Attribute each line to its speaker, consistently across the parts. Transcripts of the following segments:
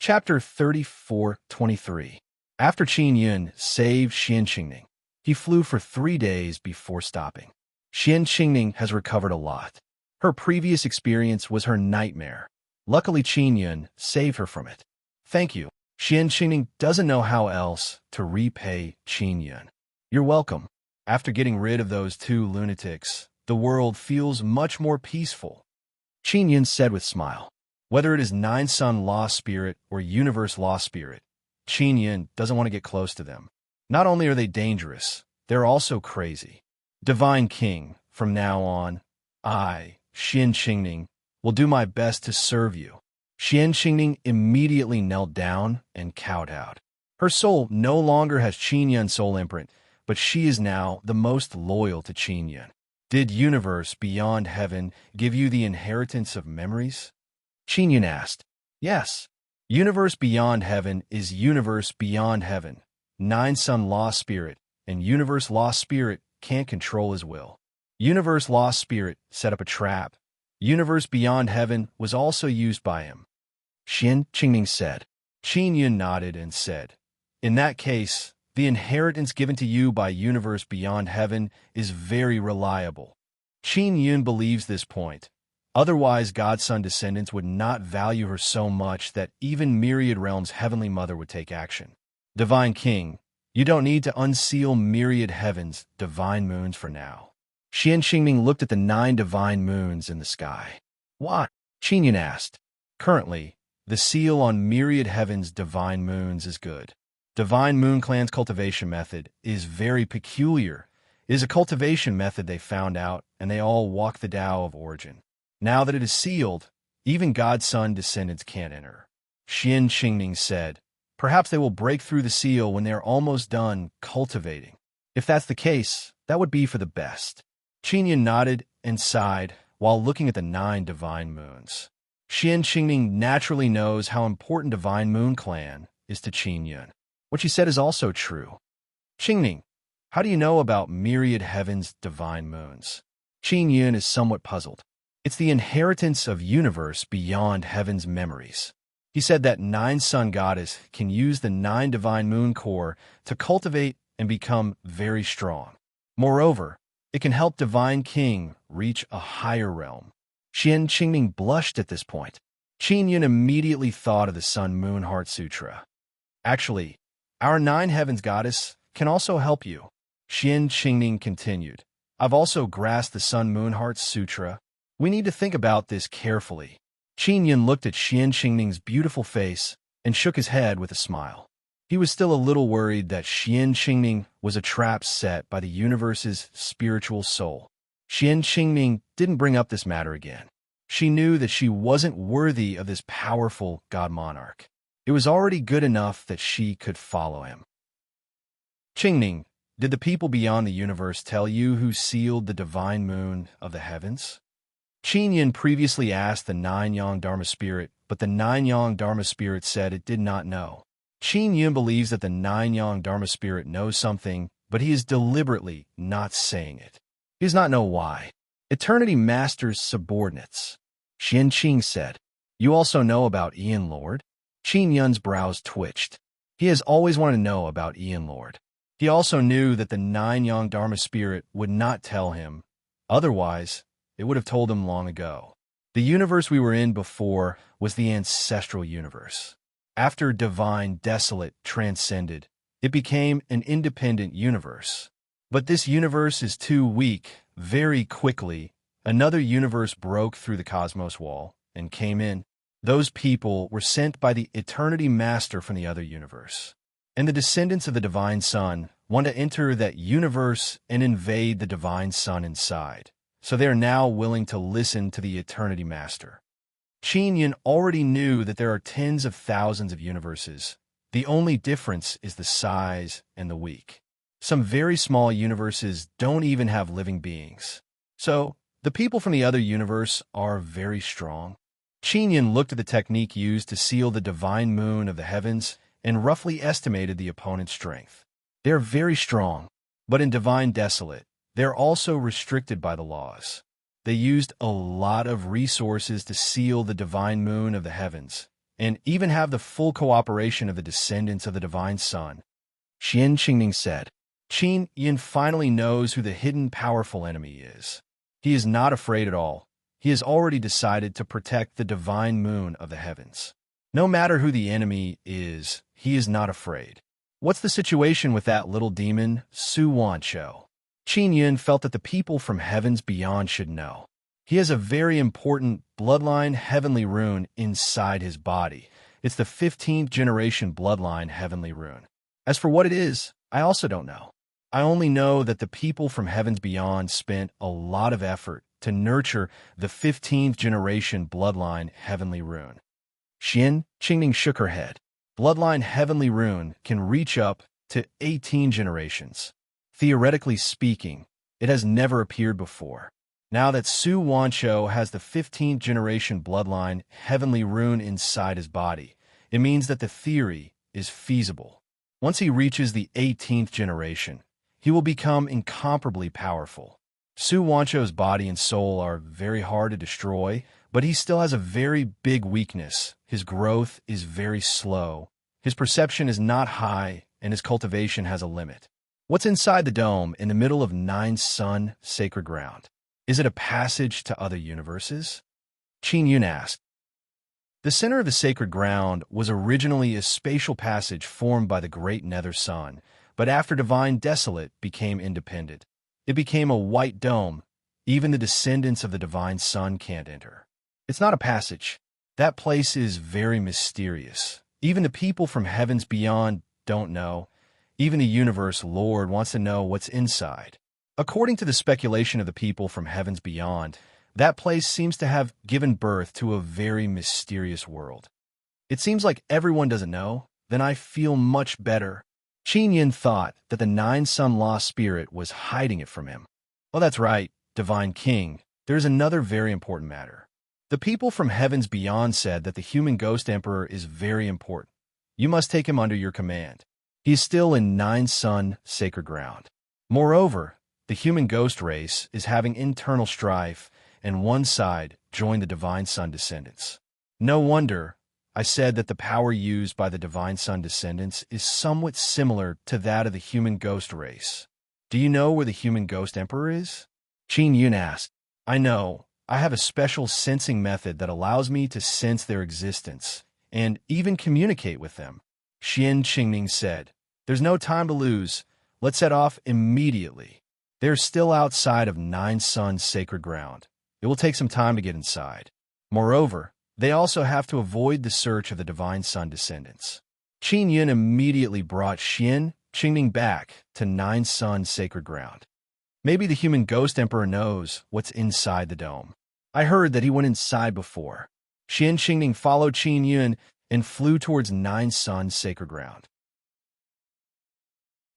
Speaker 1: Chapter 34:23. After Qin Yun saved Xian Qingning, he flew for 3 days before stopping. Xian Qingning has recovered a lot. Her previous experience was her nightmare. Luckily, Qin Yun saved her from it. Thank you. Xian Qingning doesn't know how else to repay Qin Yun. You're welcome. After getting rid of those 2 lunatics, the world feels much more peaceful. Qin Yun said with a smile. Whether it is Nine Sun Lost Spirit or Universe Lost Spirit, Qin Yun doesn't want to get close to them. Not only are they dangerous, they're also crazy. Divine King, from now on, I, Xian Qingning, will do my best to serve you. Xian Qingning immediately knelt down and kowtowed. Her soul no longer has Qin Yun's soul imprint, but she is now the most loyal to Qin Yun. Did Universe Beyond Heaven give you the inheritance of memories? Qin Yun asked. Yes. Universe Beyond Heaven is Universe Beyond Heaven. Nine Sun Lost Spirit and Universe Lost Spirit can't control his will. Universe Lost Spirit set up a trap. Universe Beyond Heaven was also used by him. Xian Qingning said. Qin Yun nodded and said, in that case, the inheritance given to you by Universe Beyond Heaven is very reliable. Qin Yun believes this point. Otherwise, Godson descendants would not value her so much that even Myriad Realm's Heavenly Mother would take action. Divine King, you don't need to unseal Myriad Heaven's divine moons for now. Xian Qingning looked at the 9 divine moons in the sky. What? Qin Yun asked. Currently, the seal on Myriad Heaven's divine moons is good. Divine Moon Clan's cultivation method is very peculiar. It is a cultivation method they found out, and they all walk the Tao of Origin. Now that it is sealed, even Godson descendants can't enter. Xian Qingning said, perhaps they will break through the seal when they are almost done cultivating. If that's the case, that would be for the best. Qin Yun nodded and sighed while looking at the 9 divine moons. Xian Qingning naturally knows how important Divine Moon Clan is to Qin Yun. What she said is also true. Qingning, how do you know about Myriad Heaven's divine moons? Qin Yun is somewhat puzzled. It's the inheritance of Universe Beyond Heaven's memories. He said that 9 Sun Goddess can use the 9 Divine Moon Core to cultivate and become very strong. Moreover, it can help Divine King reach a higher realm. Xian Qingning blushed at this point. Qin Yun immediately thought of the Sun Moon Heart Sutra. Actually, our 9 Heavens Goddess can also help you. Xian Qingning continued. I've also grasped the Sun Moon Heart Sutra. We need to think about this carefully. Qin Yun looked at Xian Qingning's beautiful face and shook his head with a smile. He was still a little worried that Xian Qingning was a trap set by the universe's spiritual soul. Xian Qingning didn't bring up this matter again. She knew that she wasn't worthy of this powerful God Monarch. It was already good enough that she could follow him. Qingning, did the people beyond the universe tell you who sealed the divine moon of the heavens? Qin Yun previously asked the 9 Yang Dharma Spirit, but the 9 Yang Dharma Spirit said it did not know. Qin Yun believes that the 9 Yang Dharma Spirit knows something, but he is deliberately not saying it. He does not know why. Eternity Master's subordinates. Xian Qing said, you also know about Ian Lord? Qin Yun's brows twitched. He has always wanted to know about Ian Lord. He also knew that the 9 Yang Dharma Spirit would not tell him. Otherwise, it would have told him long ago. The universe we were in before was the ancestral universe. After Divine Desolate transcended, it became an independent universe. But this universe is too weak. Very quickly, another universe broke through the cosmos wall and came in. Those people were sent by the Eternity Master from the other universe. And the descendants of the Divine Sun want to enter that universe and invade the Divine Sun inside. So they are now willing to listen to the Eternity Master. Qin Yun already knew that there are tens of thousands of universes. The only difference is the size and the weak. Some very small universes don't even have living beings. So, the people from the other universe are very strong. Qin Yun looked at the technique used to seal the divine moon of the heavens and roughly estimated the opponent's strength. They are very strong, but in Divine Desolate, they are also restricted by the laws. They used a lot of resources to seal the divine moon of the heavens, and even have the full cooperation of the descendants of the Divine Sun. Qian Qingning said. Qin Yin finally knows who the hidden powerful enemy is. He is not afraid at all. He has already decided to protect the divine moon of the heavens. No matter who the enemy is, he is not afraid. What's the situation with that little demon, Su Wanqiu? Qin Yin felt that the people from heavens beyond should know. He has a very important bloodline heavenly rune inside his body. It's the 15th generation bloodline heavenly rune. As for what it is, I also don't know. I only know that the people from heavens beyond spent a lot of effort to nurture the 15th generation bloodline heavenly rune. Qian Qingning shook her head. Bloodline heavenly rune can reach up to 18 generations. Theoretically speaking, it has never appeared before. Now that Su Wanqiu has the 15th generation bloodline heavenly rune inside his body, it means that the theory is feasible. Once he reaches the 18th generation, he will become incomparably powerful. Su Wanqiu's body and soul are very hard to destroy, but he still has a very big weakness. His growth is very slow. His perception is not high, and his cultivation has a limit. What's inside the dome in the middle of Nine Sun sacred ground? Is it a passage to other universes? Qin Yun asked. The center of the sacred ground was originally a spatial passage formed by the great nether sun, but after Divine Desolate became independent, it became a white dome. Even the descendants of the Divine Sun can't enter. It's not a passage. That place is very mysterious. Even the people from heavens beyond don't know. Even the universe Lord wants to know what's inside. According to the speculation of the people from heavens beyond, that place seems to have given birth to a very mysterious world. It seems like everyone doesn't know. Then I feel much better. Qin Yin thought that the Nine Sun lost spirit was hiding it from him. Oh, that's right, Divine King. There's another very important matter. The people from heavens beyond said that the human ghost emperor is very important. You must take him under your command. He is still in Nine Sun sacred ground. Moreover, the human ghost race is having internal strife, and one side joined the Divine Sun descendants. No wonder I said that the power used by the Divine Sun descendants is somewhat similar to that of the human ghost race. Do you know where the human ghost emperor is? Qin Yun asked. I know. I have a special sensing method that allows me to sense their existence and even communicate with them. Qian Qingning said. There's no time to lose. Let's set off immediately. They're still outside of Nine Sun sacred ground. It will take some time to get inside. Moreover, they also have to avoid the search of the Divine Sun descendants. Qin Yun immediately brought Qian Qingning back to Nine Sun sacred ground. Maybe the human ghost emperor knows what's inside the dome. I heard that he went inside before. Qian Qingning followed Qin Yun and flew towards Nine Sun sacred ground.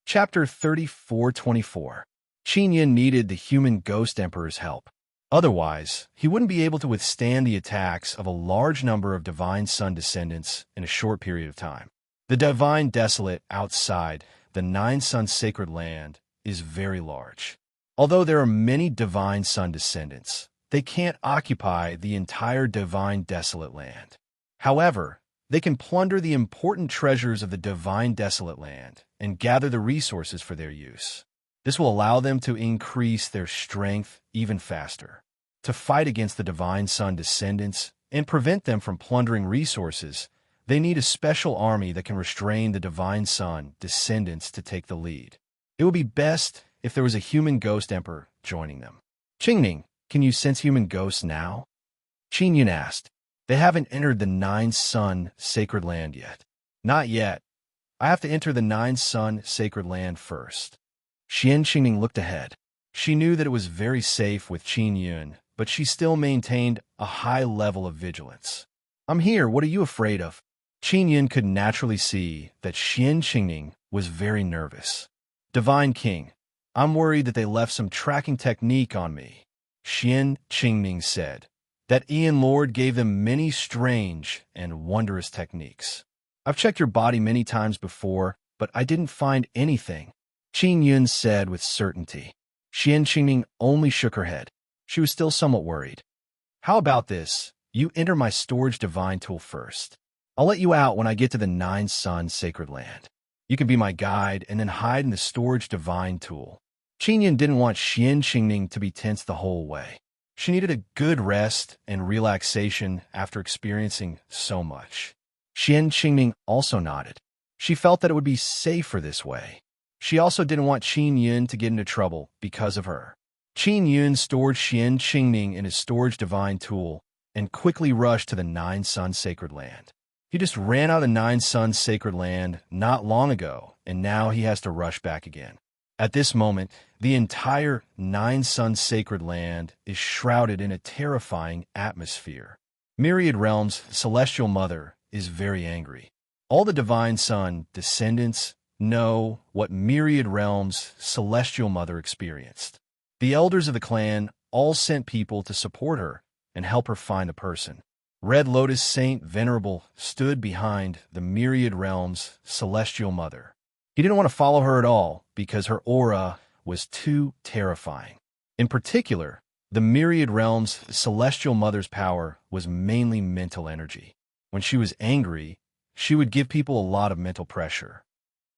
Speaker 1: Chapter 34-24. Qin Yin needed the human ghost emperor's help. Otherwise, he wouldn't be able to withstand the attacks of a large number of Divine Sun descendants in a short period of time. The Divine Desolate outside the Nine Sun sacred land is very large. Although there are many Divine Sun descendants, they can't occupy the entire Divine Desolate land. However, they can plunder the important treasures of the Divine Desolate land and gather the resources for their use. This will allow them to increase their strength even faster. To fight against the Divine Sun descendants and prevent them from plundering resources, they need a special army that can restrain the Divine Sun descendants to take the lead. It would be best if there was a human ghost emperor joining them. Qingning, can you sense human ghosts now? Qin Yun asked. They haven't entered the Nine Sun sacred land yet. Not yet. I have to enter the Nine Sun sacred land first. Qian Qingning looked ahead. She knew that it was very safe with Qin Yun, but she still maintained a high level of vigilance. I'm here, what are you afraid of? Qin Yun could naturally see that Qian Qingning was very nervous. Divine King, I'm worried that they left some tracking technique on me. Qian Qingning said that Ian Lord gave them many strange and wondrous techniques. I've checked your body many times before, but I didn't find anything. Qin Yun said with certainty. Qian Qingning only shook her head. She was still somewhat worried. How about this? You enter my storage divine tool first. I'll let you out when I get to the Nine Sun Sacred Land. You can be my guide and then hide in the storage divine tool. Qingyun didn't want Xian Qingning to be tense the whole way. She needed a good rest and relaxation after experiencing so much. Xian Qingning also nodded. She felt that it would be safer this way. She also didn't want Qin Yun to get into trouble because of her. Qin Yun stored Xian Qingning in his storage divine tool and quickly rushed to the Nine Sun Sacred Land. He just ran out of the Nine Sun Sacred Land not long ago, and now he has to rush back again. At this moment, the entire Nine Sun Sacred Land is shrouded in a terrifying atmosphere. Myriad Realms' Celestial Mother is very angry. All the Divine Sun descendants know what Myriad Realms' Celestial Mother experienced. The elders of the clan all sent people to support her and help her find the person. Red Lotus Saint Venerable stood behind the Myriad Realms' Celestial Mother. He didn't want to follow her at all because her aura was too terrifying. In particular, the Myriad Realms' Celestial Mother's power was mainly mental energy. When she was angry, she would give people a lot of mental pressure.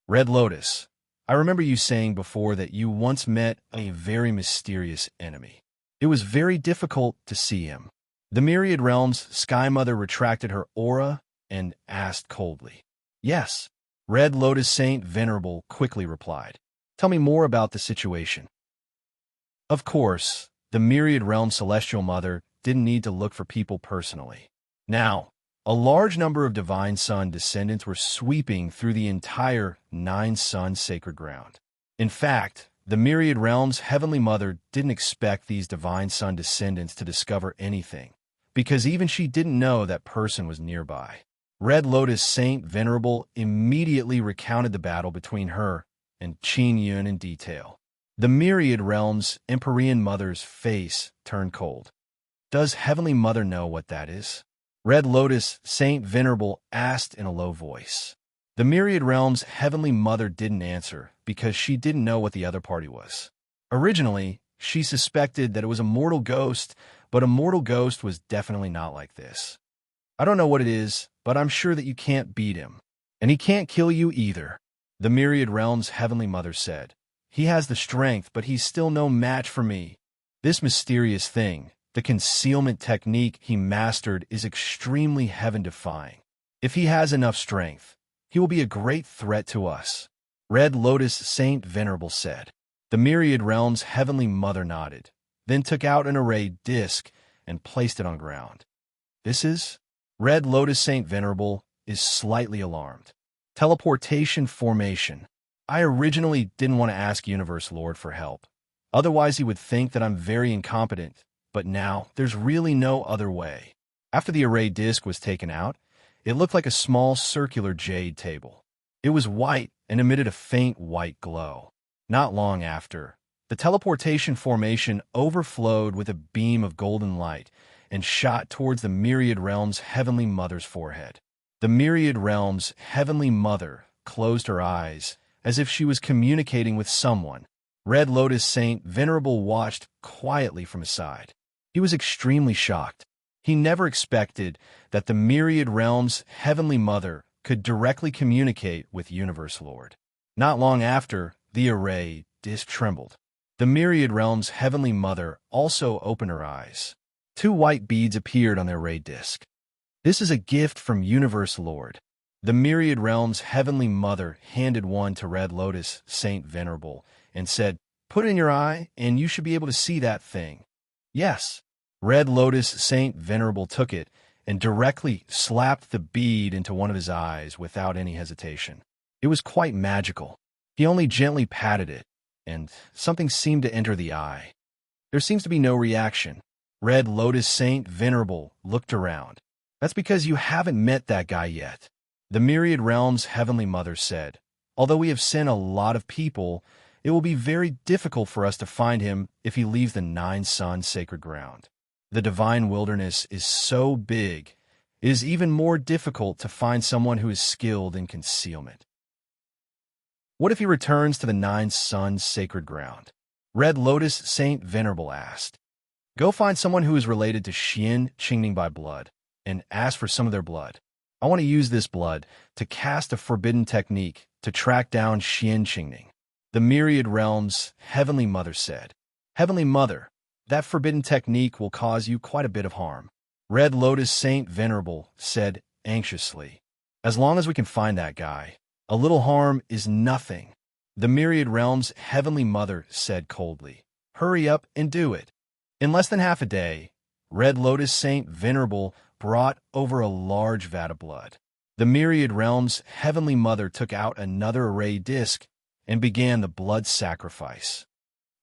Speaker 1: Red Lotus, I remember you saying before that you once met a very mysterious enemy. It was very difficult to see him. The Myriad Realms' Sky Mother retracted her aura and asked coldly. Yes, Red Lotus Saint Venerable quickly replied. Tell me more about the situation. Of course, the Myriad Realms' Celestial Mother didn't need to look for people personally. Now, a large number of Divine Sun descendants were sweeping through the entire Nine Sun Sacred Ground. In fact, the Myriad Realms' Heavenly Mother didn't expect these Divine Sun descendants to discover anything, because even she didn't know that person was nearby. Red Lotus Saint Venerable immediately recounted the battle between her and Qin Yun in detail. The Myriad Realms' Empyrean Mother's face turned cold. Does Heavenly Mother know what that is? Red Lotus Saint Venerable asked in a low voice. The Myriad Realms' Heavenly Mother didn't answer because she didn't know what the other party was. Originally, she suspected that it was a mortal ghost, but a mortal ghost was definitely not like this. I don't know what it is, but I'm sure that you can't beat him. And he can't kill you either, the Myriad Realms' Heavenly Mother said. He has the strength, but he's still no match for me. This mysterious thing, the concealment technique he mastered, is extremely heaven-defying. If he has enough strength, he will be a great threat to us, Red Lotus Saint Venerable said. The Myriad Realms' Heavenly Mother nodded, then took out an array disc and placed it on ground. This is? Red Lotus Saint Venerable is slightly alarmed. Teleportation formation. I originally didn't want to ask Universe Lord for help. Otherwise he would think that I'm very incompetent, but now there's really no other way. After the array disc was taken out, it looked like a small circular jade table. It was white and emitted a faint white glow. Not long after, the teleportation formation overflowed with a beam of golden light and shot towards the Myriad Realms' Heavenly Mother's forehead. The Myriad Realms' Heavenly Mother closed her eyes as if she was communicating with someone. Red Lotus Saint Venerable watched quietly from his side. He was extremely shocked. He never expected that the Myriad Realms' Heavenly Mother could directly communicate with Universe Lord. Not long after, the array disc trembled. The Myriad Realms' Heavenly Mother also opened her eyes. 2 white beads appeared on the array disc. This is a gift from Universe Lord. The Myriad Realms' Heavenly Mother handed one to Red Lotus Saint Venerable and said, "Put it in your eye, and you should be able to see that thing." Yes. Red Lotus Saint Venerable took it and directly slapped the bead into one of his eyes without any hesitation. It was quite magical. He only gently patted it, and something seemed to enter the eye. There seems to be no reaction. Red Lotus Saint Venerable looked around. That's because you haven't met that guy yet. The Myriad Realms' Heavenly Mother said, although we have sent a lot of people, it will be very difficult for us to find him if he leaves the Nine Sun Sacred Ground. The Divine Wilderness is so big, it is even more difficult to find someone who is skilled in concealment. What if he returns to the Nine Sun Sacred Ground? Red Lotus Saint Venerable asked. Go find someone who is related to Xian Qingning by blood, and ask for some of their blood. I want to use this blood to cast a forbidden technique to track down Xian Qingning. The myriad realms, Heavenly Mother said. Heavenly Mother, that forbidden technique will cause you quite a bit of harm. Red Lotus Saint Venerable said anxiously. As long as we can find that guy, a little harm is nothing. The myriad realms, Heavenly Mother said coldly. Hurry up and do it. In less than half a day, Red Lotus Saint Venerable brought over a large vat of blood. The myriad realms, Heavenly Mother took out another array disc and began the blood sacrifice.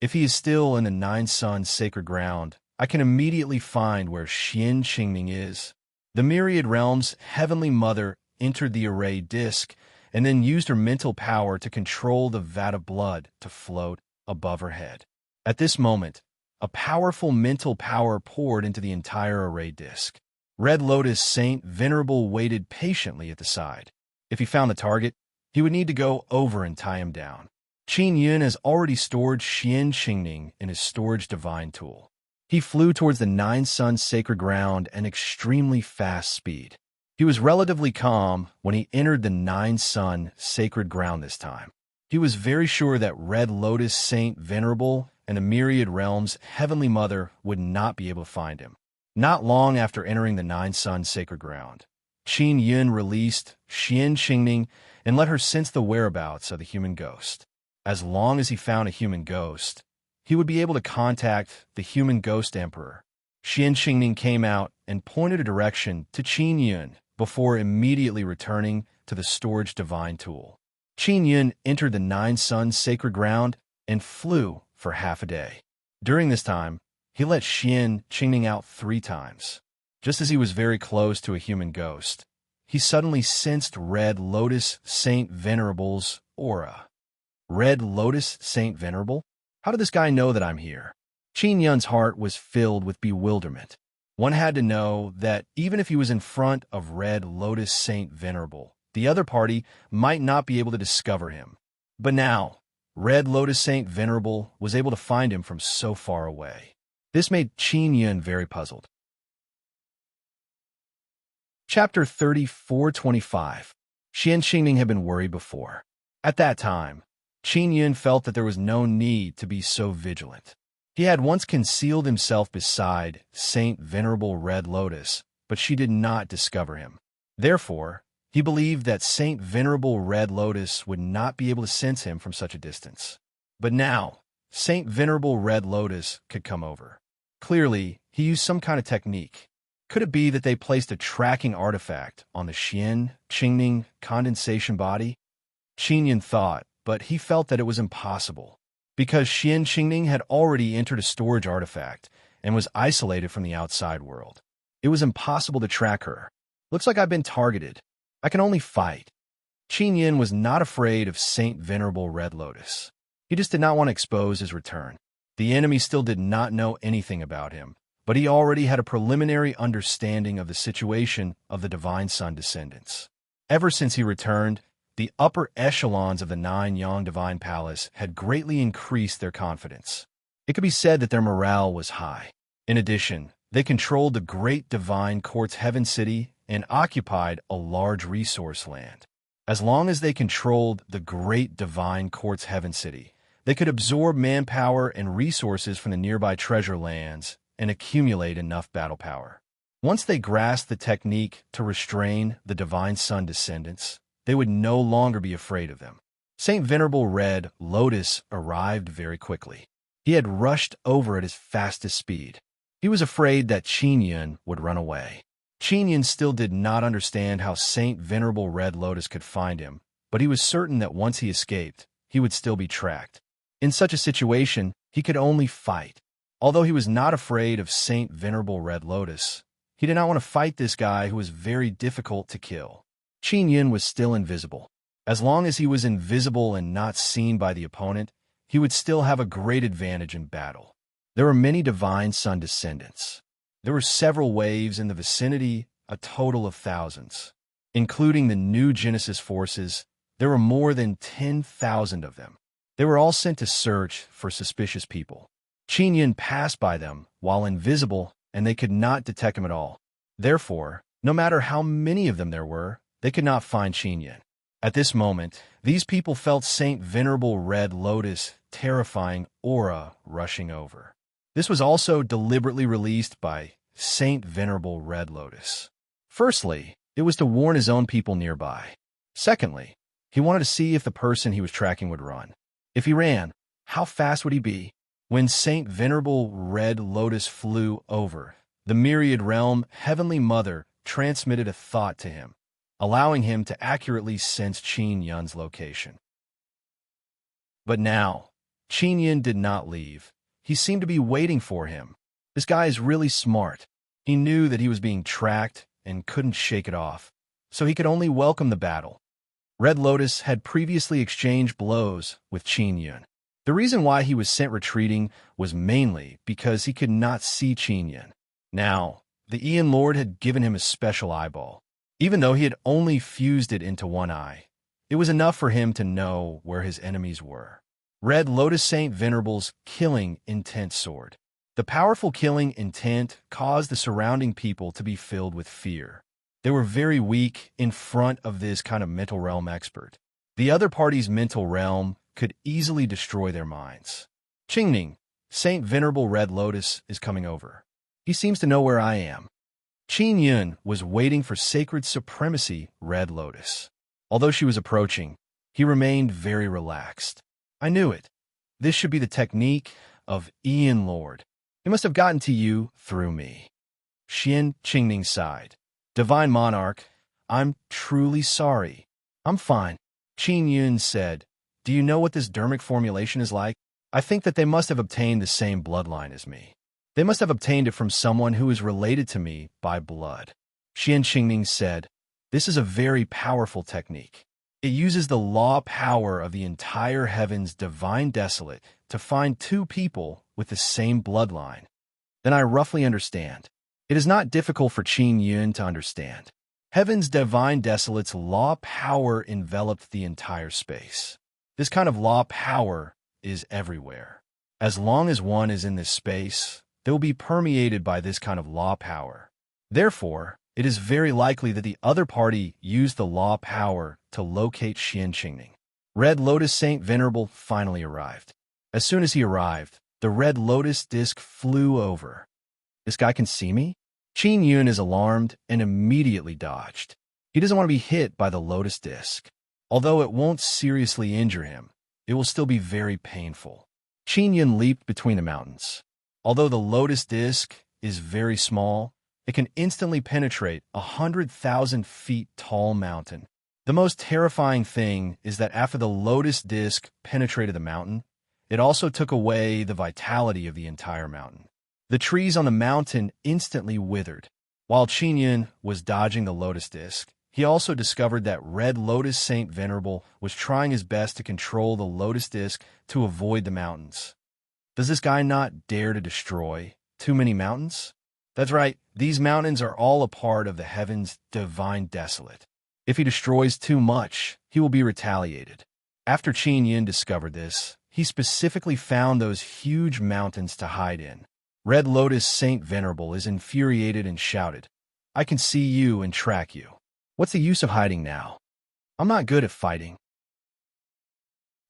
Speaker 1: If he is still in the Nine Suns sacred ground, I can immediately find where Xian Qingning is. The myriad realms, Heavenly Mother entered the array disc and then used her mental power to control the vat of blood to float above her head. At this moment, a powerful mental power poured into the entire array disc. Red Lotus Saint Venerable waited patiently at the side. If he found the target, he would need to go over and tie him down. Qin Yun has already stored Xian Qingning in his storage divine tool. He flew towards the Nine Suns sacred ground at an extremely fast speed. He was relatively calm when he entered the Nine Sun sacred ground this time. He was very sure that Red Lotus Saint Venerable and the myriad realms, Heavenly Mother, would not be able to find him. Not long after entering the Nine Suns sacred ground, Qin Yun released Xian Qingning and let her sense the whereabouts of the human ghost. As long as he found a human ghost, he would be able to contact the human ghost emperor. Xian Qingning came out and pointed a direction to Qin Yun before immediately returning to the storage divine tool. Qin Yun entered the Nine Suns sacred ground and flew for half a day. During this time, he let Xian Qingning out 3 times. Just as he was very close to a human ghost, he suddenly sensed Red Lotus Saint Venerable's aura. Red Lotus Saint Venerable? How did this guy know that I'm here? Qin Yun's heart was filled with bewilderment. One had to know that even if he was in front of Red Lotus Saint Venerable, the other party might not be able to discover him. But now, Red Lotus Saint Venerable was able to find him from so far away. This made Qin Yun very puzzled. Chapter 34:25. Xian Qingning had been worried before. At that time, Qin Yun felt that there was no need to be so vigilant. He had once concealed himself beside Saint Venerable Red Lotus, but she did not discover him. Therefore, he believed that Saint Venerable Red Lotus would not be able to sense him from such a distance. But now, Saint Venerable Red Lotus could come over. Clearly, he used some kind of technique. Could it be that they placed a tracking artifact on the Xian Qingning condensation body? Qin Yun thought, but he felt that it was impossible, because Xian Qingning had already entered a storage artifact and was isolated from the outside world. It was impossible to track her. Looks like I've been targeted. I can only fight. Qin Yun was not afraid of Saint Venerable Red Lotus. He just did not want to expose his return. The enemy still did not know anything about him, but he already had a preliminary understanding of the situation of the Divine Sun descendants. Ever since he returned, the upper echelons of the Nine Yang Divine Palace had greatly increased their confidence. It could be said that their morale was high. In addition, they controlled the great Divine Court's Heaven City and occupied a large resource land. As long as they controlled the great Divine Court's Heaven City, they could absorb manpower and resources from the nearby treasure lands and accumulate enough battle power. Once they grasped the technique to restrain the Divine Sun descendants, they would no longer be afraid of them. Saint Venerable Red Lotus arrived very quickly. He had rushed over at his fastest speed. He was afraid that Qin Yun would run away. Qin Yun still did not understand how Saint Venerable Red Lotus could find him, but he was certain that once he escaped, he would still be tracked. In such a situation, he could only fight. Although he was not afraid of Saint Venerable Red Lotus, he did not want to fight this guy who was very difficult to kill. Qin Yun was still invisible. As long as he was invisible and not seen by the opponent, he would still have a great advantage in battle. There were many Divine Sun descendants. There were several waves in the vicinity, a total of thousands. Including the new Genesis forces, there were more than 10,000 of them. They were all sent to search for suspicious people. Qin Yun passed by them while invisible, and they could not detect him at all. Therefore, No matter how many of them there were, they could not find Qin Yin. At this moment, these people felt Saint Venerable Red Lotus' terrifying aura rushing over. This was also deliberately released by Saint Venerable Red Lotus. Firstly, it was to warn his own people nearby. Secondly, he wanted to see if the person he was tracking would run. If he ran, how fast would he be? When Saint Venerable Red Lotus flew over, the myriad realm Heavenly Mother transmitted a thought to him, allowing him to accurately sense Qin Yun's location. But now, Qin Yun did not leave. He seemed to be waiting for him. This guy is really smart. He knew that he was being tracked and couldn't shake it off, so he could only welcome the battle. Red Lotus had previously exchanged blows with Qin Yun. The reason why he was sent retreating was mainly because he could not see Qin Yun. Now, the Ian Lord had given him a special eyeball. Even though he had only fused it into one eye, it was enough for him to know where his enemies were. Red Lotus Saint Venerable's killing intent sword. The powerful killing intent caused the surrounding people to be filled with fear. They were very weak in front of this kind of mental realm expert. The other party's mental realm could easily destroy their minds. Qingning, Saint Venerable Red Lotus, is coming over. He seems to know where I am. Qin Yun was waiting for Sacred Supremacy Red Lotus. Although she was approaching, he remained very relaxed. I knew it. This should be the technique of Ian Lord. He must have gotten to you through me. Qingning sighed. Divine Monarch, I'm truly sorry. I'm fine. Qin Yun said, do you know what this dermic formulation is like? I think that they must have obtained the same bloodline as me. They must have obtained it from someone who is related to me by blood. Qingning said, this is a very powerful technique. It uses the law power of the entire heaven's divine desolate to find two people with the same bloodline. Then I roughly understand. It is not difficult for Qin Yun to understand. Heaven's divine desolate's law power enveloped the entire space. This kind of law power is everywhere. As long as one is in this space, they will be permeated by this kind of law power. Therefore, it is very likely that the other party used the law power to locate Qingning. Red Lotus Saint Venerable finally arrived. As soon as he arrived, the Red Lotus disc flew over. This guy can see me? Qin Yun is alarmed and immediately dodged. He doesn't want to be hit by the Lotus disc. Although it won't seriously injure him, it will still be very painful. Qin Yun leaped between the mountains. Although the Lotus disc is very small, it can instantly penetrate a 100,000 feet tall mountain. The most terrifying thing is that after the Lotus disc penetrated the mountain, it also took away the vitality of the entire mountain. The trees on the mountain instantly withered. While Qin Yun was dodging the Lotus disc, he also discovered that Red Lotus Saint Venerable was trying his best to control the Lotus disc to avoid the mountains. Does this guy not dare to destroy too many mountains? That's right, these mountains are all a part of the heaven's divine desolate. If he destroys too much, he will be retaliated. After Qin Yun discovered this, he specifically found those huge mountains to hide in. Red Lotus Saint Venerable is infuriated and shouted, I can see you and track you. What's the use of hiding now? I'm not good at fighting.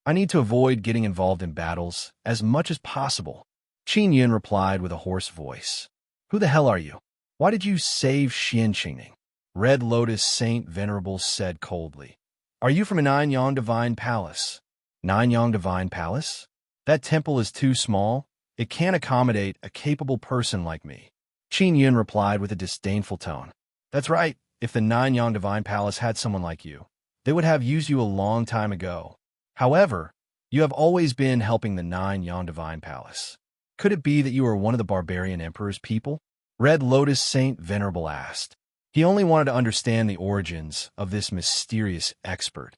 Speaker 1: I need to avoid getting involved in battles as much as possible. Qin Yun replied with a hoarse voice. Who the hell are you? Why did you save Qingning? Red Lotus Saint Venerable said coldly. Are you from a Nine-Yang Divine Palace? Nine-Yang Divine Palace? That temple is too small. It can't accommodate a capable person like me. Qin Yun replied with a disdainful tone. That's right. If the Nine-Yang Divine Palace had someone like you, they would have used you a long time ago. However, you have always been helping the Nine-Yang Divine Palace. Could it be that you are one of the barbarian emperor's people? Red Lotus Saint Venerable asked. He only wanted to understand the origins of this mysterious expert.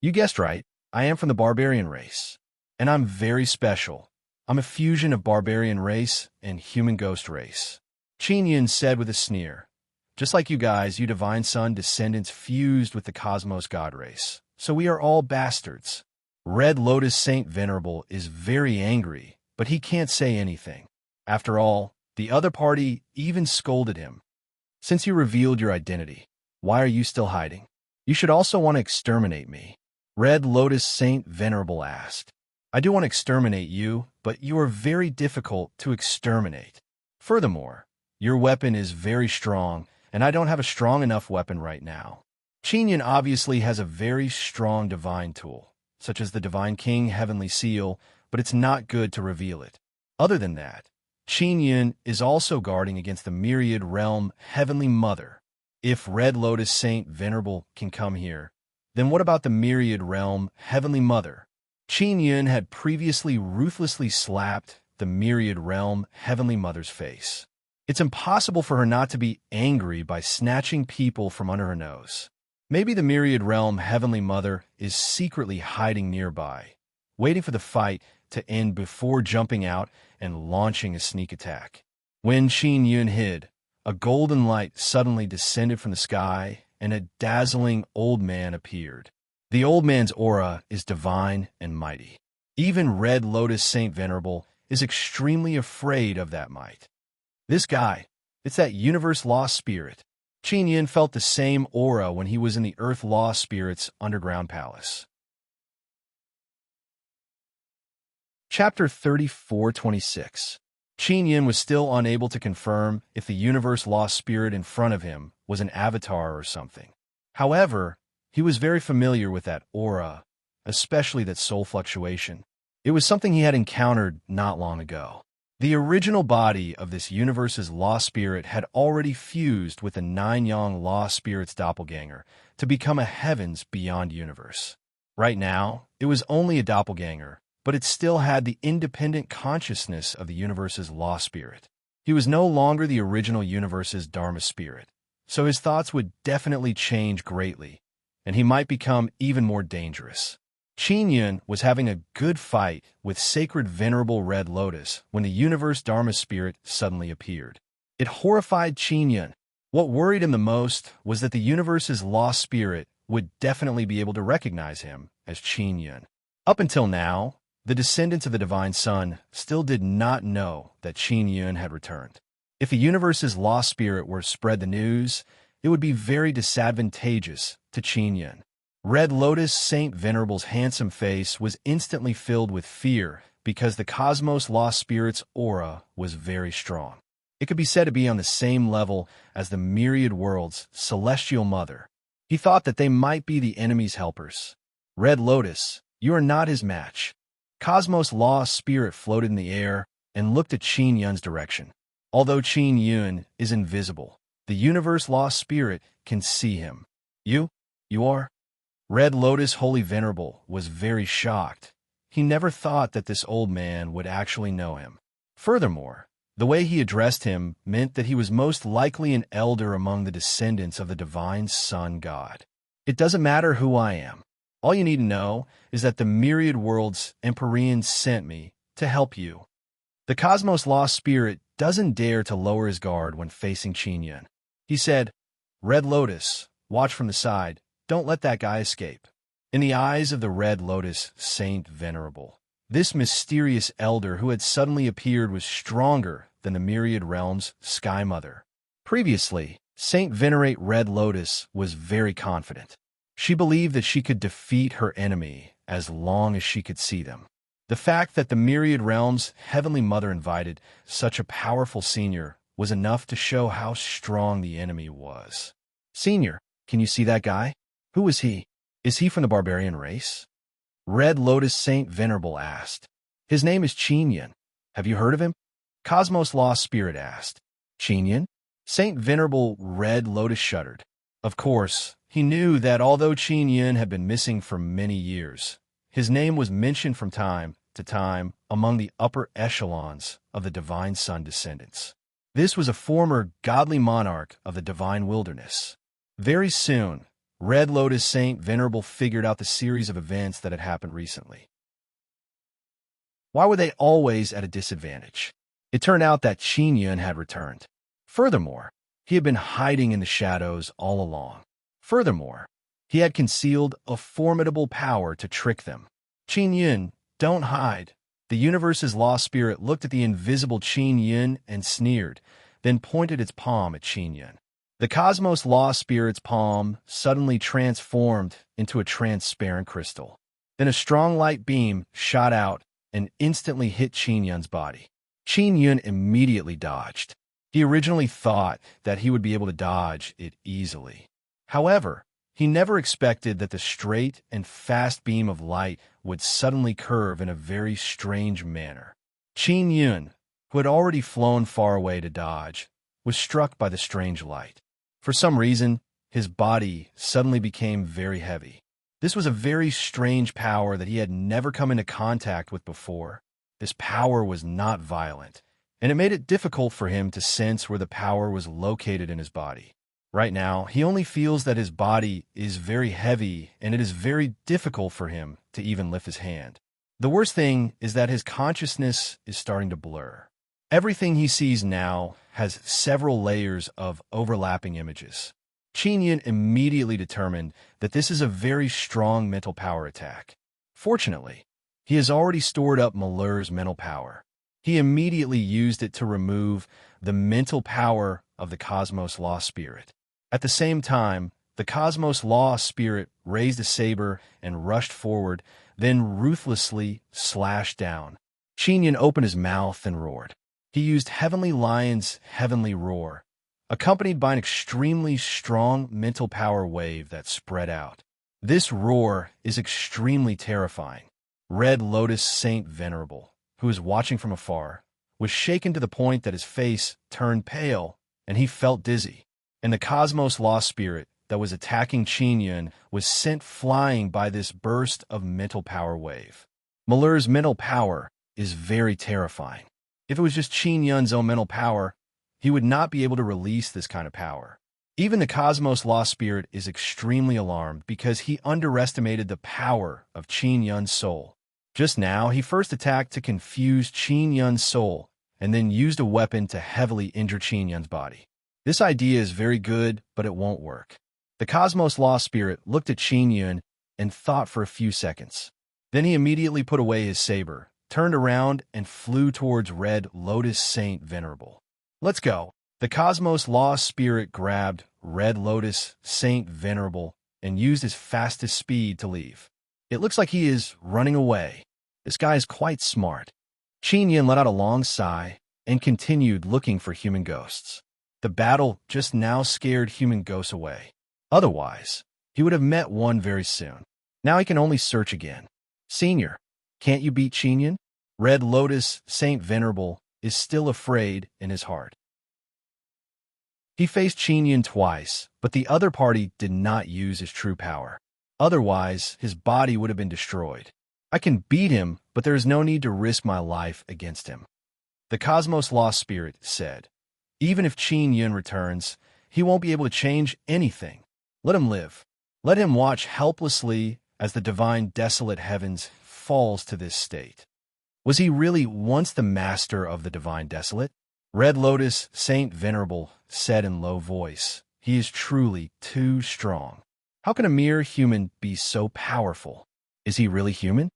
Speaker 1: You guessed right. I am from the barbarian race. And I'm very special. I'm a fusion of barbarian race and human ghost race. Qin Yun said with a sneer. Just like you guys, you Divine Son descendants fused with the Cosmos God race. So we are all bastards. Red Lotus Saint Venerable is very angry, but he can't say anything. After all, the other party even scolded him. Since you revealed your identity, why are you still hiding? You should also want to exterminate me. Red Lotus Saint Venerable asked. I do want to exterminate you, but you are very difficult to exterminate. Furthermore, your weapon is very strong, and I don't have a strong enough weapon right now. Qin obviously has a very strong divine tool, such as the Divine King Heavenly Seal, but it's not good to reveal it. Other than that, Qin is also guarding against the Myriad Realm Heavenly Mother. If Red Lotus Saint Venerable can come here, then what about the Myriad Realm Heavenly Mother? Qin had previously ruthlessly slapped the Myriad Realm Heavenly Mother's face. It's impossible for her not to be angry by snatching people from under her nose. Maybe the Myriad Realm Heavenly Mother is secretly hiding nearby, waiting for the fight to end before jumping out and launching a sneak attack. When Qin hid, a golden light suddenly descended from the sky, and a dazzling old man appeared. The old man's aura is divine and mighty. Even Red Lotus Saint Venerable is extremely afraid of that might. This guy, it's that universe lost spirit. Qin felt the same aura when he was in the Earth Lost Spirit's underground palace. Chapter 34:26. Qin was still unable to confirm if the universe lost spirit in front of him was an avatar or something. However, he was very familiar with that aura, especially that soul fluctuation. It was something he had encountered not long ago. The original body of this universe's lost spirit had already fused with the Nine-Yang lost spirit's doppelganger to become a heavens beyond universe. Right now, it was only a doppelganger, but it still had the independent consciousness of the universe's lost spirit. He was no longer the original universe's Dharma spirit, so his thoughts would definitely change greatly, and he might become even more dangerous. Qin was having a good fight with Sacred Venerable Red Lotus when the universe Dharma spirit suddenly appeared. It horrified Qin. What worried him the most was that the universe's lost spirit would definitely be able to recognize him as Qin. Up until now, the descendants of the Divine Sun still did not know that Qin had returned. If the universe's lost spirit were to spread the news, it would be very disadvantageous to Qin. Red Lotus Saint Venerable's handsome face was instantly filled with fear because the cosmos lost spirit's aura was very strong. It could be said to be on the same level as the myriad world's celestial mother. He thought that they might be the enemy's helpers. Red Lotus, you are not his match. Cosmos lost spirit floated in the air and looked at Qin direction. Although Qin is invisible, the universe lost spirit can see him. You are? Red Lotus Holy Venerable was very shocked. He never thought that this old man would actually know him. Furthermore, the way he addressed him meant that he was most likely an elder among the descendants of the Divine Sun God. It doesn't matter who I am. All you need to know is that the myriad worlds Empyrean sent me to help you. The Cosmos Lost Spirit doesn't dare to lower his guard when facing Qin. He said, Red Lotus, watch from the side. Don't let that guy escape. In the eyes of the Red Lotus Saint Venerable, this mysterious elder who had suddenly appeared was stronger than the myriad realm's Sky Mother. Previously, Saint Venerate Red Lotus was very confident. She believed that she could defeat her enemy as long as she could see them. The fact that the myriad realm's Heavenly Mother invited such a powerful senior was enough to show how strong the enemy was. Senior, can you see that guy? Who is he? Is he from the barbarian race? Red Lotus Saint Venerable asked. His name is Qin. Have you heard of him? Cosmos Lost Spirit asked. Qin? Saint Venerable Red Lotus shuddered. Of course, he knew that although Qin had been missing for many years, his name was mentioned from time to time among the upper echelons of the Divine Sun descendants. This was a former godly monarch of the Divine Wilderness. Very soon, Red Lotus Saint Venerable figured out the series of events that had happened recently. Why were they always at a disadvantage? It turned out that Qin had returned. Furthermore, he had been hiding in the shadows all along. Furthermore, he had concealed a formidable power to trick them. Qin, don't hide. The universe's lost spirit looked at the invisible Qin and sneered, then pointed its palm at Qin. The Cosmos Lost Spirit's palm suddenly transformed into a transparent crystal. Then a strong light beam shot out and instantly hit Qin Yun's body. Qin Yun immediately dodged. He originally thought that he would be able to dodge it easily. However, he never expected that the straight and fast beam of light would suddenly curve in a very strange manner. Qin Yun, who had already flown far away to dodge, was struck by the strange light. For some reason, his body suddenly became very heavy. This was a very strange power that he had never come into contact with before. This power was not violent, and it made it difficult for him to sense where the power was located in his body. Right now, he only feels that his body is very heavy, and it is very difficult for him to even lift his hand. The worst thing is that his consciousness is starting to blur. Everything he sees now has several layers of overlapping images. Qin Yun immediately determined that this is a very strong mental power attack. Fortunately, he has already stored up Malur's mental power. He immediately used it to remove the mental power of the Cosmos Lost Spirit. At the same time, the Cosmos Lost Spirit raised a saber and rushed forward, then ruthlessly slashed down. Qin Yun opened his mouth and roared. He used Heavenly Lion's heavenly roar, accompanied by an extremely strong mental power wave that spread out. This roar is extremely terrifying. Red Lotus Saint Venerable, who was watching from afar, was shaken to the point that his face turned pale and he felt dizzy. And the Cosmos Lost Spirit that was attacking Qin Yun was sent flying by this burst of mental power wave. Malur's mental power is very terrifying. If it was just Qin Yun's own mental power, he would not be able to release this kind of power. Even the Cosmos Lost Spirit is extremely alarmed because he underestimated the power of Qin Yun's soul. Just now, he first attacked to confuse Qin Yun's soul and then used a weapon to heavily injure Qin Yun's body. This idea is very good, but it won't work. The Cosmos Lost Spirit looked at Qin Yun and thought for a few seconds. Then he immediately put away his saber, turned around, and flew towards Red Lotus Saint Venerable. Let's go. The Cosmos Lost Spirit grabbed Red Lotus Saint Venerable and used his fastest speed to leave. It looks like he is running away. This guy is quite smart. Qin Yun let out a long sigh and continued looking for human ghosts. The battle just now scared human ghosts away. Otherwise, he would have met one very soon. Now he can only search again. Senior, can't you beat Qin Yun? Red Lotus Saint Venerable is still afraid in his heart. He faced Qin Yun twice, but the other party did not use his true power. Otherwise, his body would have been destroyed. I can beat him, but there is no need to risk my life against him. The Cosmos Lost Spirit said, even if Qin Yun returns, he won't be able to change anything. Let him live. Let him watch helplessly as the divine desolate heavens falls to this state. Was he really once the master of the divine desolate? Red Lotus Saint Venerable said in low voice, he is truly too strong. How can a mere human be so powerful? Is he really human?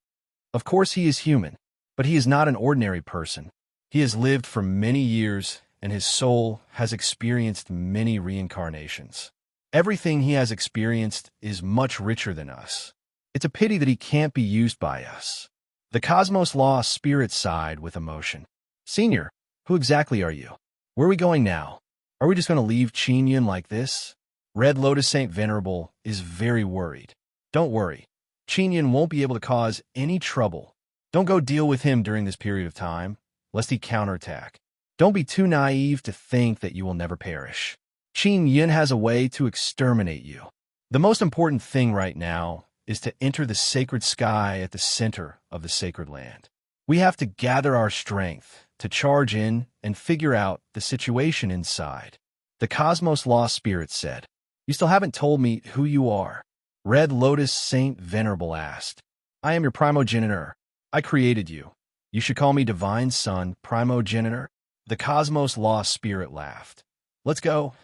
Speaker 1: Of course he is human, but he is not an ordinary person. He has lived for many years, and his soul has experienced many reincarnations. Everything he has experienced is much richer than us. It's a pity that he can't be used by us. The Cosmos Lost Spirit sighed with emotion. Senior, who exactly are you? Where are we going now? Are we just going to leave Qin Yun like this? Red Lotus Saint Venerable is very worried. Don't worry. Qin Yun won't be able to cause any trouble. Don't go deal with him during this period of time, lest he counterattack. Don't be too naive to think that you will never perish. Qin Yun has a way to exterminate you. The most important thing right now is to enter the sacred sky at the center of the sacred land. We have to gather our strength to charge in and figure out the situation inside. The Cosmos Lost Spirit said, you still haven't told me who you are. Red Lotus Saint Venerable asked. I am your primogenitor. I created you. You should call me Divine Son, Primogenitor. The Cosmos Lost Spirit laughed. Let's go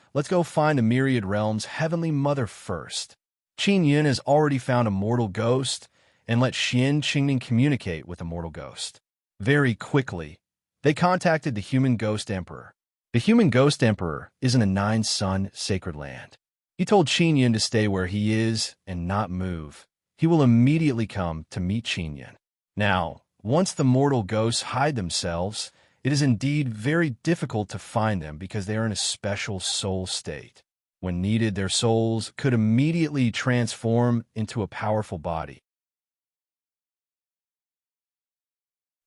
Speaker 1: find the Myriad Realm's Heavenly Mother first. Qin Yun has already found a mortal ghost, and let Xian Qingning communicate with a mortal ghost. Very quickly, they contacted the human ghost emperor. The human ghost emperor is in the nine-sun sacred land. He told Qin Yun to stay where he is and not move. He will immediately come to meet Qin Yun. Now, once the mortal ghosts hide themselves, it is indeed very difficult to find them because they are in a special soul state. When needed, their souls could immediately transform into a powerful body.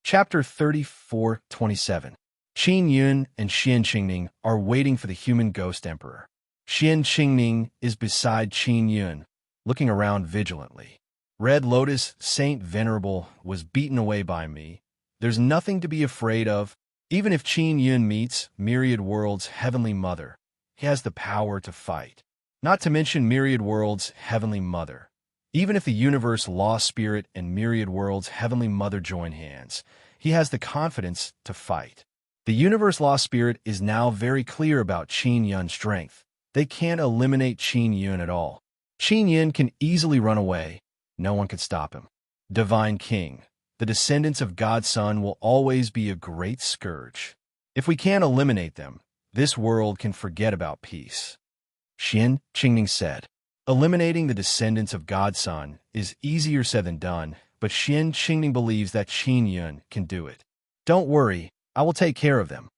Speaker 1: Chapter 34:27. Qin Yun and Xian Qingning are waiting for the human ghost emperor. Xian Qingning is beside Qin Yun, looking around vigilantly. Red Lotus, Saint Venerable, was beaten away by me. There's nothing to be afraid of. Even if Qin Yun meets Myriad World's Heavenly Mother, he has the power to fight. Not to mention Myriad World's Heavenly Mother. Even if the Universe Lost Spirit and Myriad World's Heavenly Mother join hands, he has the confidence to fight. The Universe Lost Spirit is now very clear about Qin Yun's strength. They can't eliminate Qin Yun at all. Qin Yun can easily run away. No one can stop him. Divine King, the descendants of God's Son will always be a great scourge. If we can't eliminate them, this world can forget about peace. Xian Qingning said, eliminating the descendants of God's Son is easier said than done, but Xian Qingning believes that Qin Yun can do it. Don't worry, I will take care of them.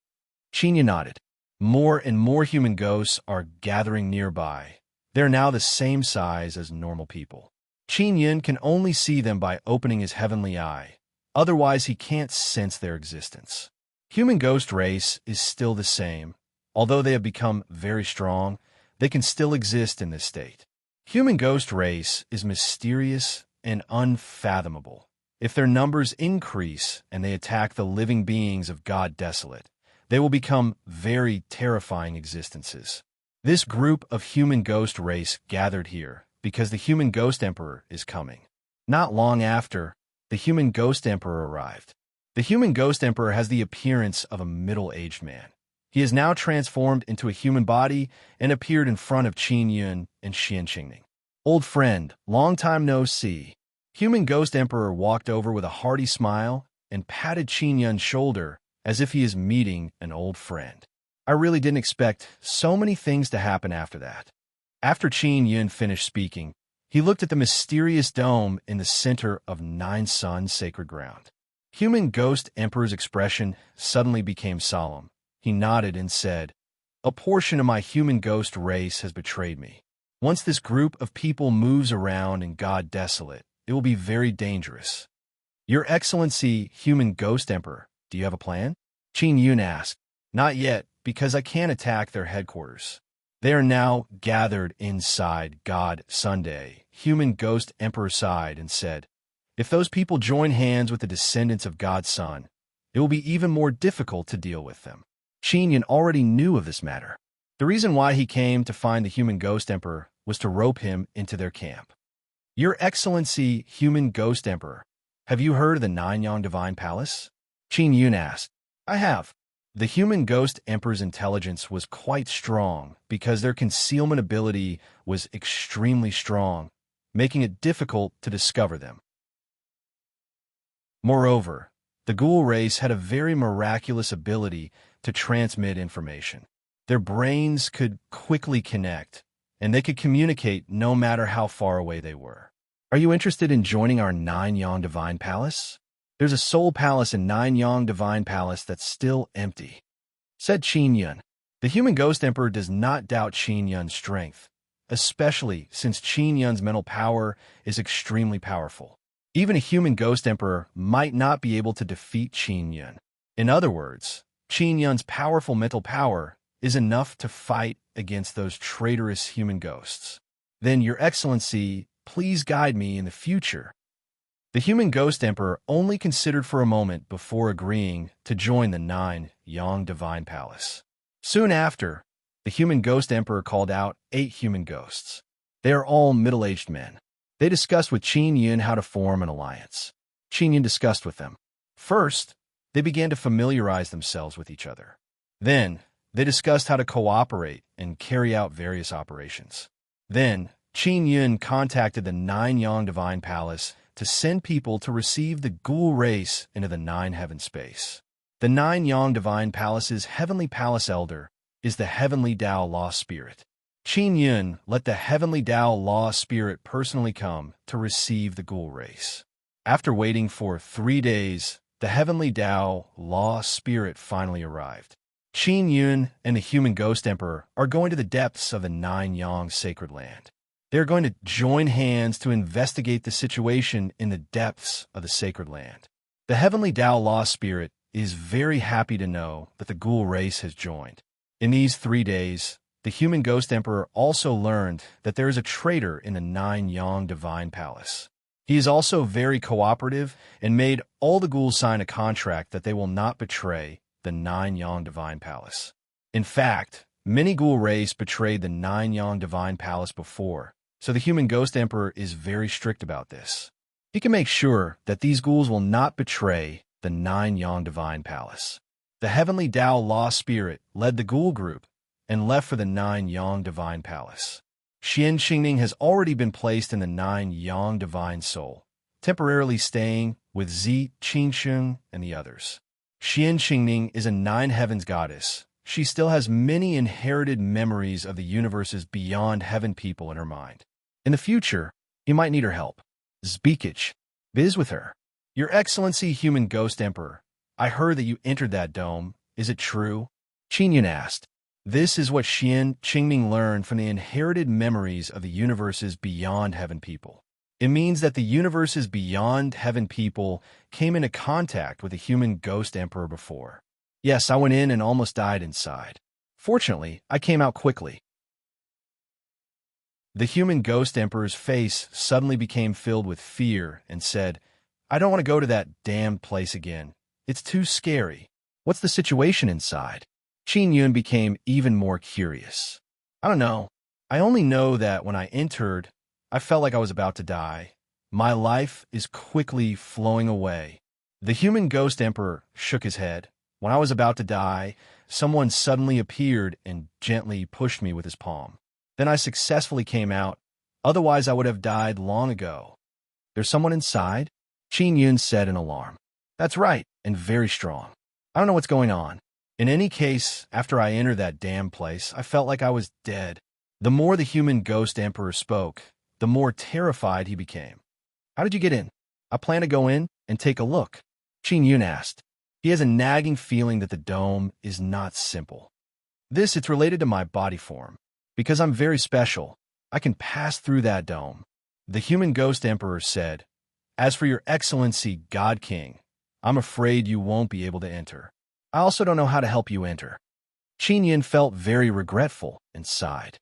Speaker 1: Qin Yun nodded. More and more human ghosts are gathering nearby. They're now the same size as normal people. Qin Yun can only see them by opening his heavenly eye. Otherwise, he can't sense their existence. Human ghost race is still the same. Although they have become very strong, they can still exist in this state. Human ghost race is mysterious and unfathomable. If their numbers increase and they attack the living beings of God Desolate, they will become very terrifying existences. This group of human ghost race gathered here because the human ghost emperor is coming. Not long after, the human ghost emperor arrived. The human ghost emperor has the appearance of a middle-aged man. He is now transformed into a human body and appeared in front of Qin Yun and Xian Qingning. Old friend, long time no see. Human ghost emperor walked over with a hearty smile and patted Qin Yun's shoulder as if he is meeting an old friend. I really didn't expect so many things to happen after that. After Qin Yun finished speaking, he looked at the mysterious dome in the center of Nine Sun sacred ground. Human ghost emperor's expression suddenly became solemn. He nodded and said, a portion of my human ghost race has betrayed me. Once this group of people moves around in God Desolate, it will be very dangerous. Your Excellency, human ghost emperor, do you have a plan? Qin Yun asked. Not yet, because I can't attack their headquarters. They are now gathered inside God Sunday. Human ghost emperor sighed and said, if those people join hands with the descendants of God's Son, it will be even more difficult to deal with them. Qin Yun already knew of this matter. The reason why he came to find the human ghost emperor was to rope him into their camp. Your Excellency, human ghost emperor, have you heard of the Nanyang Divine Palace? Qin Yun asked. I have. The human ghost emperor's intelligence was quite strong because their concealment ability was extremely strong, making it difficult to discover them. Moreover, the ghoul race had a very miraculous ability to transmit information. Their brains could quickly connect, and they could communicate no matter how far away they were. Are you interested in joining our Nanyang Divine Palace? There's a soul palace in Nanyang Divine Palace that's still empty, said Qin Yun. The human ghost emperor does not doubt Qin Yun's strength, especially since Qin Yun's mental power is extremely powerful. Even a human ghost emperor might not be able to defeat Qin Yun. In other words, Qin Yun's powerful mental power is enough to fight against those traitorous human ghosts. Then, Your Excellency, please guide me in the future. The human ghost emperor only considered for a moment before agreeing to join the Nanyang Divine Palace. Soon after, the human ghost emperor called out 8 human ghosts. They are all middle-aged men. They discussed with Qin Yun how to form an alliance. Qin Yun discussed with them. First, they began to familiarize themselves with each other. Then, they discussed how to cooperate and carry out various operations. Then, Qin Yun contacted the Nanyang Divine Palace to send people to receive the ghoul race into the 9 heaven space. The 9 Yang Divine Palace's Heavenly Palace Elder is the Heavenly Tao Law Spirit. Qin Yun let the Heavenly Tao Law Spirit personally come to receive the ghoul race. After waiting for 3 days, the Heavenly Tao Law Spirit finally arrived. Qin Yun and the Human Ghost Emperor are going to the depths of the 9 Yang Sacred Land. They are going to join hands to investigate the situation in the depths of the Sacred Land. The Heavenly Tao Law Spirit is very happy to know that the ghoul race has joined. In these 3 days, the Human Ghost Emperor also learned that there is a traitor in the 9 Yang Divine Palace. He is also very cooperative and made all the ghouls sign a contract that they will not betray the 9 Yang Divine Palace. In fact, many ghoul race betrayed the 9 Yang Divine Palace before, so the Human Ghost Emperor is very strict about this. He can make sure that these ghouls will not betray the 9 Yang Divine Palace. The Heavenly Tao Law Spirit led the ghoul group and left for the 9 Yang Divine Palace. Xian Qingning has already been placed in the 9 Yang Divine Soul, temporarily staying with Zi, Qingsheng, and the others. Xian Qingning is a 9 heavens goddess. She still has many inherited memories of the universe's beyond heaven people in her mind. In the future, you might need her help. Zbikich, biz with her. Your Excellency Human Ghost Emperor, I heard that you entered that dome. Is it true? Qin Yun asked. This is what Xian Qingning learned from the inherited memories of the universe's beyond heaven people. It means that the universe's beyond heaven people came into contact with the Human Ghost Emperor before. Yes, I went in and almost died inside. Fortunately, I came out quickly. The Human Ghost Emperor's face suddenly became filled with fear and said, I don't want to go to that damned place again. It's too scary. What's the situation inside? Qin Yun became even more curious. I don't know. I only know that when I entered, I felt like I was about to die. My life is quickly flowing away. The Human Ghost Emperor shook his head. When I was about to die, someone suddenly appeared and gently pushed me with his palm. Then I successfully came out. Otherwise, I would have died long ago. There's someone inside? Qin Yun said in alarm. That's right, and very strong. I don't know what's going on. In any case, after I entered that damn place, I felt like I was dead. The more the Human Ghost Emperor spoke, the more terrified he became. How did you get in? I plan to go in and take a look. Qin Yun asked. He has a nagging feeling that the dome is not simple. It's related to my body form. Because I'm very special, I can pass through that dome. The Human Ghost Emperor said, As for your Excellency, God King, I'm afraid you won't be able to enter. I also don't know how to help you enter. Qin Yun felt very regretful and sighed.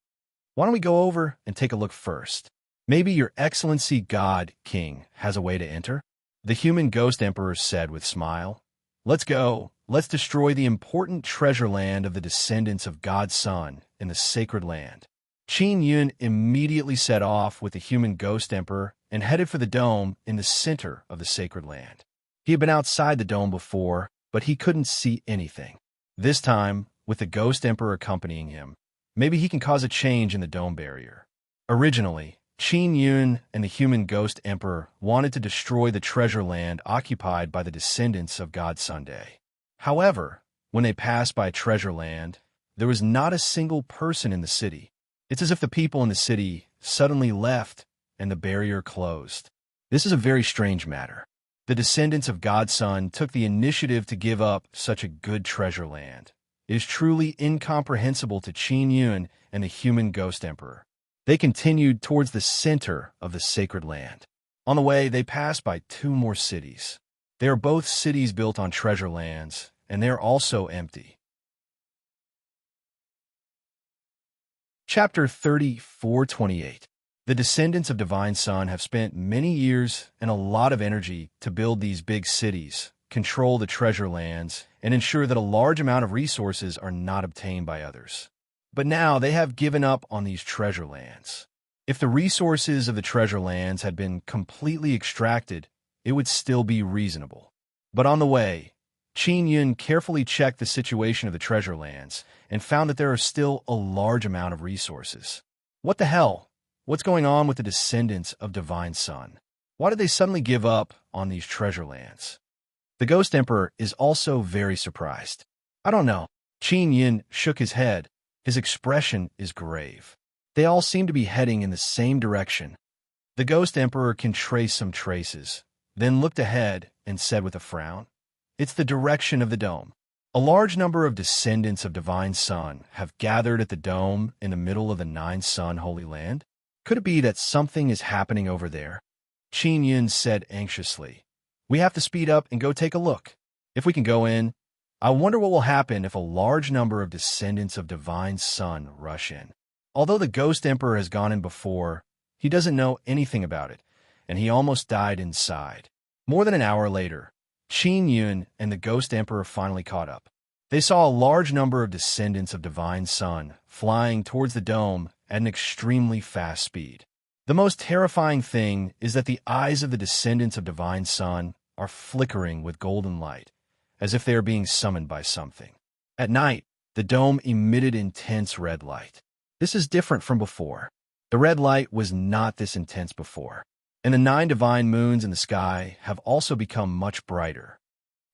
Speaker 1: Why don't we go over and take a look first? Maybe your Excellency, God King, has a way to enter? The Human Ghost Emperor said with a smile. Let's go. Let's destroy the important treasure land of the descendants of God's Son in the Sacred Land. Qin Yun immediately set off with the Human Ghost Emperor and headed for the dome in the center of the Sacred Land. He had been outside the dome before, but he couldn't see anything. This time, with the Ghost Emperor accompanying him, maybe he can cause a change in the dome barrier. Originally, Qin Yun and the Human Ghost Emperor wanted to destroy the treasure land occupied by the descendants of God's Sunday. However, when they passed by Treasure Land, there was not a single person in the city. It's as if the people in the city suddenly left and the barrier closed. This is a very strange matter. The descendants of God's Son took the initiative to give up such a good treasure land. It is truly incomprehensible to Qin Yun and the Human Ghost Emperor. They continued towards the center of the Sacred Land. On the way, they passed by 2 more cities. They are both cities built on treasure lands, and they are also empty. Chapter 34:28. The descendants of Divine Son have spent many years and a lot of energy to build these big cities, control the treasure lands, and ensure that a large amount of resources are not obtained by others. But now they have given up on these treasure lands. If the resources of the treasure lands had been completely extracted, it would still be reasonable. But on the way, Qin Yun carefully checked the situation of the treasure lands and found that there are still a large amount of resources. What the hell? What's going on with the descendants of Divine Son? Why did they suddenly give up on these treasure lands? The Ghost Emperor is also very surprised. I don't know. Qin Yin shook his head. His expression is grave. They all seem to be heading in the same direction. The Ghost Emperor can trace some traces, then looked ahead and said with a frown, "It's the direction of the dome." A large number of descendants of Divine Sun have gathered at the dome in the middle of the Nine Sun Holy Land. Could it be that something is happening over there? Qin Yin said anxiously. We have to speed up and go take a look. If we can go in, I wonder what will happen if a large number of descendants of Divine Sun rush in. Although the Ghost Emperor has gone in before, he doesn't know anything about it, and he almost died inside. More than an hour later, Qin Yun and the Ghost Emperor finally caught up. They saw a large number of descendants of Divine Sun flying towards the dome at an extremely fast speed. The most terrifying thing is that the eyes of the descendants of Divine Sun are flickering with golden light, as if they are being summoned by something. At night, the dome emitted intense red light. This is different from before. The red light was not this intense before, and the 9 divine moons in the sky have also become much brighter.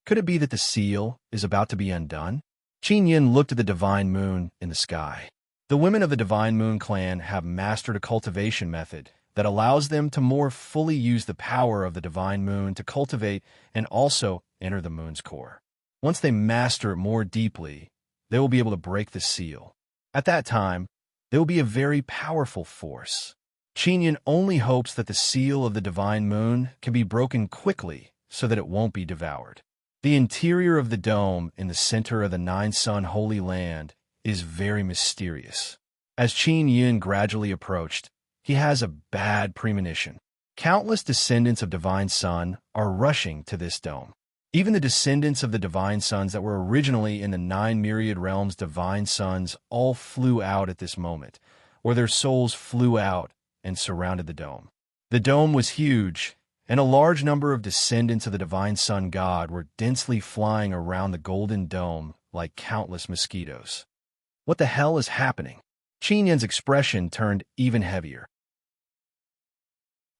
Speaker 1: Could it be that the seal is about to be undone? Qin Yin looked at the divine moon in the sky. The women of the Divine Moon clan have mastered a cultivation method that allows them to more fully use the power of the divine moon to cultivate and also enter the moon's core. Once they master it more deeply, they will be able to break the seal. At that time, they will be a very powerful force. Qin Yin only hopes that the seal of the divine moon can be broken quickly so that it won't be devoured. The interior of the dome in the center of the Nine Sun Holy Land is very mysterious. As Qin Yin gradually approached, he has a bad premonition. Countless descendants of Divine Sun are rushing to this dome. Even the descendants of the Divine Suns that were originally in the 9 myriad realms Divine Suns all flew out at this moment, or their souls flew out and surrounded the dome. The dome was huge, and a large number of descendants of the Divine Sun God were densely flying around the golden dome like countless mosquitoes. What the hell is happening? Qin Yin's expression turned even heavier.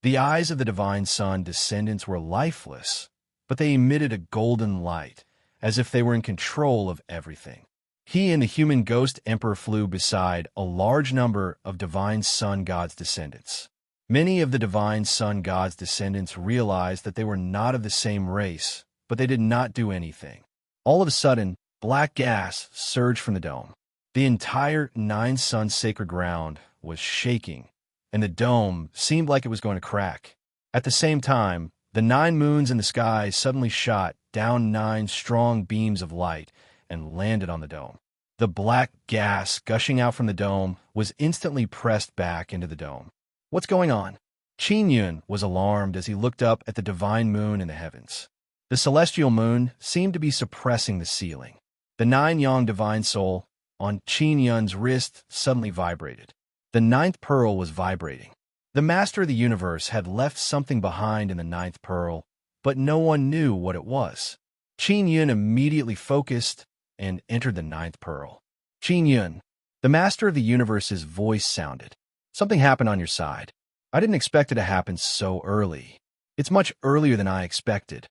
Speaker 1: The eyes of the Divine Sun descendants were lifeless, but they emitted a golden light, as if they were in control of everything. He and the human Ghost Emperor flew beside a large number of Divine Sun God's descendants. Many of the Divine Sun God's descendants realized that they were not of the same race, but they did not do anything. All of a sudden, black gas surged from the dome. The entire 9 Sun sacred ground was shaking, and the dome seemed like it was going to crack. At the same time, the 9 moons in the sky suddenly shot down 9 strong beams of light and landed on the dome. The black gas gushing out from the dome was instantly pressed back into the dome. What's going on? Qin Yun was alarmed as he looked up at the divine moon in the heavens. The celestial moon seemed to be suppressing the ceiling. The 9 yang divine soul on Qin Yun's wrist suddenly vibrated. The 9th pearl was vibrating. The master of the universe had left something behind in the 9th pearl, but no one knew what it was. Qin Yun immediately focused and entered the 9th pearl. Qin Yun, the master of the universe's voice sounded. Something happened on your side. I didn't expect it to happen so early. It's much earlier than I expected.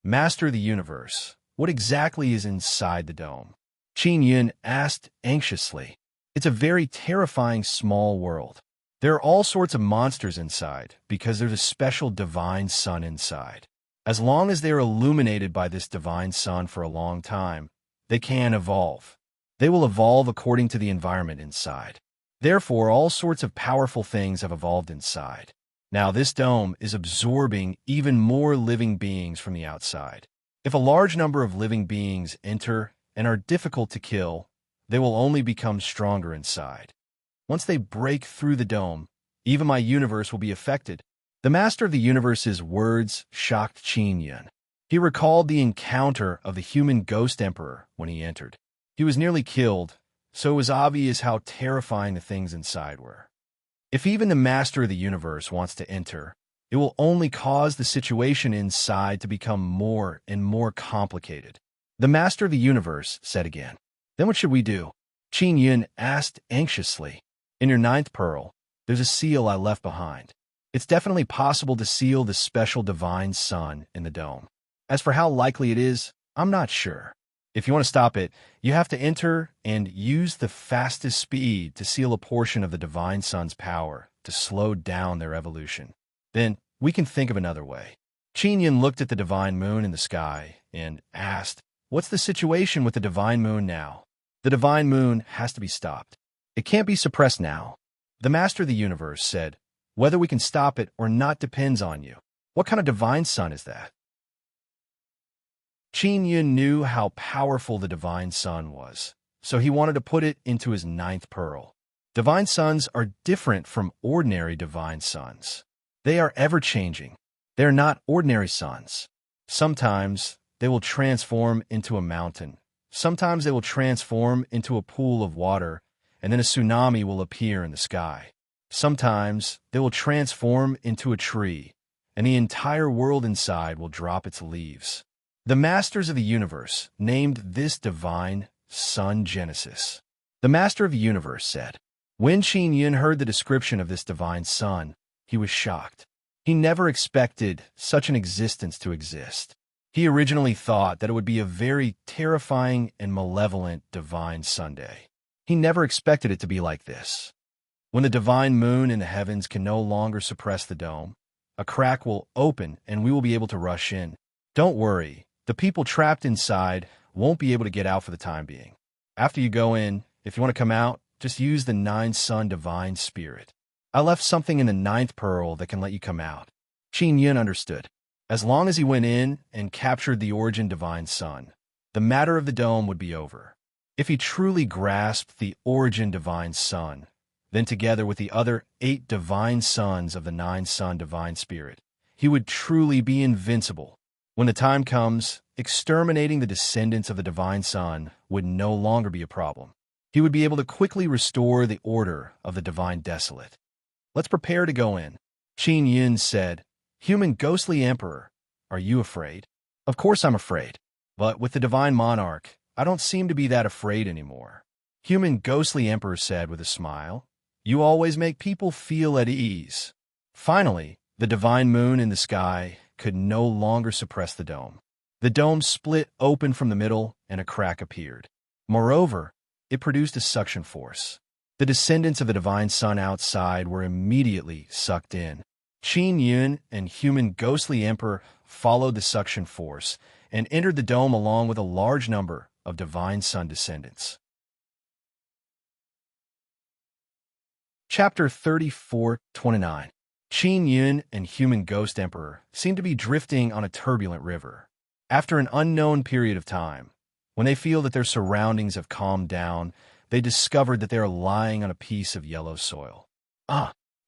Speaker 1: Master of the universe, what exactly is inside the dome? Qin Yun asked anxiously. It's a very terrifying small world. There are all sorts of monsters inside because there's a special divine sun inside. As long as they are illuminated by this divine sun for a long time, they can evolve. They will evolve according to the environment inside. Therefore, all sorts of powerful things have evolved inside. Now, this dome is absorbing even more living beings from the outside. If a large number of living beings enter and are difficult to kill, they will only become stronger inside. Once they break through the dome, even my universe will be affected. The master of the universe's words shocked Qin Yun. He recalled the encounter of the human Ghost Emperor when he entered. He was nearly killed, so it was obvious how terrifying the things inside were. If even the master of the universe wants to enter, it will only cause the situation inside to become more and more complicated. The master of the universe said again. Then what should we do? Qin Yun asked anxiously. In your 9th pearl, there's a seal I left behind. It's definitely possible to seal the special divine sun in the dome. As for how likely it is, I'm not sure. If you want to stop it, you have to enter and use the fastest speed to seal a portion of the Divine Sun's power to slow down their evolution. Then we can think of another way. Qin Yin looked at the divine moon in the sky and asked, "What's the situation with the divine moon now?" "The divine moon has to be stopped. It can't be suppressed now." The master of the universe said, "Whether we can stop it or not depends on you. What kind of divine sun is that?" Qin Yin knew how powerful the divine sun was, so he wanted to put it into his ninth pearl. Divine suns are different from ordinary divine suns. They are ever-changing. They are not ordinary suns. Sometimes they will transform into a mountain. Sometimes they will transform into a pool of water, and then a tsunami will appear in the sky. Sometimes they will transform into a tree, and the entire world inside will drop its leaves. The masters of the universe named this divine sun Genesis. The master of the universe said, when Qin Yin heard the description of this divine sun, he was shocked. He never expected such an existence to exist. He originally thought that it would be a very terrifying and malevolent divine Sunday. He never expected it to be like this. When the divine moon in the heavens can no longer suppress the dome, a crack will open and we will be able to rush in. Don't worry, the people trapped inside won't be able to get out for the time being. After you go in, if you want to come out, just use the 9-sun divine spirit. I left something in the 9th pearl that can let you come out. Qin Yin understood. As long as he went in and captured the origin divine sun, the matter of the dome would be over. If he truly grasped the origin divine sun, then together with the other 8 divine sons of the 9-sun divine spirit, he would truly be invincible. When the time comes, exterminating the descendants of the divine sun would no longer be a problem. He would be able to quickly restore the order of the divine desolate. Let's prepare to go in. Qin Yin said, Human ghostly emperor, are you afraid? Of course I'm afraid. But with the divine monarch, I don't seem to be that afraid anymore. Human ghostly emperor said with a smile, You always make people feel at ease. Finally, the divine moon in the sky could no longer suppress the dome. The dome split open from the middle and a crack appeared. Moreover, it produced a suction force. The descendants of the divine sun outside were immediately sucked in. Qin Yin and human ghostly emperor followed the suction force and entered the dome along with a large number of divine sun descendants. Chapter 34:29. Qin Yin and human ghost emperor seem to be drifting on a turbulent river. After an unknown period of time, when they feel that their surroundings have calmed down, they discovered that they are lying on a piece of yellow soil.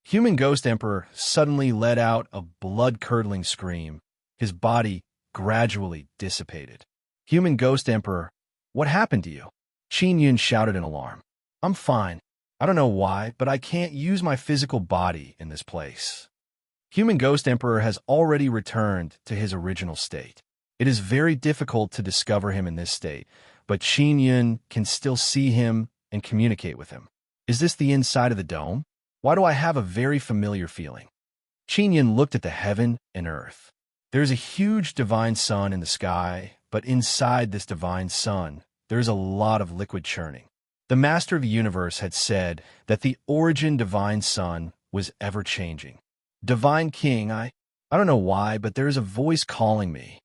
Speaker 1: Human ghost emperor suddenly let out a blood-curdling scream. His body gradually dissipated. Human ghost emperor, what happened to you? Qin Yin shouted in alarm. I'm fine. I don't know why, but I can't use my physical body in this place. Human ghost emperor has already returned to his original state. It is very difficult to discover him in this state, but Qin Yin can still see him and communicate with him. Is this the inside of the dome? Why do I have a very familiar feeling? Qin Yin looked at the heaven and earth. There is a huge divine sun in the sky, but inside this divine sun, there is a lot of liquid churning. The master of the universe had said that the origin divine sun was ever-changing. Divine King, I don't know why, but there is a voice calling me.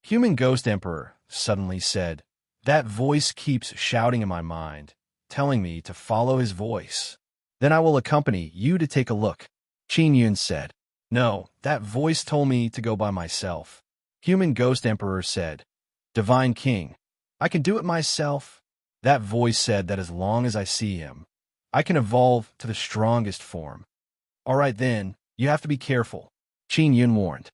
Speaker 1: Human ghost emperor suddenly said, That voice keeps shouting in my mind, telling me to follow his voice. Then I will accompany you to take a look. Qin Yin said, No, that voice told me to go by myself. Human ghost emperor said, Divine King, I can do it myself. That voice said that as long as I see him, I can evolve to the strongest form. All right then, you have to be careful. Qin Yin warned.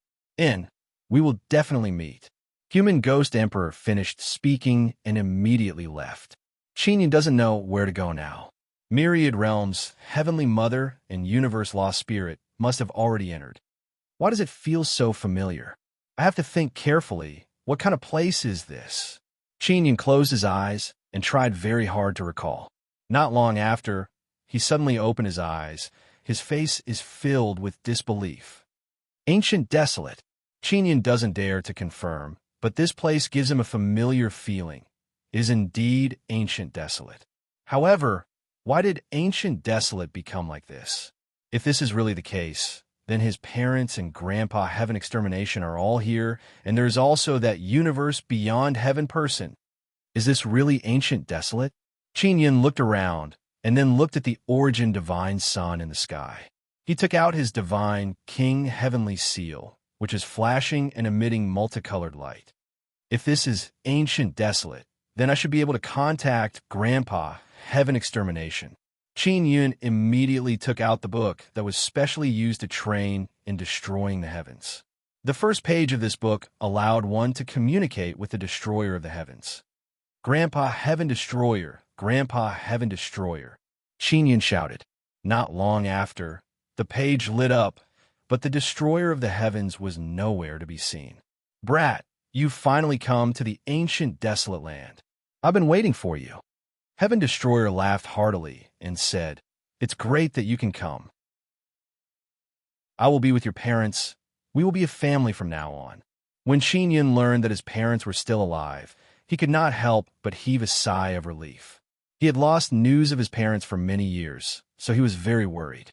Speaker 1: We will definitely meet. Human ghost emperor finished speaking and immediately left. Qin Yin doesn't know where to go now. Myriad realms, heavenly mother, and universe lost spirit must have already entered. Why does it feel so familiar? I have to think carefully. What kind of place is this? Qin Yin closed his eyes and tried very hard to recall. Not long after, he suddenly opened his eyes. His face is filled with disbelief. Ancient desolate. Qin doesn't dare to confirm, but this place gives him a familiar feeling. It is indeed ancient desolate. However, why did ancient desolate become like this? If this is really the case, then his parents and grandpa heaven extermination are all here, and there is also that universe beyond heaven person. Is this really ancient desolate? Qin looked around, and then looked at the origin divine sun in the sky. He took out his divine king heavenly seal, which is flashing and emitting multicolored light. If this is ancient desolate, then I should be able to contact grandpa heaven extermination. Qin immediately took out the book that was specially used to train in destroying the heavens. The first page of this book allowed one to communicate with the destroyer of the heavens. Grandpa Heaven Destroyer, Grandpa Heaven Destroyer, Qin shouted. Not long after, the page lit up, but the destroyer of the heavens was nowhere to be seen. Brat, you've finally come to the ancient desolate land. I've been waiting for you. Heaven Destroyer laughed heartily and said, It's great that you can come. I will be with your parents. We will be a family from now on. When Qin learned that his parents were still alive, he could not help but heave a sigh of relief. He had lost news of his parents for many years, so he was very worried.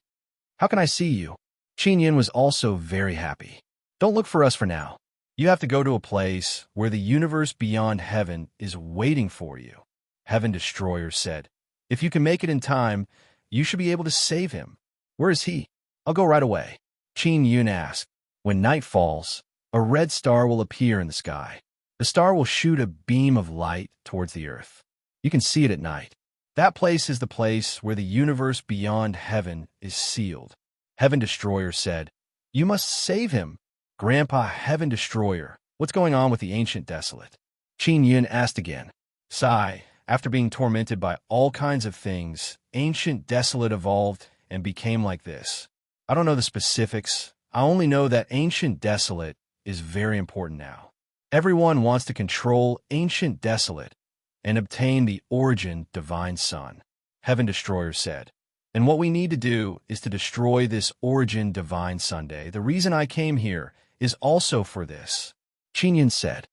Speaker 1: How can I see you? Qin was also very happy. Don't look for us for now. You have to go to a place where the universe beyond heaven is waiting for you. Heaven Destroyer said, If you can make it in time, you should be able to save him. Where is he? I'll go right away. Qin asked. When night falls, a red star will appear in the sky. The star will shoot a beam of light towards the earth. You can see it at night. That place is the place where the universe beyond heaven is sealed. Heaven Destroyer said, You must save him. Grandpa Heaven Destroyer, what's going on with the ancient desolate? Qin asked again. Sigh, after being tormented by all kinds of things, ancient desolate evolved and became like this. I don't know the specifics. I only know that ancient desolate is very important now. Everyone wants to control ancient desolate and obtain the origin divine sun, Heaven Destroyer said. And what we need to do is to destroy this origin divine Sunday. The reason I came here is also for this. Qin said.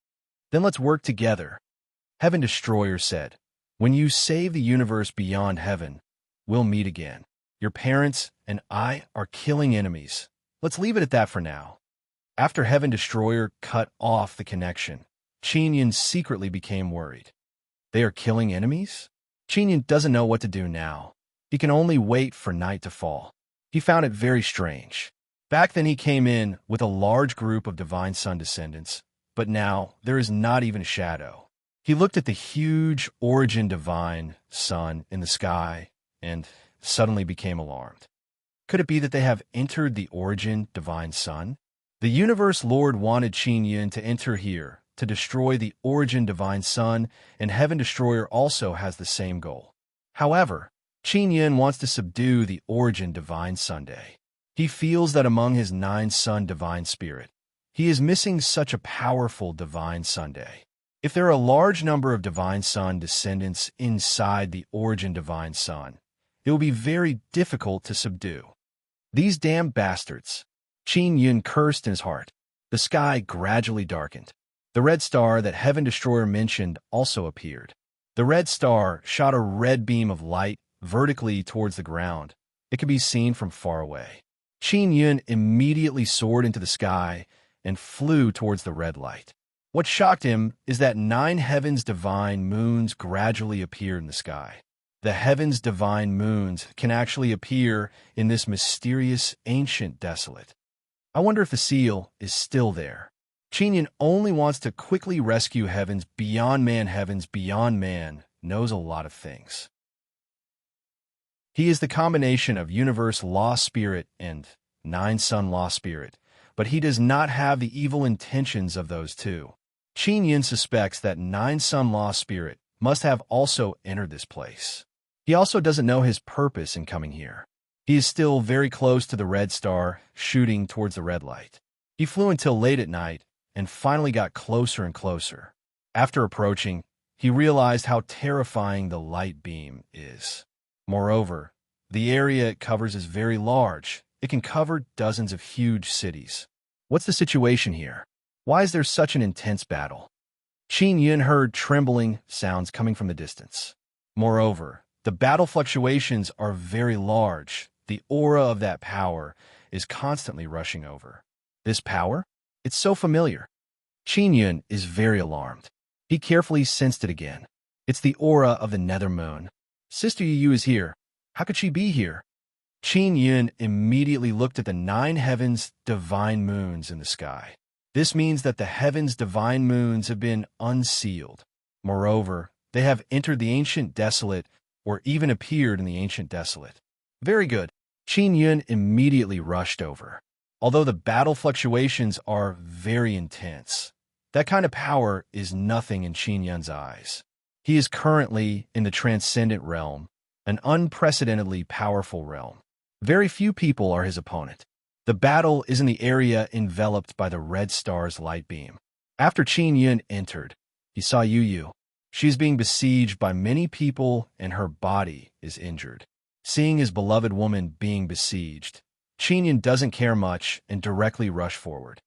Speaker 1: Then let's work together. Heaven Destroyer said. When you save the universe beyond heaven, we'll meet again. Your parents and I are killing enemies. Let's leave it at that for now. After Heaven Destroyer cut off the connection, Qin secretly became worried. They are killing enemies? Qin doesn't know what to do now. He can only wait for night to fall. He found it very strange. Back then he came in with a large group of divine sun descendants, but now there is not even a shadow. He looked at the huge origin divine sun in the sky and suddenly became alarmed. Could it be that they have entered the origin divine sun? The universe Lord wanted Qin to enter here to destroy the origin divine sun, and Heaven Destroyer also has the same goal. However, Qin wants to subdue the origin divine Sunday. He feels that among his 9 sun divine spirit, he is missing such a powerful divine Sunday. If there are a large number of divine sun descendants inside the origin divine sun, it will be very difficult to subdue. These damn bastards. Qin cursed in his heart. The sky gradually darkened. The red star that Heaven Destroyer mentioned also appeared. The red star shot a red beam of light vertically towards the ground. It could be seen from far away. Qin immediately soared into the sky and flew towards the red light. What shocked him is that 9 heavens divine moons gradually appeared in the sky. The heavens divine moons can actually appear in this mysterious ancient desolate. I wonder if the seal is still there. Qin only wants to quickly rescue heavens beyond man knows a lot of things. He is the combination of universe law spirit and 9 sun law spirit, but he does not have the evil intentions of those two. Qin suspects that 9 sun law spirit must have also entered this place. He also doesn't know his purpose in coming here. He is still very close to the red star, shooting towards the red light. He flew until late at night and finally got closer and closer. After approaching, he realized how terrifying the light beam is. Moreover, the area it covers is very large. It can cover dozens of huge cities. What's the situation here? Why is there such an intense battle? Qin Yun heard trembling sounds coming from the distance. Moreover, the battle fluctuations are very large. The aura of that power is constantly rushing over. This power? It's so familiar. Qin Yun is very alarmed. He carefully sensed it again. It's the aura of the nether moon. Sister Yu is here. How could she be here? Qin Yun immediately looked at the 9 heavens' divine moons in the sky. This means that the heavens' divine moons have been unsealed. Moreover, they have entered the ancient desolate or even appeared in the ancient desolate. Very good. Qin Yun immediately rushed over. Although the battle fluctuations are very intense, that kind of power is nothing in Qin Yun's eyes. He is currently in the transcendent realm, an unprecedentedly powerful realm. Very few people are his opponent. The battle is in the area enveloped by the red star's light beam. After Qin Yun entered, he saw Yu Yu. She is being besieged by many people and her body is injured. Seeing his beloved woman being besieged, Qin Yun doesn't care much and directly rushed forward.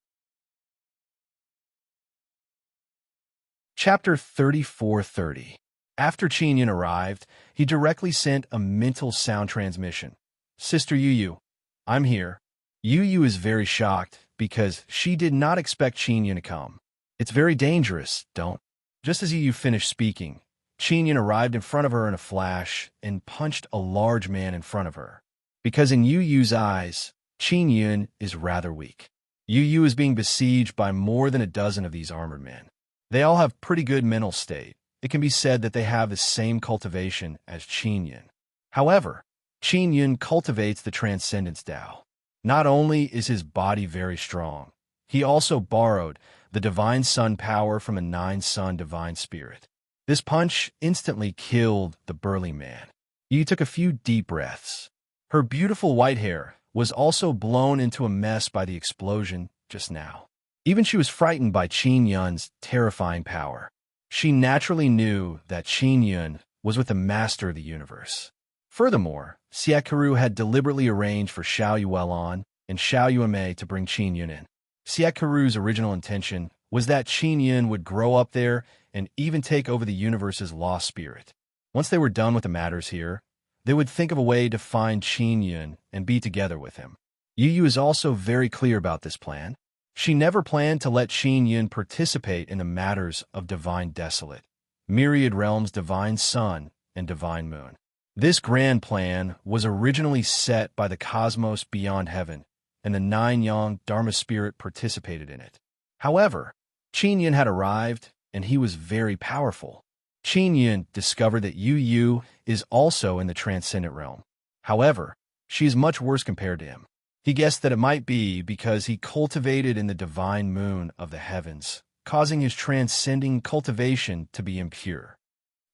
Speaker 1: Chapter 34:30. After Qin Yun arrived, he directly sent a mental sound transmission. Sister Yu Yu, I'm here. Yu Yu is very shocked because she did not expect Qin Yun to come. It's very dangerous, don't. Just as Yu Yu finished speaking, Qin Yun arrived in front of her in a flash and punched a large man in front of her. Because in Yu Yu's eyes, Qin Yun is rather weak. Yu Yu is being besieged by more than a dozen of these armored men. They all have pretty good mental state. It can be said that they have the same cultivation as Qin Yun. However, Qin Yun cultivates the Transcendence Tao. Not only is his body very strong, he also borrowed the Divine Sun power from a 9-sun Divine Spirit. This punch instantly killed the burly man. Yu took a few deep breaths. Her beautiful white hair was also blown into a mess by the explosion just now. Even she was frightened by Qin Yun's terrifying power. She naturally knew that Qin Yun was with the master of the universe. Furthermore, Siakaru had deliberately arranged for Xiao Yuelon and Xiao Yuemei to bring Qin Yun in. Siakaru's original intention was that Qin Yun would grow up there and even take over the universe's lost spirit. Once they were done with the matters here, they would think of a way to find Qin Yun and be together with him. Yu Yu is also very clear about this plan. She never planned to let Qin Yun participate in the matters of Divine Desolate, Myriad Realms Divine Sun, and Divine Moon. This grand plan was originally set by the cosmos beyond heaven, and the 9-yang Dharma Spirit participated in it. However, Qin Yun had arrived, and he was very powerful. Qin Yun discovered that Yu Yu is also in the Transcendent Realm. However, she is much worse compared to him. He guessed that it might be because he cultivated in the divine moon of the heavens, causing his transcending cultivation to be impure.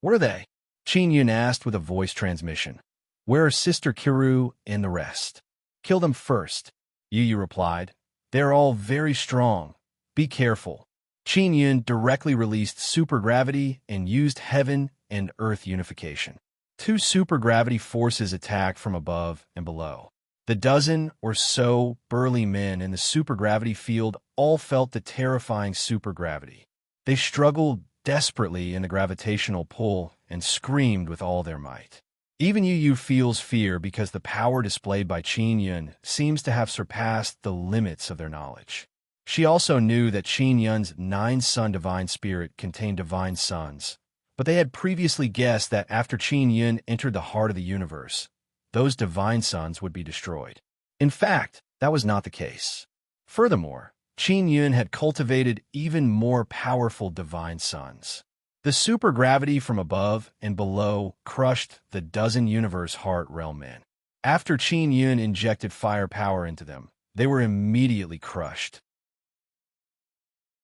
Speaker 1: Where are they? Qin Yun asked with a voice transmission. Where are Sister Kiru and the rest? Kill them first, Yu Yu replied. They are all very strong. Be careful. Qin Yun directly released supergravity and used heaven and earth unification. 2 supergravity forces attacked from above and below. The dozen or so burly men in the supergravity field all felt the terrifying supergravity. They struggled desperately in the gravitational pull and screamed with all their might. Even Yu Yu feels fear because the power displayed by Qin Yun seems to have surpassed the limits of their knowledge. She also knew that Qin Yun's 9-sun divine spirit contained divine suns, but they had previously guessed that after Qin Yun entered the heart of the universe, those divine suns would be destroyed. In fact, that was not the case. Furthermore, Qin Yun had cultivated even more powerful divine suns. The supergravity from above and below crushed the dozen universe heart realm men. After Qin Yun injected fire power into them, they were immediately crushed.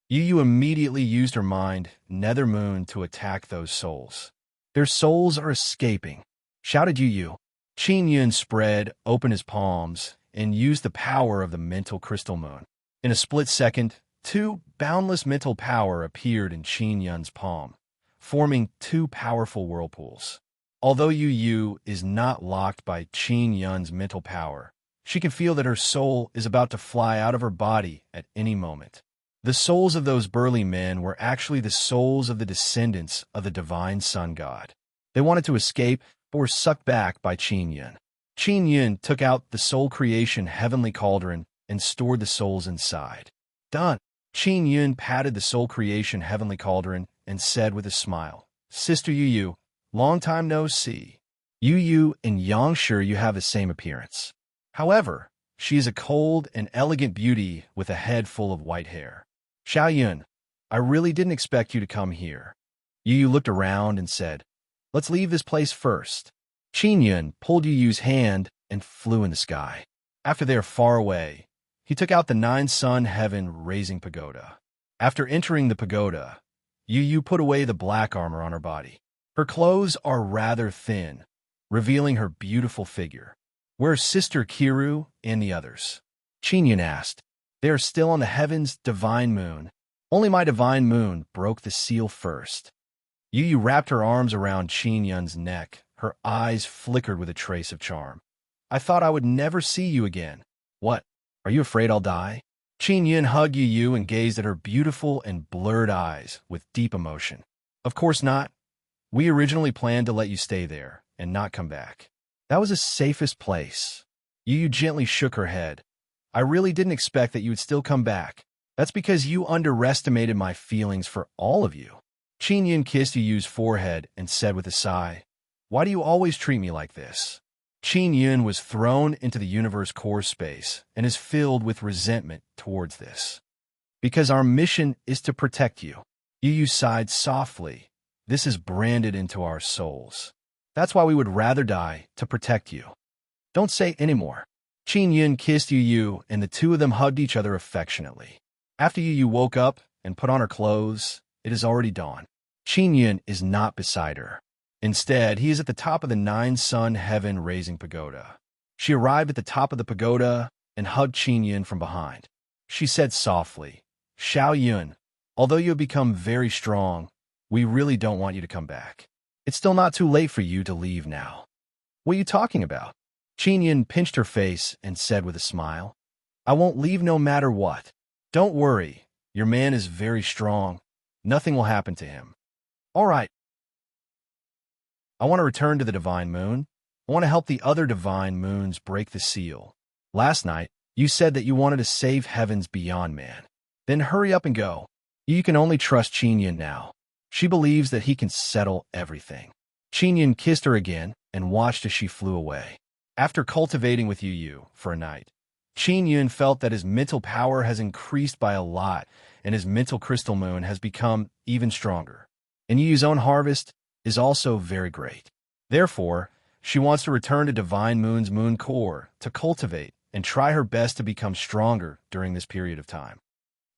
Speaker 1: Yu Yu immediately used her mind, Nether Moon, to attack those souls. Their souls are escaping, shouted Yu Yu. Qin Yun spread open his palms and used the power of the mental crystal moon. In a split second, 2 boundless mental power appeared in Qin Yun's palm, forming 2 powerful whirlpools. Although Yu Yu is not locked by Qin Yun's mental power, She can feel that her soul is about to fly out of her body at any moment. The souls of those burly men were actually the souls of the descendants of the divine sun god. They wanted to escape, but were sucked back by Qin Yun. Qin Yun took out the soul creation heavenly cauldron and stored the souls inside. Done. Qin Yun patted the soul creation heavenly cauldron and said with a smile, "Sister Yu Yu, long time no see. Yu Yu and Yang sure you have the same appearance. However, she is a cold and elegant beauty with a head full of white hair. Xiao Yun, I really didn't expect you to come here." Yu Yu looked around and said, "Let's leave this place first." Qin Yun pulled Yu Yu's hand and flew in the sky. After they are far away, he took out the 9-sun heaven-raising pagoda. After entering the pagoda, Yu Yu put away the black armor on her body. Her clothes are rather thin, revealing her beautiful figure. "Where's Sister Kiru and the others?" Qin Yun asked. "They are still on the heaven's divine moon. Only my divine moon broke the seal first." Yu Yu wrapped her arms around Qin Yun's neck. Her eyes flickered with a trace of charm. "I thought I would never see you again." "What? Are you afraid I'll die?" Qin Yun hugged Yu Yu and gazed at her beautiful and blurred eyes with deep emotion. "Of course not. We originally planned to let you stay there and not come back. That was the safest place." Yu Yu gently shook her head. "I really didn't expect that you would still come back. That's because you underestimated my feelings for all of you." Qin Yun kissed Yu Yu's forehead and said with a sigh, "Why do you always treat me like this?" Qin Yun was thrown into the universe core space and is filled with resentment towards this. "Because our mission is to protect you." Yu Yu sighed softly. "This is branded into our souls. That's why we would rather die to protect you." "Don't say anymore." Qin Yun kissed Yu Yu, and the two of them hugged each other affectionately. After Yu Yu woke up and put on her clothes, it is already dawn. Qin Yun is not beside her. Instead, he is at the top of the 9-sun heaven-raising pagoda. She arrived at the top of the pagoda and hugged Qin Yun from behind. She said softly, "Xiao Yun, although you have become very strong, we really don't want you to come back. It's still not too late for you to leave now." "What are you talking about?" Qin Yun pinched her face and said with a smile, "I won't leave no matter what. Don't worry, your man is very strong. Nothing will happen to him." "All right. I want to return to the divine moon. I want to help the other divine moons break the seal. Last night, you said that you wanted to save heavens beyond man. Then hurry up and go. You can only trust Qin Yun now. She believes that he can settle everything." Qin Yun kissed her again and watched as she flew away. After cultivating with Yu Yu for a night, Qin Yun felt that his mental power has increased by a lot and his mental crystal moon has become even stronger. And Yu Yu's own harvest is also very great. Therefore, she wants to return to Divine Moon's moon core to cultivate and try her best to become stronger during this period of time.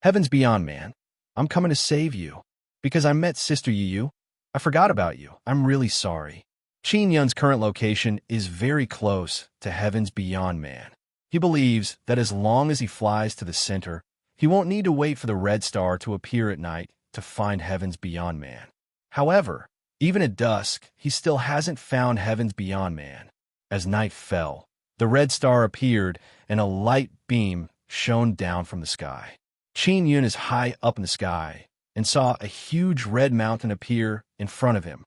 Speaker 1: "Heavens beyond, man. I'm coming to save you. Because I met Sister Yu Yu. I forgot about you. I'm really sorry." Qin Yun's current location is very close to heavens beyond man. He believes that as long as he flies to the center, he won't need to wait for the red star to appear at night to find heavens beyond man. However, even at dusk, he still hasn't found heavens beyond man. As night fell, the red star appeared and a light beam shone down from the sky. Qin Yun is high up in the sky and saw a huge red mountain appear in front of him.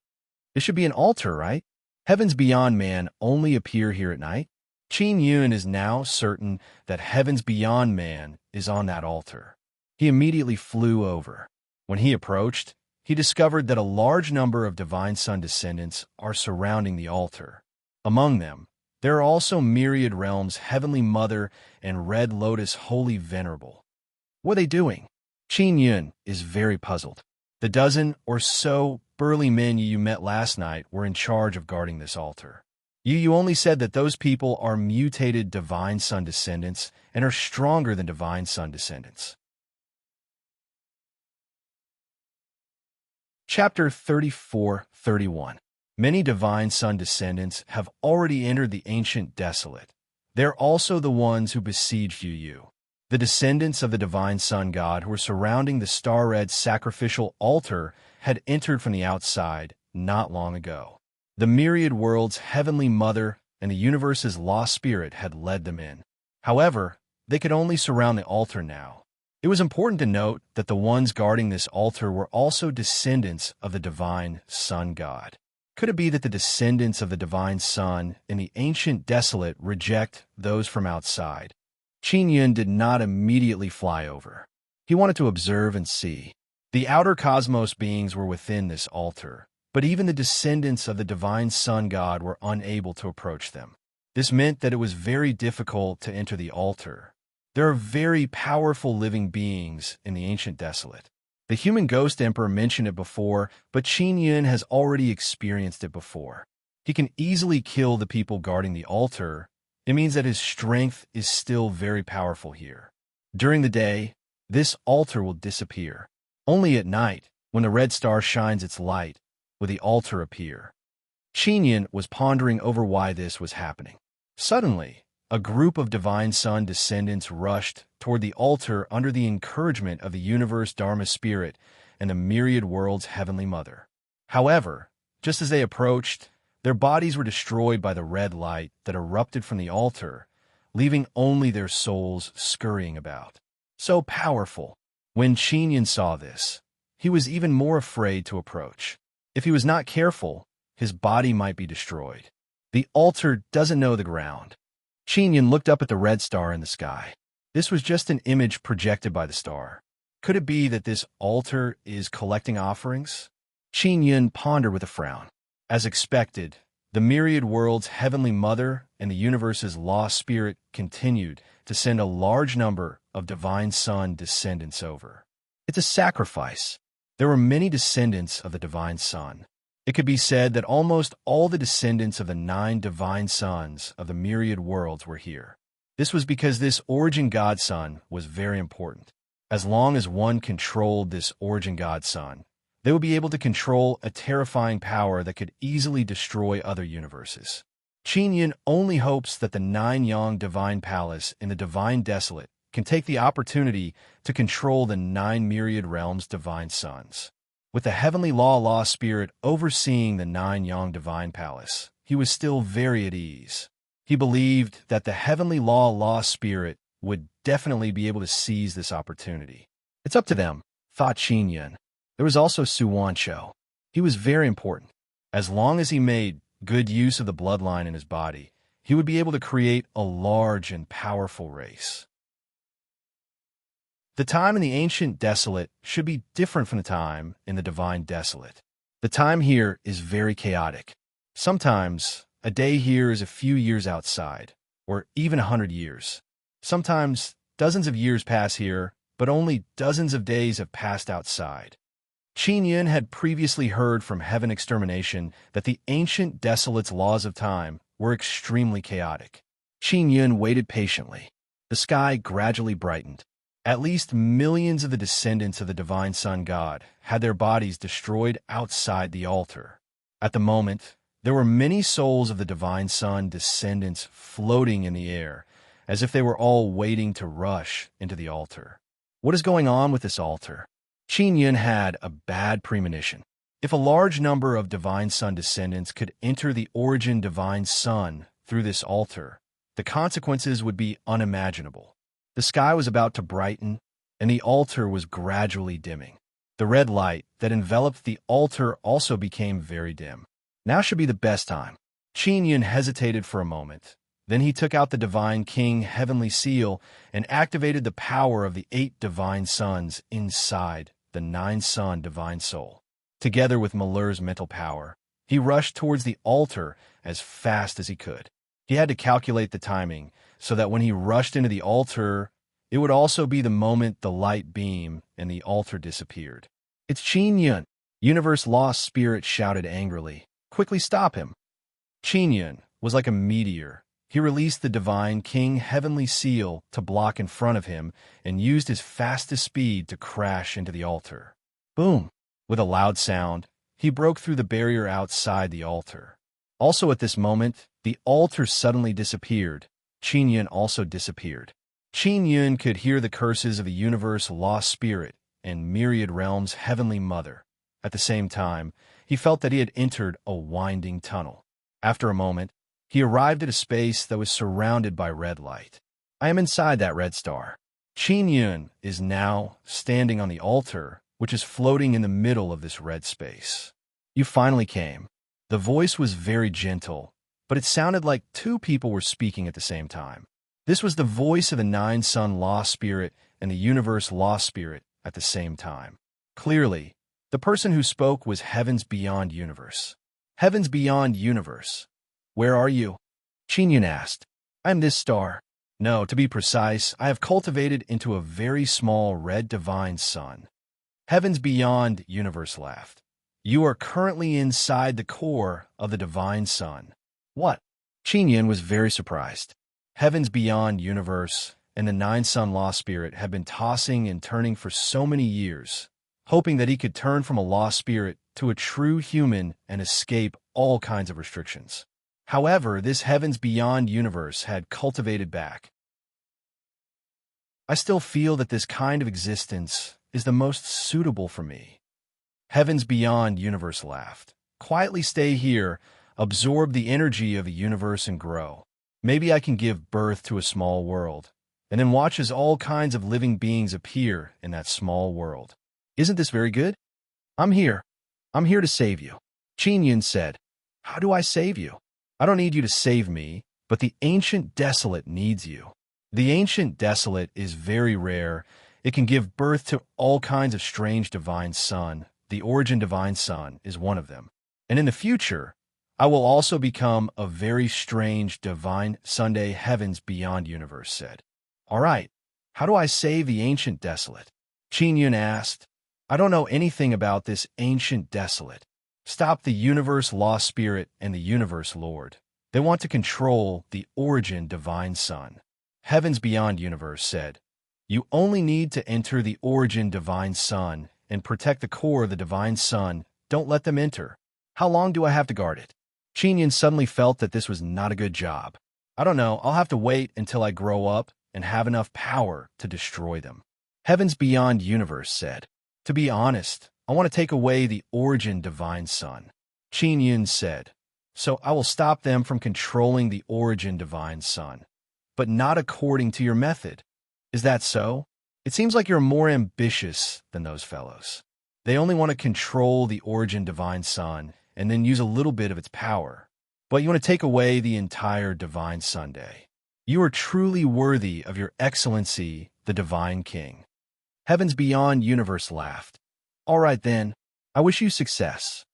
Speaker 1: This should be an altar, right? Heavens beyond man only appear here at night. Qin Yun is now certain that heavens beyond man is on that altar. He immediately flew over. When he approached, he discovered that a large number of divine sun descendants are surrounding the altar. Among them, there are also myriad realms, Heavenly Mother, and Red Lotus Holy Venerable. What are they doing? Qin Yun is very puzzled. The dozen or so burly men Yu Yu met last night were in charge of guarding this altar. Yu Yu only said that those people are mutated divine sun descendants and are stronger than divine sun descendants. Chapter 34-31. Many divine sun descendants have already entered the ancient desolate. They're also the ones who besieged Yu Yu. The descendants of the divine sun god who were surrounding the star-red sacrificial altar had entered from the outside not long ago. The myriad world's Heavenly Mother and the universe's lost spirit had led them in. However, they could only surround the altar now. It was important to note that the ones guarding this altar were also descendants of the divine sun god. Could it be that the descendants of the divine sun in the ancient desolate reject those from outside? Qin Yun did not immediately fly over. He wanted to observe and see. The outer cosmos beings were within this altar, but even the descendants of the divine sun god were unable to approach them. This meant that it was very difficult to enter the altar. There are very powerful living beings in the ancient desolate. The human ghost emperor mentioned it before, but Qin Yun has already experienced it before. He can easily kill the people guarding the altar. It means that his strength is still very powerful here. During the day, this altar will disappear. Only at night, when the red star shines its light, will the altar appear. Qin Yun was pondering over why this was happening. Suddenly, a group of divine sun descendants rushed toward the altar under the encouragement of the universe Dharma spirit and the myriad world's heavenly mother. However, just as they approached, their bodies were destroyed by the red light that erupted from the altar, leaving only their souls scurrying about. So powerful. When Qin Yun saw this, he was even more afraid to approach. If he was not careful, his body might be destroyed. The altar doesn't know the ground. Qin Yun looked up at the red star in the sky. This was just an image projected by the star. Could it be that this altar is collecting offerings? Qin Yun pondered with a frown. As expected, the myriad world's heavenly mother and the universe's lost spirit continued to send a large number of divine sun descendants over. It's a sacrifice. There were many descendants of the divine sun. It could be said that almost all the descendants of the 9 divine sons of the myriad worlds were here. This was because this origin god sun was very important. As long as one controlled this origin god sun, they would be able to control a terrifying power that could easily destroy other universes. Qin Yun only hopes that the 9 Yang divine palace in the divine desolate can take the opportunity to control the 9 myriad realms' divine sons. With the heavenly law spirit overseeing the 9 Yang divine palace, he was still very at ease. He believed that the heavenly law spirit would definitely be able to seize this opportunity. It's up to them, thought Qin Yun. There was also Su Wanshou. He was very important. As long as he made good use of the bloodline in his body, he would be able to create a large and powerful race. The time in the ancient desolate should be different from the time in the divine desolate. The time here is very chaotic. Sometimes, a day here is a few years outside, or even 100 years. Sometimes, dozens of years pass here, but only dozens of days have passed outside. Qin Yun had previously heard from Heaven Extermination that the ancient desolate's laws of time were extremely chaotic. Qin Yun waited patiently. The sky gradually brightened. At least millions of the descendants of the divine sun god had their bodies destroyed outside the altar. At the moment, there were many souls of the divine sun descendants floating in the air, as if they were all waiting to rush into the altar. What is going on with this altar? Qin Yun had a bad premonition. If a large number of divine sun descendants could enter the origin divine sun through this altar, the consequences would be unimaginable. The sky was about to brighten, and the altar was gradually dimming. The red light that enveloped the altar also became very dim. Now should be the best time. Qin Yun hesitated for a moment. Then he took out the Divine King Heavenly Seal and activated the power of the 8 divine suns inside the 9-sun divine soul. Together with Malur's mental power, he rushed towards the altar as fast as he could. He had to calculate the timing so that when he rushed into the altar, it would also be the moment the light beam and the altar disappeared. It's Qin Yun. Universe Lost Spirit shouted angrily. Quickly stop him. Qin Yun was like a meteor. He released the Divine King Heavenly Seal to block in front of him and used his fastest speed to crash into the altar. Boom! With a loud sound, he broke through the barrier outside the altar. Also at this moment, the altar suddenly disappeared. Qin Yun also disappeared. Qin Yun could hear the curses of the universe lost spirit and myriad realms heavenly mother. At the same time, he felt that he had entered a winding tunnel. After a moment, he arrived at a space that was surrounded by red light. I am inside that red star. Qin Yun is now standing on the altar, which is floating in the middle of this red space. You finally came. The voice was very gentle, but it sounded like two people were speaking at the same time. This was the voice of the Nine-Sun Law Spirit and the Universe Law Spirit at the same time. Clearly, the person who spoke was Heavens Beyond Universe. Heavens Beyond Universe. Where are you? Qin Yun asked. I am this star. No, to be precise, I have cultivated into a very small red divine sun. Heavens Beyond Universe laughed. You are currently inside the core of the divine sun. What? Qin Yun was very surprised. Heavens Beyond Universe and the Nine-Sun Law Spirit had been tossing and turning for so many years, hoping that he could turn from a law spirit to a true human and escape all kinds of restrictions. However, this Heavens Beyond Universe had cultivated back. I still feel that this kind of existence is the most suitable for me. Heavens Beyond Universe laughed. Quietly stay here, absorb the energy of the universe and grow. Maybe I can give birth to a small world, and then watch as all kinds of living beings appear in that small world. Isn't this very good? I'm here. I'm here to save you. Qin Yun said. How do I save you? I don't need you to save me, but the Ancient Desolate needs you. The Ancient Desolate is very rare. It can give birth to all kinds of strange divine sun. The Origin Divine Sun is one of them. And in the future, I will also become a very strange divine Sunday Heavens Beyond Universe said. All right, how do I save the Ancient Desolate? Qin Yun asked. I don't know anything about this Ancient Desolate. Stop the Universe Law Spirit and the Universe Lord. They want to control the Origin Divine Sun. Heavens Beyond Universe said, you only need to enter the Origin Divine Sun and protect the core of the Divine Sun. Don't let them enter. How long do I have to guard it? Qin Yun suddenly felt that this was not a good job. I don't know, I'll have to wait until I grow up and have enough power to destroy them. Heavens Beyond Universe said, to be honest, I want to take away the Origin Divine Sun. Qin Yun said, so I will stop them from controlling the Origin Divine Sun, but not according to your method. Is that so? It seems like you're more ambitious than those fellows. They only want to control the Origin Divine Sun and then use a little bit of its power. But you want to take away the entire Divine Sunday. You are truly worthy of your excellency, the Divine King. Heavens Beyond Universe laughed. All right then, I wish you success.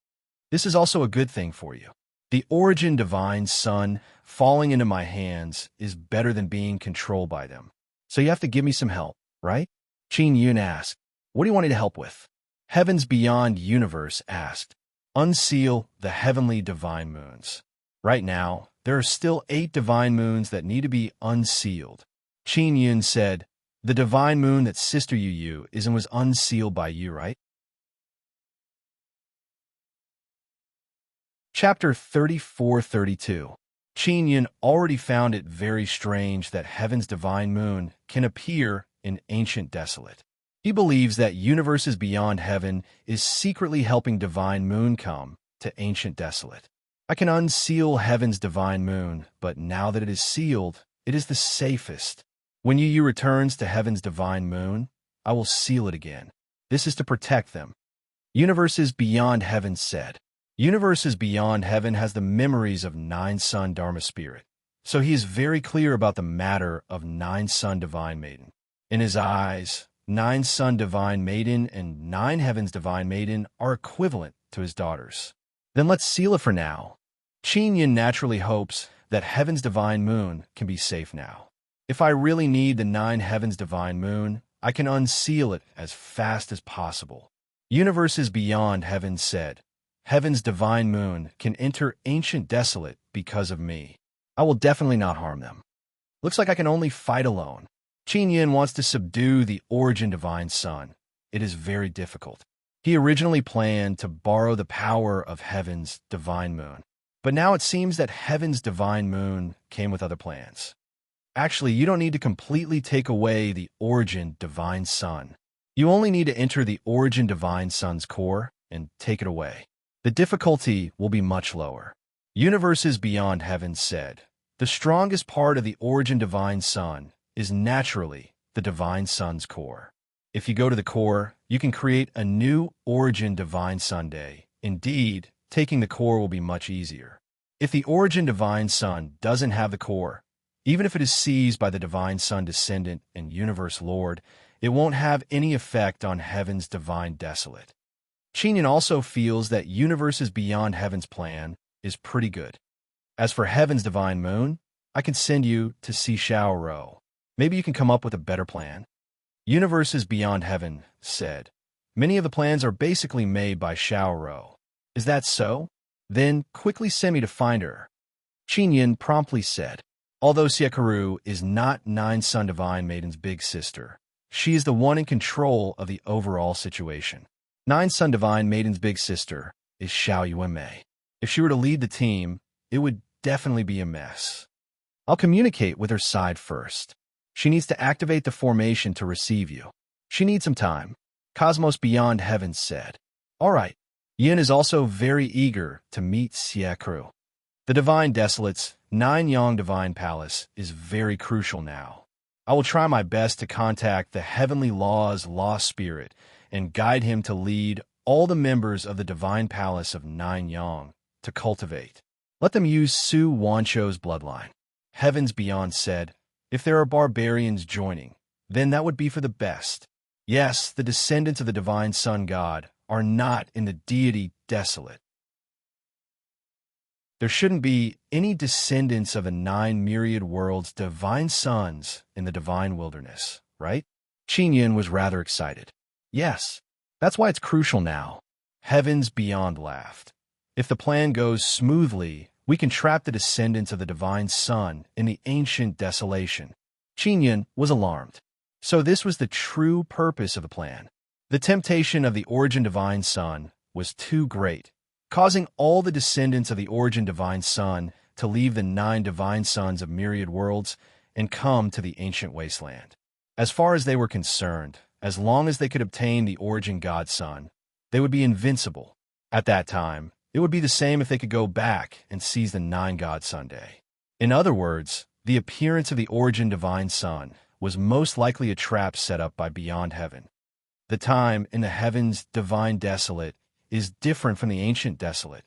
Speaker 1: This is also a good thing for you. The Origin Divine Sun falling into my hands is better than being controlled by them. So you have to give me some help, right? Qin Yun asked. What do you want me to help with? Heavens Beyond Universe asked. Unseal the heavenly divine moons. Right now, there are still 8 divine moons that need to be unsealed. Qin Yun said, the divine moon that Sister Yu is and was unsealed by you, right? Chapter 34-32. Qin Yun already found it very strange that Heaven's divine moon can appear in Ancient Desolate. He believes that universes beyond heaven is secretly helping divine moon come to Ancient Desolate. I can unseal Heaven's divine moon, but now that it is sealed, it is the safest. When Yu returns to Heaven's divine moon, I will seal it again. This is to protect them. Universes Beyond Heaven said. Universes Beyond Heaven has the memories of Nine-Sun Dharma Spirit, so he is very clear about the matter of Nine-Sun Divine Maiden. In his eyes, Nine-Sun Divine Maiden and Nine Heavens Divine Maiden are equivalent to his daughters. Then let's seal it for now. Qin Yun naturally hopes that Heaven's Divine Moon can be safe now. If I really need the Nine Heavens Divine Moon, I can unseal it as fast as possible. Universes Beyond Heaven said, Heaven's divine moon can enter Ancient Desolate because of me. I will definitely not harm them. Looks like I can only fight alone. Qin Yun wants to subdue the Origin Divine Sun. It is very difficult. He originally planned to borrow the power of Heaven's divine moon, but now it seems that Heaven's divine moon came with other plans. Actually, you don't need to completely take away the Origin Divine Sun. You only need to enter the Origin Divine Sun's core and take it away. The difficulty will be much lower. Universes Beyond Heaven said, the strongest part of the Origin Divine Sun is naturally the divine sun's core. If you go to the core, you can create a new origin divine sun day. Indeed, taking the core will be much easier. If the origin divine sun doesn't have the core, even if it is seized by the divine sun descendant and universe lord, it won't have any effect on heaven's divine desolate. Chinyan also feels that universes beyond heaven's plan is pretty good. As for heaven's divine moon, I can send you to see Xiao Ro. Maybe you can come up with a better plan. Universes beyond heaven said, many of the plans are basically made by Xiao Ro. Is that so? Then quickly send me to find her. Chinyan promptly said, although Siekaru is not Nine Sun Divine Maiden's big sister, she is the one in control of the overall situation. Nine Sun Divine Maiden's big sister is Xiao Yuanmei. If she were to lead the team, it would definitely be a mess. I'll communicate with her side first. She needs to activate the formation to receive you. She needs some time. Cosmos Beyond Heaven said. All right. Yin is also very eager to meet Siekaru. The Divine Desolate's Nine Yang Divine Palace is very crucial now. I will try my best to contact the Heavenly Law's Law Spirit and guide him to lead all the members of the Divine Palace of Nine Yang to cultivate. Let them use Su Wancho's bloodline. Heavens Beyond said, if there are barbarians joining, then that would be for the best. Yes, the descendants of the Divine Sun God are not in the deity desolate. There shouldn't be any descendants of the 9 myriad worlds' divine sons in the divine wilderness, right? Chinyan was rather excited. Yes, that's why it's crucial now. Heavens Beyond laughed. If the plan goes smoothly, we can trap the descendants of the divine sun in the ancient desolation. Chinyan was alarmed. So this was the true purpose of the plan. The temptation of the origin divine sun was too great, causing all the descendants of the origin divine sun to leave the 9 divine sons of myriad worlds and come to the ancient wasteland. As far as they were concerned, as long as they could obtain the origin god sun, they would be invincible. At that time, it would be the same if they could go back and seize the 9 god sun day. In other words, the appearance of the origin divine sun was most likely a trap set up by Beyond Heaven. The time in the heavens divine desolate is different from the ancient desolate,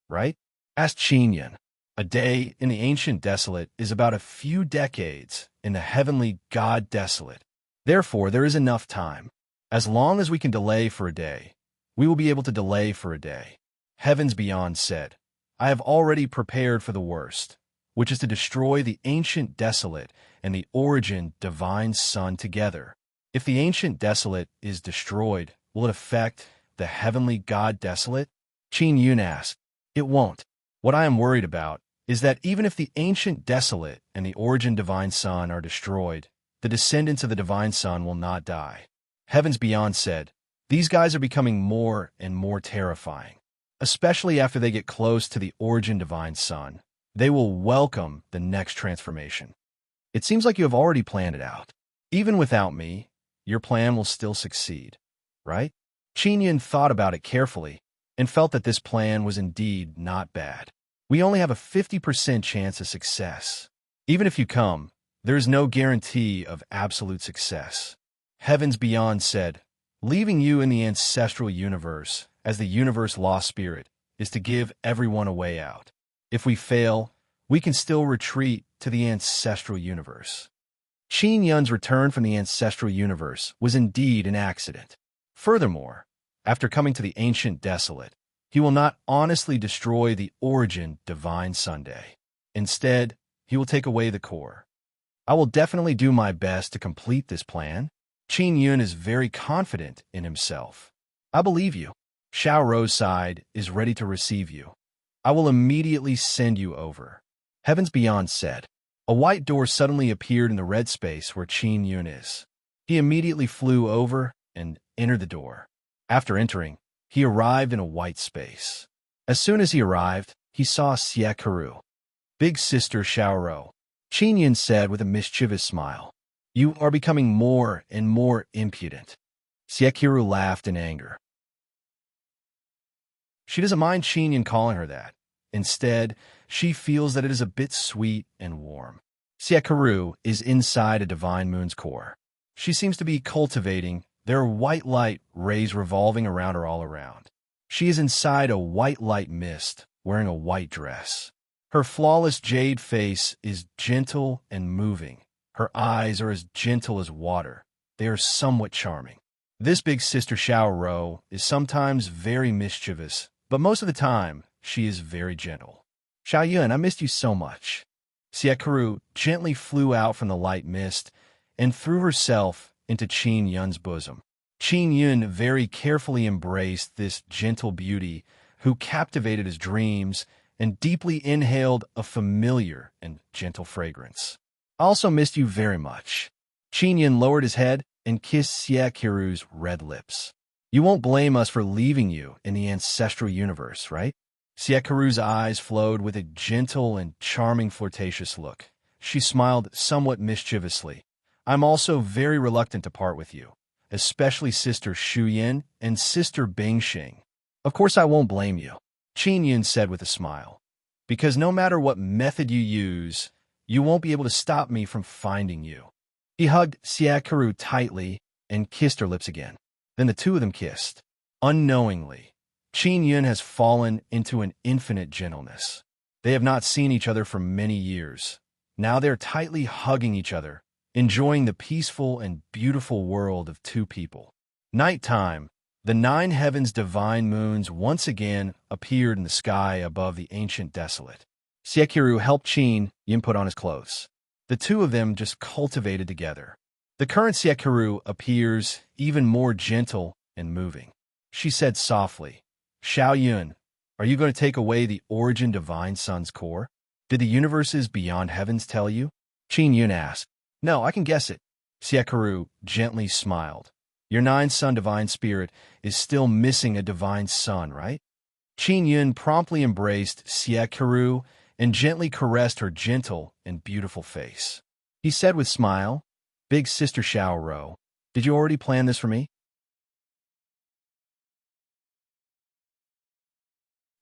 Speaker 1: right? Asked Chinyan. A day in the ancient desolate is about a few decades in the heavenly god desolate. Therefore, there is enough time. As long as we can delay for a day, we will be able to delay for a day. Heavens Beyond said, I have already prepared for the worst, which is to destroy the ancient desolate and the origin divine sun together. If the ancient desolate is destroyed, will it affect the heavenly god desolate? Qin Yun asked. It won't. What I am worried about is that even if the ancient desolate and the origin divine sun are destroyed, the descendants of the divine sun will not die. Heavens Beyond said, these guys are becoming more and more terrifying, especially after they get close to the origin divine sun. They will welcome the next transformation. It seems like you have already planned it out. Even without me, your plan will still succeed, right? Chinyan thought about it carefully and felt that this plan was indeed not bad. We only have a 50% chance of success. Even if you come, there is no guarantee of absolute success. Heavens Beyond said, leaving you in the ancestral universe as the universe lost spirit is to give everyone a way out. If we fail, we can still retreat to the ancestral universe. Qin Yun's return from the ancestral universe was indeed an accident. Furthermore, after coming to the ancient desolate, he will not honestly destroy the origin divine Sunday. Instead, he will take away the core. I will definitely do my best to complete this plan. Qin Yun is very confident in himself. I believe you. Xiao Ro's side is ready to receive you. I will immediately send you over. Heavens Beyond said. A white door suddenly appeared in the red space where Qin Yun is. He immediately flew over and entered the door. After entering, he arrived in a white space. As soon as he arrived, he saw Siekaru. Big sister Xiao Ro. Qin Yun said with a mischievous smile. You are becoming more and more impudent. Siekaru laughed in anger. She doesn't mind Qin Yun calling her that. Instead, she feels that it is a bit sweet and warm. Siekaru is inside a divine moon's core. She seems to be cultivating. There are white light rays revolving around her all around. She is inside a white light mist, wearing a white dress. Her flawless jade face is gentle and moving. Her eyes are as gentle as water. They are somewhat charming. This big sister Xiaoro is sometimes very mischievous, but most of the time, she is very gentle. Xiaoyun, I missed you so much. Siekaru gently flew out from the light mist and threw herself into Qin Yun's bosom. Qin Yun very carefully embraced this gentle beauty who captivated his dreams and deeply inhaled a familiar and gentle fragrance. I also missed you very much. Qin Yun lowered his head and kissed Siekaru's red lips. You won't blame us for leaving you in the ancestral universe, right? Siekaru's eyes flowed with a gentle and charming flirtatious look. She smiled somewhat mischievously. I'm also very reluctant to part with you, especially Sister Shuyin and Sister Bingxing. Of course I won't blame you, Qin Yun said with a smile, because no matter what method you use, you won't be able to stop me from finding you. He hugged Siekaru tightly and kissed her lips again. Then the two of them kissed. Unknowingly, Qin Yun has fallen into an infinite gentleness. They have not seen each other for many years. Now they're tightly hugging each other, enjoying the peaceful and beautiful world of two people. Nighttime, the 9 heavens' divine moons once again appeared in the sky above the ancient desolate. Siekaru helped Qin Yun put on his clothes. The two of them just cultivated together. The current Siekaru appears even more gentle and moving. She said softly, Xiaoyun, are you going to take away the origin divine sun's core? Did the universes beyond heavens tell you? Qin Yun asked. No, I can guess it. Siekaru gently smiled. Your 9-sun divine spirit is still missing a divine sun, right? Qin Yun promptly embraced Siekaru and gently caressed her gentle and beautiful face. He said with smile, Big Sister Xiaoro, did you already plan this for me?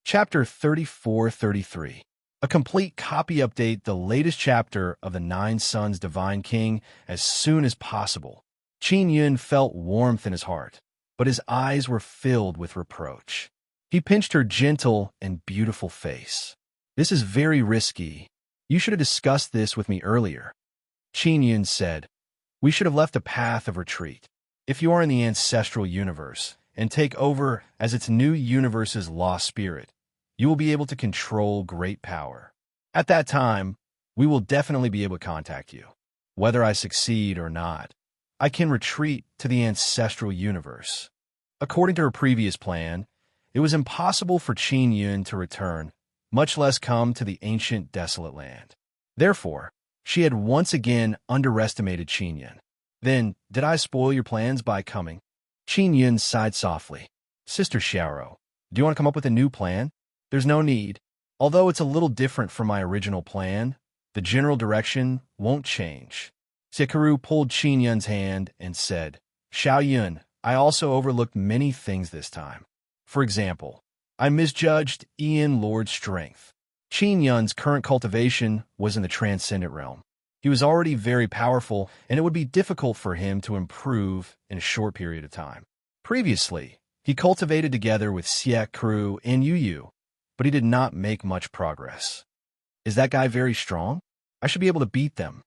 Speaker 1: Chapter 34-33. A complete copy update the latest chapter of the 9 Suns Divine King as soon as possible. Qin Yun felt warmth in his heart, but his eyes were filled with reproach. He pinched her gentle and beautiful face. This is very risky. You should have discussed this with me earlier. Qin Yun said, we should have left a path of retreat. If you are in the ancestral universe and take over as its new universe's lost spirit, you will be able to control great power. At that time, we will definitely be able to contact you. Whether I succeed or not, I can retreat to the ancestral universe. According to her previous plan, it was impossible for Qin Yun to return, much less come to the ancient desolate land. Therefore, she had once again underestimated Qin Yun. Then, did I spoil your plans by coming? Qin Yun sighed softly. Sister Xiaoro, do you want to come up with a new plan? There's no need. Although it's a little different from my original plan, the general direction won't change. Siekaru pulled Qin Yun's hand and said, Xiaoyun, I also overlooked many things this time. For example, I misjudged Ian Lord's strength. Qin Yun's current cultivation was in the transcendent realm. He was already very powerful, and it would be difficult for him to improve in a short period of time. Previously, he cultivated together with Siekaru and Yu, but he did not make much progress. Is that guy very strong? I should be able to beat them.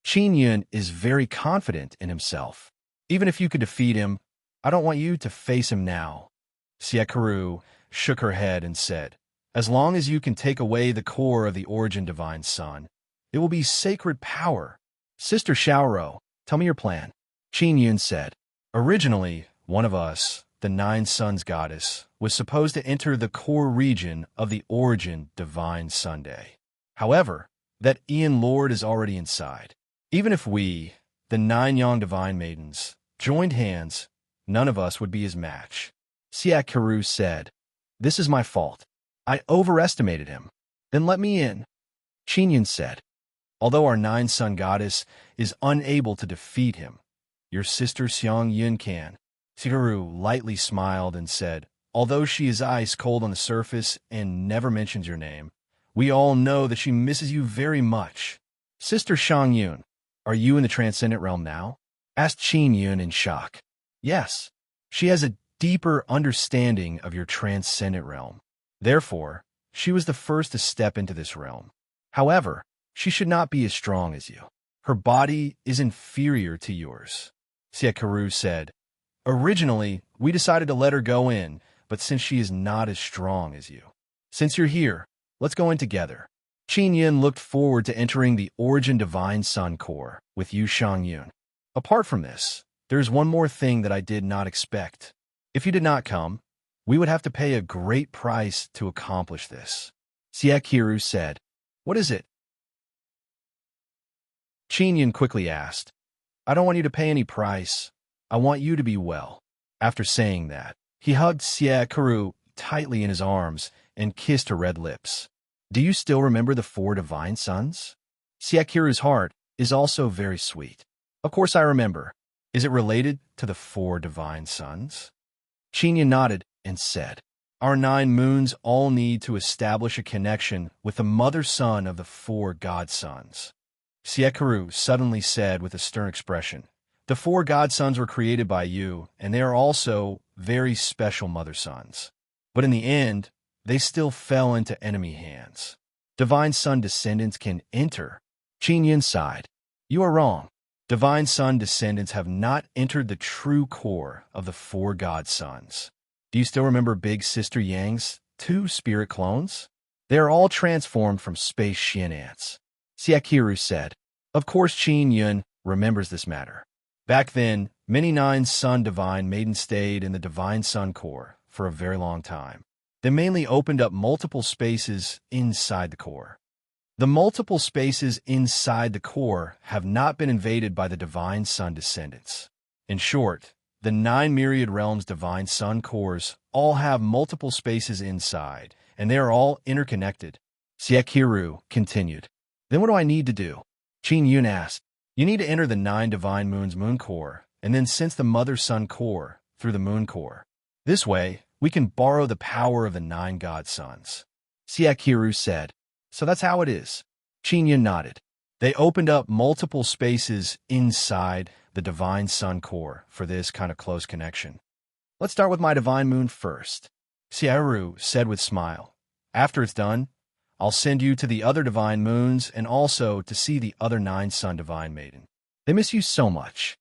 Speaker 1: Qin Yun is very confident in himself. Even if you could defeat him, I don't want you to face him now. Siekaru shook her head and said, as long as you can take away the core of the origin divine sun, it will be sacred power. Sister Xiaoro, tell me your plan. Qin Yun said, originally, one of us, the 9 Suns goddess, was supposed to enter the core region of the origin divine Sunday. However, that Ian Lord is already inside. Even if we, the 9 Yang divine maidens, joined hands, none of us would be his match. Siekaru said, this is my fault. I overestimated him. Then let me in. Qin Yun said, although our 9 Sun goddess is unable to defeat him, your sister Xiang Yun can. Siekaru lightly smiled and said, although she is ice cold on the surface and never mentions your name, we all know that she misses you very much. Sister Shang Yun, are you in the transcendent realm now? Asked Qin Yun in shock. Yes. She has a deeper understanding of your transcendent realm. Therefore, she was the first to step into this realm. However, she should not be as strong as you. Her body is inferior to yours. Siekaru said, originally, we decided to let her go in, but since she is not as strong as you. Since you're here, let's go in together. Qin Yun looked forward to entering the Origin Divine Sun Core with Yu Shang Yun. Apart from this, there is one more thing that I did not expect. If you did not come, we would have to pay a great price to accomplish this. Siekaru said, what is it? Qin Yun quickly asked, I don't want you to pay any price. I want you to be well. After saying that, he hugged Siekaru tightly in his arms and kissed her red lips. Do you still remember the 4 divine sons? Siekaru's heart is also very sweet. Of course I remember. Is it related to the 4 divine sons? Qin Yun nodded and said, our 9 moons all need to establish a connection with the mother-sun of the 4 godsons. Siekaru suddenly said with a stern expression, the 4 godsons were created by you, and they are also very special mother-sons. But in the end, they still fell into enemy hands. Divine Sun descendants can enter. Qin Yun sighed. You are wrong. Divine Sun descendants have not entered the true core of the 4 godsons. Do you still remember Big Sister Yang's 2 spirit clones? They are all transformed from space Xian ants. Siekaru said. Of course Qin Yun remembers this matter. Back then, many 9 Sun Divine Maidens stayed in the Divine Sun Core for a very long time. They mainly opened up multiple spaces inside the core. The multiple spaces inside the core have not been invaded by the Divine Sun descendants. In short, the 9 myriad realms Divine Sun cores all have multiple spaces inside, and they are all interconnected. Siekaru continued. Then what do I need to do? Qin Yun asked. You need to enter the 9 divine moons moon core, and then sense the mother sun core through the moon core. This way, we can borrow the power of the 9 godsons. Siekaru said. So that's how it is. Qin Yun nodded. They opened up multiple spaces inside the divine sun core for this kind of close connection. Let's start with my divine moon first. Siekaru said with smile. After it's done, I'll send you to the other divine moons and also to see the other 9 sun divine maiden. They miss you so much.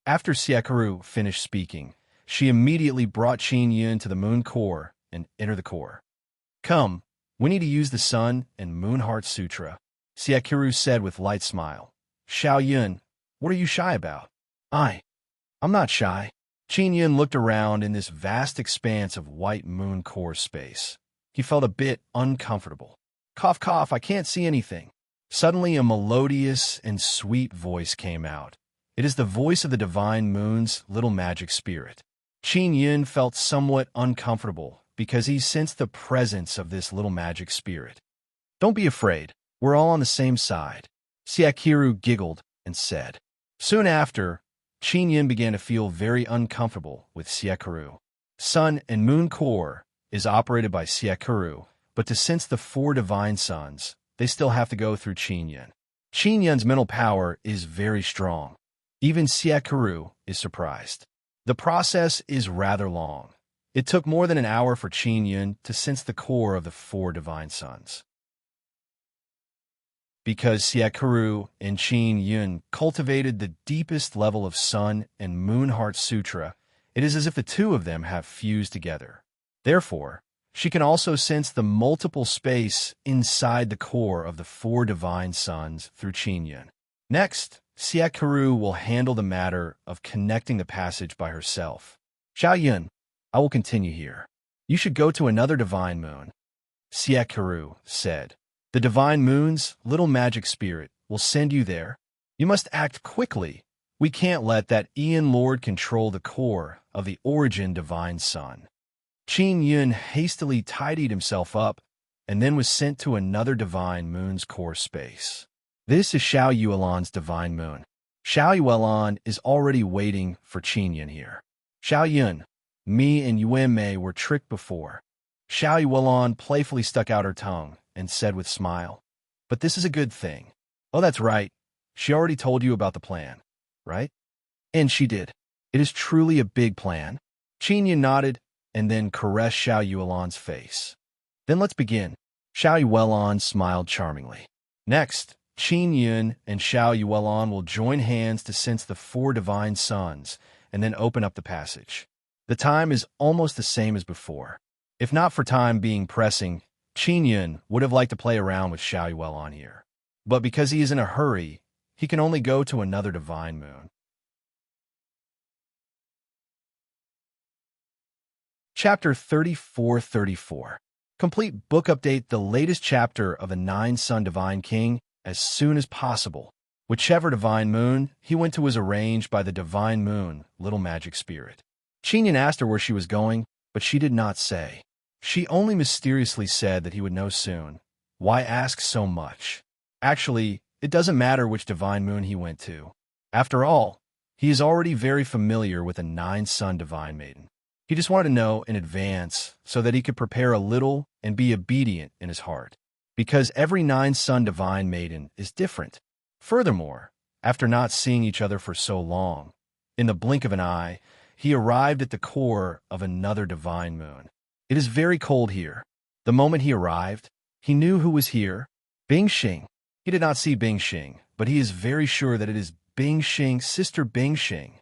Speaker 1: After Siekaru finished speaking, she immediately brought Qin Yun to the moon core and entered the core. Come, we need to use the Sun and Moon Heart Sutra, Siekaru said with light smile. Xiao Yun, what are you shy about? I'm not shy. Qin Yun looked around in this vast expanse of white moon core space. He felt a bit uncomfortable. Cough, cough, I can't see anything. Suddenly a melodious and sweet voice came out. It is the voice of the divine moon's little magic spirit. Qin Yun felt somewhat uncomfortable because he sensed the presence of this little magic spirit. Don't be afraid. We're all on the same side. Siekaru giggled and said. Soon after, Qin Yun began to feel very uncomfortable with Siekaru. Sun and Moon Core is operated by Siekaru, but to sense the 4 divine suns, they still have to go through Qin Yun. Qin Yun's mental power is very strong. Even Siekaru is surprised. The process is rather long. It took more than an hour for Qin Yun to sense the core of the 4 divine suns. Because Siekaru and Qin Yun cultivated the deepest level of Sun and Moon Heart Sutra, it is as if the 2 of them have fused together. Therefore, she can also sense the multiple space inside the core of the 4 divine suns through Qin Yun. Next, Siekaru will handle the matter of connecting the passage by herself. Xiao Yun, I will continue here. You should go to another divine moon. Siekaru said. The divine moon's little magic spirit will send you there. You must act quickly. We can't let that Ian Lord control the core of the origin divine sun. Qin Yun hastily tidied himself up and then was sent to another divine moon's core space. This is Xiao Yuelan's divine moon. Xiao Yuelan is already waiting for Qin Yun here. Xiao Yun, me and Yuan Mei were tricked before. Xiao Yuelan playfully stuck out her tongue and said with smile, but this is a good thing. Oh, that's right. She already told you about the plan, right? And she did. It is truly a big plan. Qin Yun nodded and then caressed Xiao Yuelan's face. Then let's begin. Xiao Yuelan smiled charmingly. Next, Qin Yun and Xiao Yuelan will join hands to sense the four divine suns and then open up the passage. The time is almost the same as before. If not for time being pressing, Qin Yun would have liked to play around with Xiao Yuelan here. But because he is in a hurry, he can only go to another divine moon. Chapter 34-34. Complete book update the latest chapter of a 9-Sun Divine King as soon as possible. Whichever divine moon he went to was arranged by the divine moon, little magic spirit. Qin Yun asked her where she was going, but she did not say. She only mysteriously said that he would know soon. Why ask so much? Actually, it doesn't matter which divine moon he went to. After all, he is already very familiar with a 9-Sun Divine Maiden. He just wanted to know in advance so that he could prepare a little and be obedient in his heart. Because every 9-Sun Divine Maiden is different. Furthermore, after not seeing each other for so long, in the blink of an eye, he arrived at the core of another divine moon. It is very cold here. The moment he arrived, he knew who was here. Bingxing. He did not see Bingxing, but he is very sure that it is Bingxing, Sister Bingxing.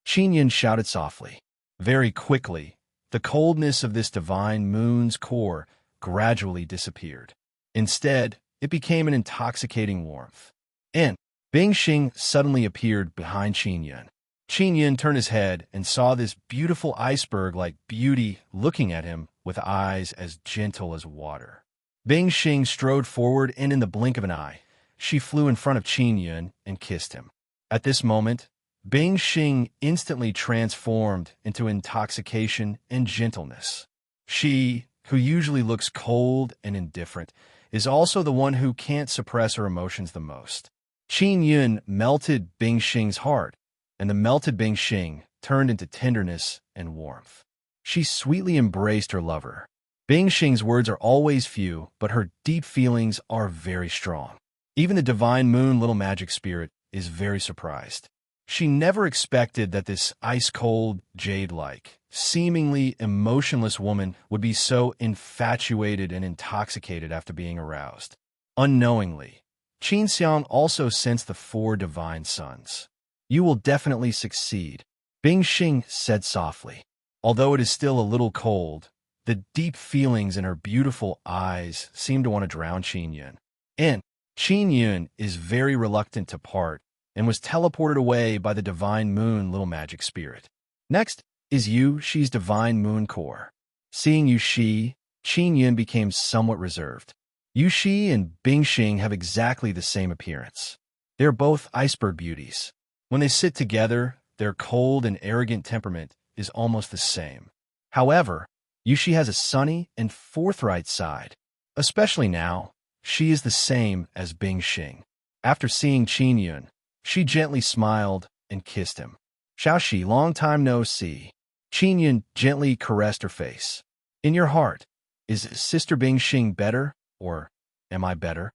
Speaker 1: Qin Yun shouted softly. Very quickly, the coldness of this divine moon's core gradually disappeared. Instead, it became an intoxicating warmth. And Bingxing suddenly appeared behind Qin Yun. Qin Yun turned his head and saw this beautiful iceberg-like beauty looking at him with eyes as gentle as water. Bingxing strode forward, and in the blink of an eye, she flew in front of Qin Yun and kissed him. At this moment, Bingxing instantly transformed into intoxication and gentleness. She, who usually looks cold and indifferent, is also the one who can't suppress her emotions the most. Qin Yun melted Bingxing's heart, and the melted Bingxing turned into tenderness and warmth. She sweetly embraced her lover. Bingxing's words are always few, but her deep feelings are very strong. Even the divine moon little magic spirit is very surprised. She never expected that this ice-cold, jade-like, seemingly emotionless woman would be so infatuated and intoxicated after being aroused. Unknowingly, Qin Xiang also sensed the four divine suns. You will definitely succeed, Bingxing said softly. Although it is still a little cold, the deep feelings in her beautiful eyes seem to want to drown Qin Yun. And Qin Yun is very reluctant to part, and was teleported away by the divine moon little magic spirit. Next is Yu Shi's divine moon core. Seeing Yu Shi, Qin Yun became somewhat reserved. Yu Shi and Bingxing have exactly the same appearance. They are both iceberg beauties. When they sit together, their cold and arrogant temperament is almost the same. However, Yu Shi has a sunny and forthright side. Especially now, she is the same as Bingxing. After seeing Qin Yun, she gently smiled and kissed him. Xiaoxi, long time no see. Qin Yun gently caressed her face. In your heart, is Sister Bingxing better, or am I better?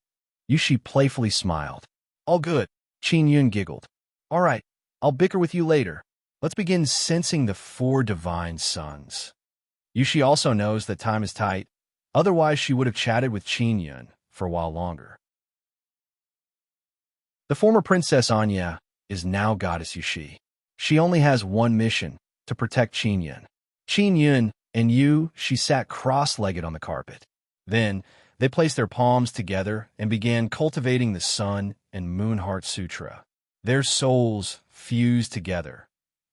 Speaker 1: Yu Shi playfully smiled. All good, Qin Yun giggled. All right, I'll bicker with you later. Let's begin sensing the four divine suns. Yu Shi also knows that time is tight, otherwise she would have chatted with Qin Yun for a while longer. The former Princess Anya is now Goddess Yu Shi. She only has one mission, to protect Qin Yun. Qin Yun and Yu Shi sat cross-legged on the carpet. Then, they placed their palms together and began cultivating the Sun and Moon Heart Sutra. Their souls fused together.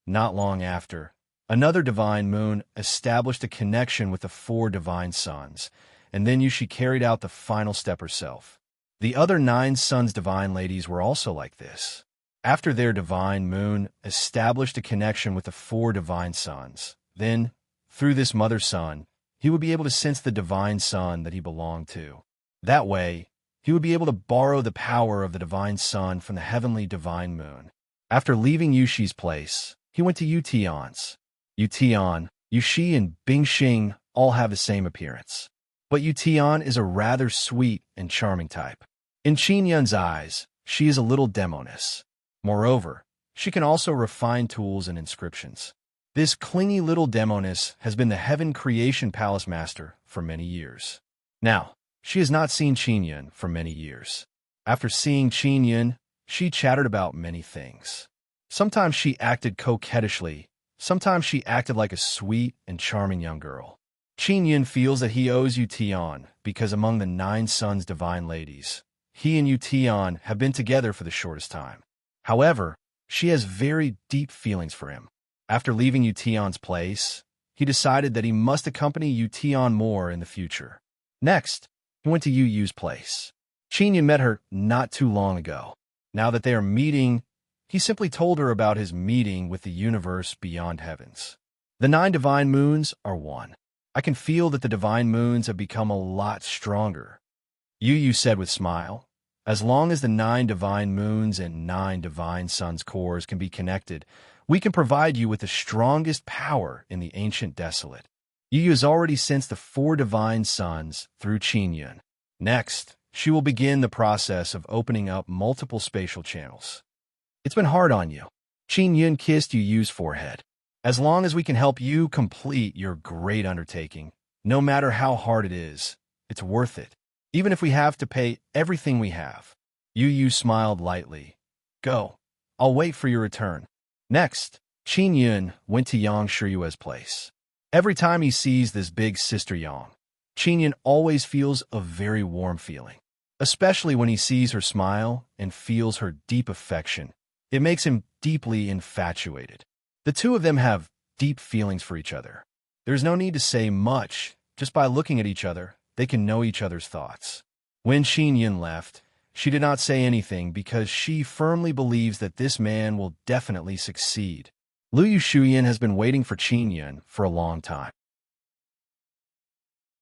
Speaker 1: Not long after, another divine moon established a connection with the four divine suns, and then Yu Shi carried out the final step herself. The other 9 suns divine ladies were also like this. After their divine moon established a connection with the 4 divine suns, then, through this mother sun, he would be able to sense the divine sun that he belonged to. That way, he would be able to borrow the power of the divine sun from the heavenly divine moon. After leaving Yu Shi's place, he went to Yu Tian's. Yu Tian, Yu Shi, and Bingxing all have the same appearance. But Yu Tian is a rather sweet and charming type. In Qin Yun's eyes, she is a little demoness. Moreover, she can also refine tools and inscriptions. This clingy little demoness has been the Heaven Creation Palace Master for many years. Now, she has not seen Qin Yun for many years. After seeing Qin Yun, she chattered about many things. Sometimes she acted coquettishly, sometimes she acted like a sweet and charming young girl. Qin Yun feels that he owes Yu Tian because among the 9 sons' divine ladies, he and Yu Tian have been together for the shortest time. However, she has very deep feelings for him. After leaving Yu Tian's place, he decided that he must accompany Yu Tian more in the future. Next, he went to Yu Yu's place. Qin Yun met her not too long ago. Now that they are meeting, he simply told her about his meeting with the universe beyond heavens. The 9 divine moons are one. I can feel that the divine moons have become a lot stronger. Yu Yu said with a smile, as long as the 9 divine moons and 9 divine suns' cores can be connected, we can provide you with the strongest power in the ancient desolate. Yu Yu has already sensed the 4 divine suns through Qin Yun. Next, she will begin the process of opening up multiple spatial channels. It's been hard on you. Qin Yun kissed Yu Yu's forehead. As long as we can help you complete your great undertaking, no matter how hard it is, it's worth it. Even if we have to pay everything we have. Yu Yu smiled lightly. Go. I'll wait for your return. Next, Qin Yun went to Yang Shiyue's place. Every time he sees this big sister Yang, Qin Yun always feels a very warm feeling. Especially when he sees her smile and feels her deep affection. It makes him deeply infatuated. The two of them have deep feelings for each other. There's no need to say much. Just by looking at each other, they can know each other's thoughts. When Qin Yun left, she did not say anything because she firmly believes that this man will definitely succeed. Liu Shuyan has been waiting for Qin Yun for a long time.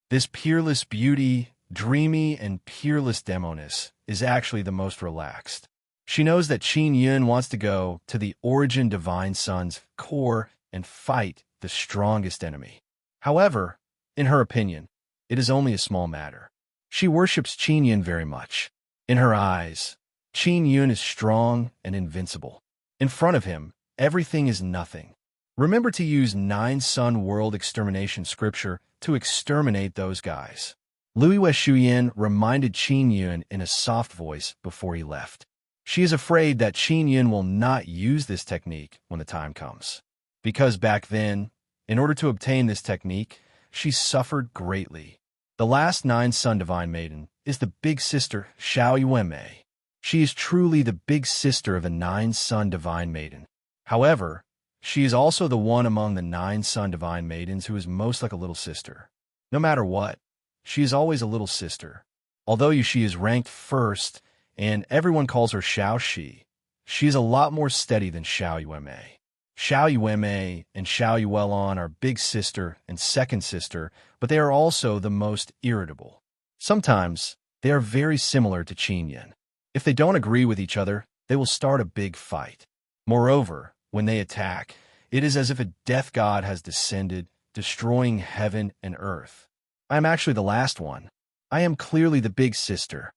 Speaker 1: This peerless beauty, dreamy and peerless demoness is actually the most relaxed. She knows that Qin Yun wants to go to the origin divine sun's core and fight the strongest enemy. However, in her opinion, it is only a small matter. She worships Qin Yun very much. In her eyes, Qin Yun is strong and invincible. In front of him, everything is nothing. Remember to use 9 Sun World Extermination Scripture to exterminate those guys. Liu Shuyan reminded Qin Yun in a soft voice before he left. She is afraid that Qin Yun will not use this technique when the time comes. Because back then, in order to obtain this technique, she suffered greatly. The last 9 Sun Divine Maiden is the big sister Xiao Yuanmei. She is truly the big sister of the 9 Sun Divine Maiden. However, she is also the one among the 9 Sun Divine Maidens who is most like a little sister. No matter what, she is always a little sister. Although she is ranked first, and everyone calls her Xiao Shi, she is a lot more steady than Xiao Yuanmei. Xiao Yuanmei and Xiao Yuelon are big sister and second sister, but they are also the most irritable. Sometimes, they are very similar to Qin Yun. If they don't agree with each other, they will start a big fight. Moreover, when they attack, it is as if a death god has descended, destroying heaven and earth. I am actually the last one. I am clearly the big sister.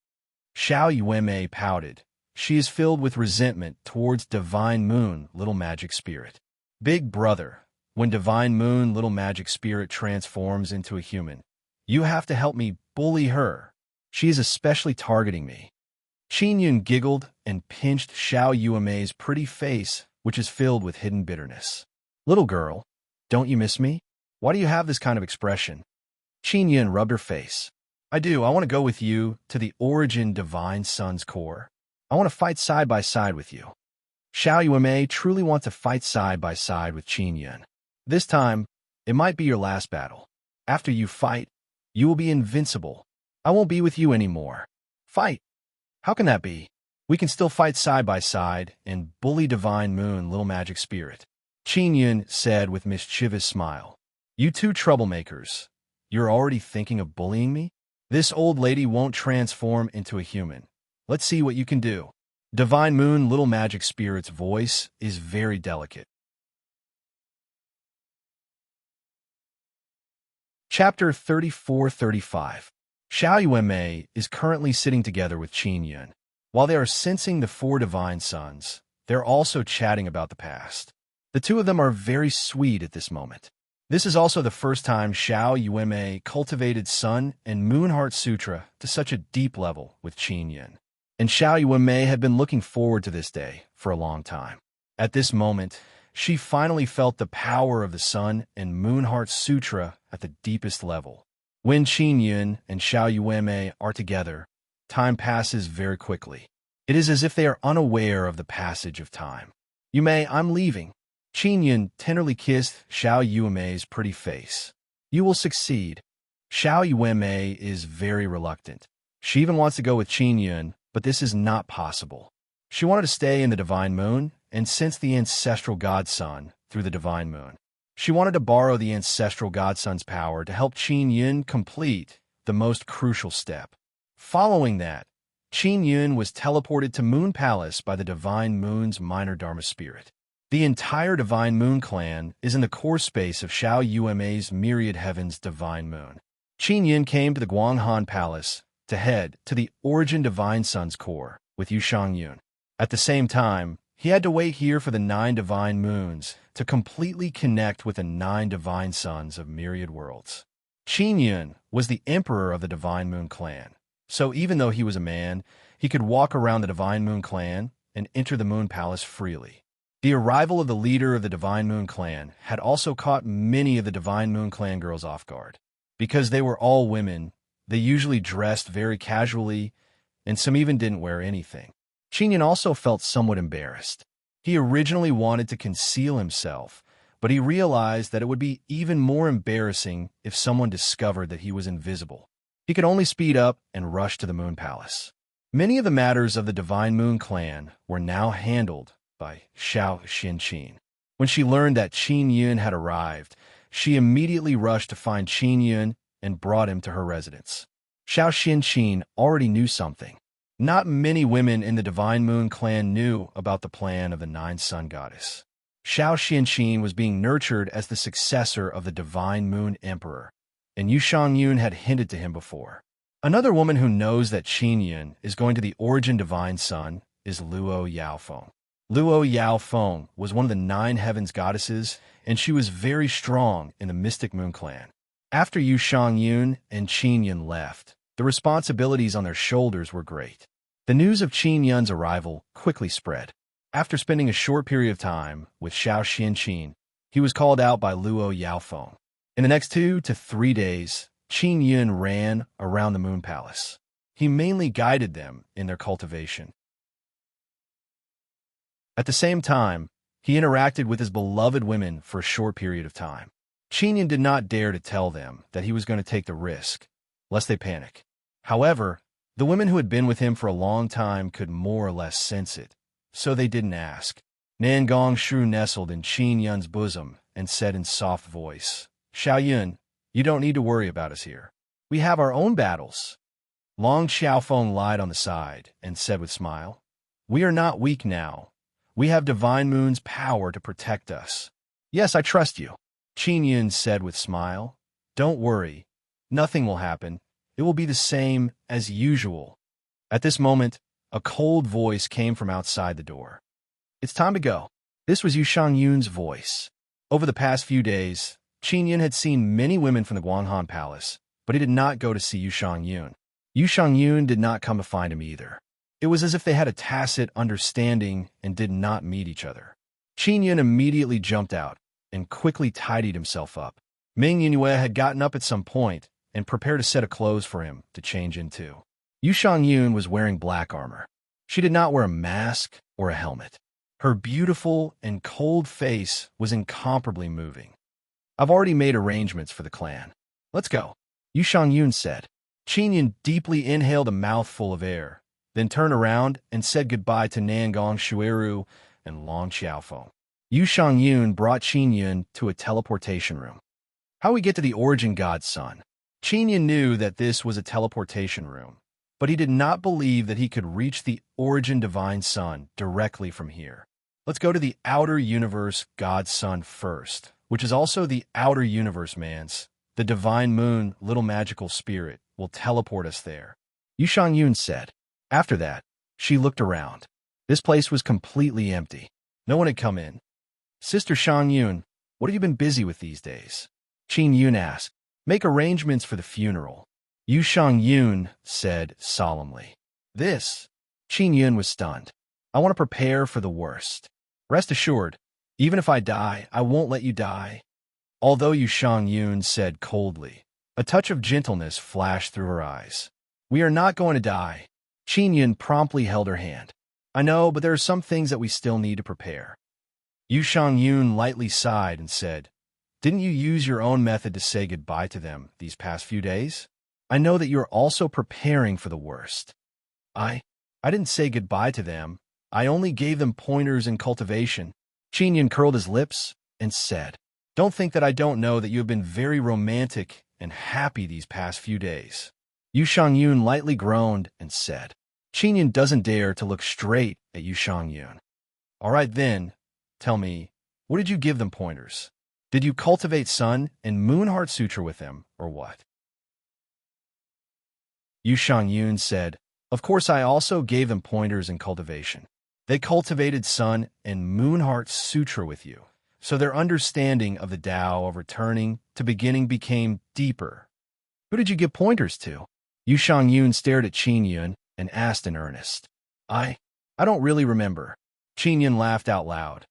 Speaker 1: Xiao Yuanmei pouted. She is filled with resentment towards Divine Moon, Little Magic Spirit. Big brother, when Divine Moon, Little Magic Spirit transforms into a human, you have to help me bully her. She is especially targeting me. Qin Yun giggled and pinched Xiao Yuanmei's pretty face, which is filled with hidden bitterness. Little girl, don't you miss me? Why do you have this kind of expression? Qin Yun rubbed her face. I do. I want to go with you to the origin divine sun's core. I want to fight side by side with you. Xiao Yuanmei truly wants to fight side by side with Qin Yun. This time, it might be your last battle. After you fight, you will be invincible. I won't be with you anymore. Fight. How can that be? We can still fight side by side and bully Divine Moon, Little Magic Spirit. Qin Yun said with mischievous smile. You two troublemakers, you're already thinking of bullying me? This old lady won't transform into a human. Let's see what you can do. Divine Moon, Little Magic Spirit's voice is very delicate. Chapter 34-35. Xiao Yuanmei is currently sitting together with Qin Yun. While they are sensing the four divine sons, they're also chatting about the past. The two of them are very sweet at this moment. This is also the first time Xiao Yueme cultivated Sun and Moon Heart Sutra to such a deep level with Qin Yin. And Xiao Yueme had been looking forward to this day for a long time. At this moment, she finally felt the power of the Sun and Moon Heart Sutra at the deepest level. When Qin Yin and Xiao Yueme are together, time passes very quickly. It is as if they are unaware of the passage of time. Yume, I'm leaving. Qin Yin tenderly kissed Xiao Yueme's pretty face. You will succeed. Xiao Yueme is very reluctant. She even wants to go with Qin Yin, but this is not possible. She wanted to stay in the Divine Moon and sense the ancestral godson through the Divine Moon. She wanted to borrow the ancestral godson's power to help Qin Yin complete the most crucial step. Following that, Qin Yin was teleported to Moon Palace by the Divine Moon's minor Dharma spirit. The entire Divine Moon clan is in the core space of Xiao Yueme's myriad heaven's Divine Moon. Qin Yin came to the Guanghan Palace to head to the Origin Divine Sun's core with Yu Shangyun. At the same time, he had to wait here for the 9 Divine Moons to completely connect with the 9 Divine Suns of myriad worlds. Qin Yin was the emperor of the Divine Moon clan, so even though he was a man, he could walk around the Divine Moon clan and enter the Moon Palace freely. The arrival of the leader of the Divine Moon clan had also caught many of the Divine Moon clan girls off guard. Because they were all women, they usually dressed very casually, and some even didn't wear anything. Qin Yin also felt somewhat embarrassed. He originally wanted to conceal himself, but he realized that it would be even more embarrassing if someone discovered that he was invisible. He could only speed up and rush to the Moon Palace. Many of the matters of the Divine Moon clan were now handled by Xiao Xianqin. When she learned that Qin Yin had arrived, she immediately rushed to find Qin Yin and brought him to her residence. Xiao Xianqin already knew something. Not many women in the Divine Moon clan knew about the plan of the 9 Sun Goddess. Xiao Xianqin was being nurtured as the successor of the Divine Moon Emperor, and Yu Shangyun had hinted to him before. Another woman who knows that Qin Yin is going to the Origin Divine Sun is Luo Yaofeng. Luo Yaofeng was one of the 9 heavens goddesses, and she was very strong in the Mystic Moon clan. After Yu Shangyun and Qin Yin left, the responsibilities on their shoulders were great. The news of Qin Yin's arrival quickly spread. After spending a short period of time with Xiao Xianqin, he was called out by Luo Yaofeng. In the next 2 to 3 days, Qin Yin ran around the Moon Palace. He mainly guided them in their cultivation. At the same time, he interacted with his beloved women for a short period of time. Qin Yin did not dare to tell them that he was going to take the risk, lest they panic. However, the women who had been with him for a long time could more or less sense it, so they didn't ask. Nan Gongshu nestled in Qin Yun's bosom and said in soft voice, "Xiao Yun, you don't need to worry about us here. We have our own battles." Long Xiaofeng lied on the side and said with smile, "We are not weak now. We have Divine Moon's power to protect us." "Yes, I trust you," Qin Yin said with smile. "Don't worry. Nothing will happen. It will be the same as usual." At this moment, a cold voice came from outside the door. "It's time to go." This was Yu Shangyun's voice. Over the past few days, Qin Yin had seen many women from the Guanghan Palace, but he did not go to see Yu Shangyun. Yu Shangyun did not come to find him either. It was as if they had a tacit understanding and did not meet each other. Qin Yin immediately jumped out and quickly tidied himself up. Ming Yinue had gotten up at some point and prepared a set of clothes for him to change into. Yu Shangyun was wearing black armor. She did not wear a mask or a helmet. Her beautiful and cold face was incomparably moving. "I've already made arrangements for the clan. Let's go," Yu Shangyun said. Qin Yin deeply inhaled a mouthful of air, then turned around and said goodbye to Nangong Shuiru and Long Xiaofeng. Yu Shangyun brought Qin Yin to a teleportation room. How we get to the Origin God's Son? Qin Yin knew that this was a teleportation room, but he did not believe that he could reach the Origin Divine Sun directly from here. Let's go to the Outer Universe God's Son first, which is also the Outer Universe Man's. The Divine Moon, little magical spirit, will teleport us there, Yu Shangyun said. After that, She looked around. This place was completely empty. No one had come in. Sister Shang Yun, what have you been busy with these days? Qin Yun asked. Make arrangements for the funeral. Yu Shang Yun said solemnly. This? Qin Yun was stunned. I want to prepare for the worst. Rest assured, even if I die, I won't let you die. Although Yu Shang Yun said coldly, a touch of gentleness flashed through her eyes. We are not going to die. Qin Yun promptly held her hand. I know, but there are some things that we still need to prepare. Yu Shang Yun lightly sighed and said, Didn't you use your own method to say goodbye to them these past few days? I know that you are also preparing for the worst. I didn't say goodbye to them. I only gave them pointers in cultivation. Qin Yun curled his lips and said, Don't think that I don't know that you have been very romantic and happy these past few days. Yu Shang Yun lightly groaned and said, Qin Yun doesn't dare to look straight at Yu Shang Yun. All right then, tell me, what did you give them pointers? Did you cultivate Sun and Moon Heart Sutra with them, or what? Yu Shang Yun said, Of course I also gave them pointers in cultivation. They cultivated Sun and Moon Heart Sutra with you, so their understanding of the Tao of returning to beginning became deeper. Who did you give pointers to? Yu Shang Yun stared at Qin Yun and asked in earnest. I don't really remember. Qin Yun laughed out loud.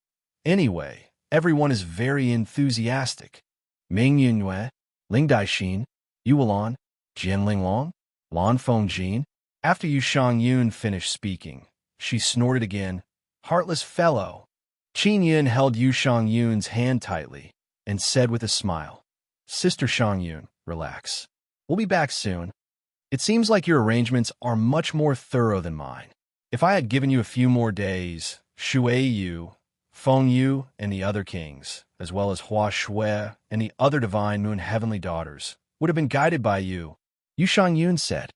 Speaker 1: Anyway, everyone is very enthusiastic. Ming Yunue, Ling Daixin, Yu Wulan, Jian Linglong, Lan Fengjin. After Yu Shang Yun finished speaking, she snorted again. Heartless fellow. Qin Yun held Yu Shang Yun's hand tightly and said with a smile, Sister Shang Yun, relax. We'll be back soon. It seems like your arrangements are much more thorough than mine. If I had given you a few more days, Shui Yu, Feng Yu, and the other kings, as well as Hua Shui and the other Divine Moon Heavenly Daughters, would have been guided by you. Yu Shang Yun said,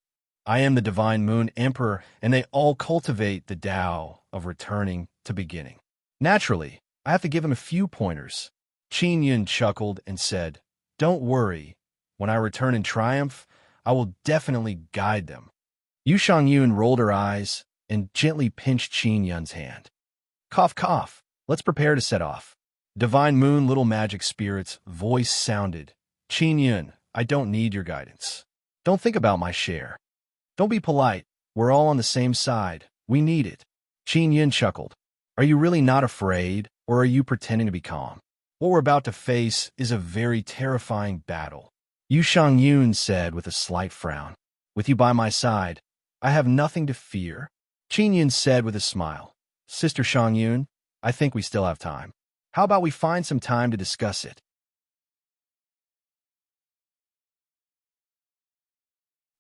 Speaker 1: I am the Divine Moon Emperor, and they all cultivate the Tao of returning to beginning. Naturally, I have to give him a few pointers. Qin Yun chuckled and said, Don't worry. When I return in triumph, I will definitely guide them. Yu Shang Yun rolled her eyes and gently pinched Qin Yun's hand. Cough, cough. Let's prepare to set off. Divine Moon Little Magic Spirit's voice sounded. Qin Yun, I don't need your guidance. Don't think about my share. Don't be polite. We're all on the same side. We need it. Qin Yun chuckled. Are you really not afraid, or are you pretending to be calm? What we're about to face is a very terrifying battle. Yu Shang Yun said with a slight frown. With you by my side, I have nothing to fear. Qin Yun said with a smile. Sister Shang Yun, I think we still have time. How about we find some time to discuss it?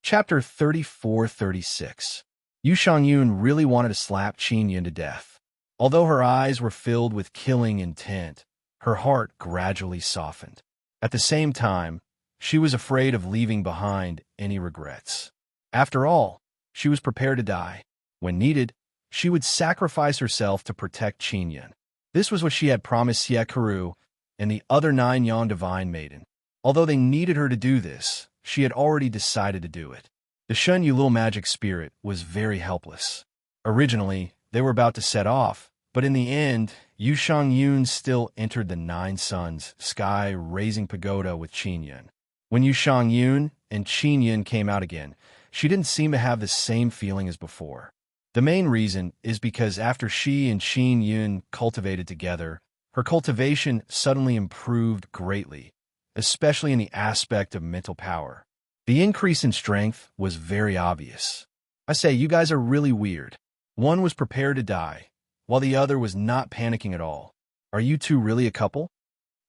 Speaker 1: Chapter 34-36. Yu Shang Yun really wanted to slap Qin Yun to death. Although her eyes were filled with killing intent, her heart gradually softened. At the same time, she was afraid of leaving behind any regrets. After all, she was prepared to die. When needed, she would sacrifice herself to protect Qin Yun. This was what she had promised Xie Karu and the other 9 Yan Divine Maiden. Although they needed her to do this, she had already decided to do it. The Shun Yu Little Magic Spirit was very helpless. Originally, they were about to set off, but in the end, Yu Shang Yun still entered the 9 Suns sky-raising pagoda with Qin Yun. When Yu Shang Yun and Qin Yun came out again, she didn't seem to have the same feeling as before. The main reason is because after she and Qin Yun cultivated together, her cultivation suddenly improved greatly, especially in the aspect of mental power. The increase in strength was very obvious. I say, you guys are really weird. One was prepared to die, while the other was not panicking at all. Are you two really a couple?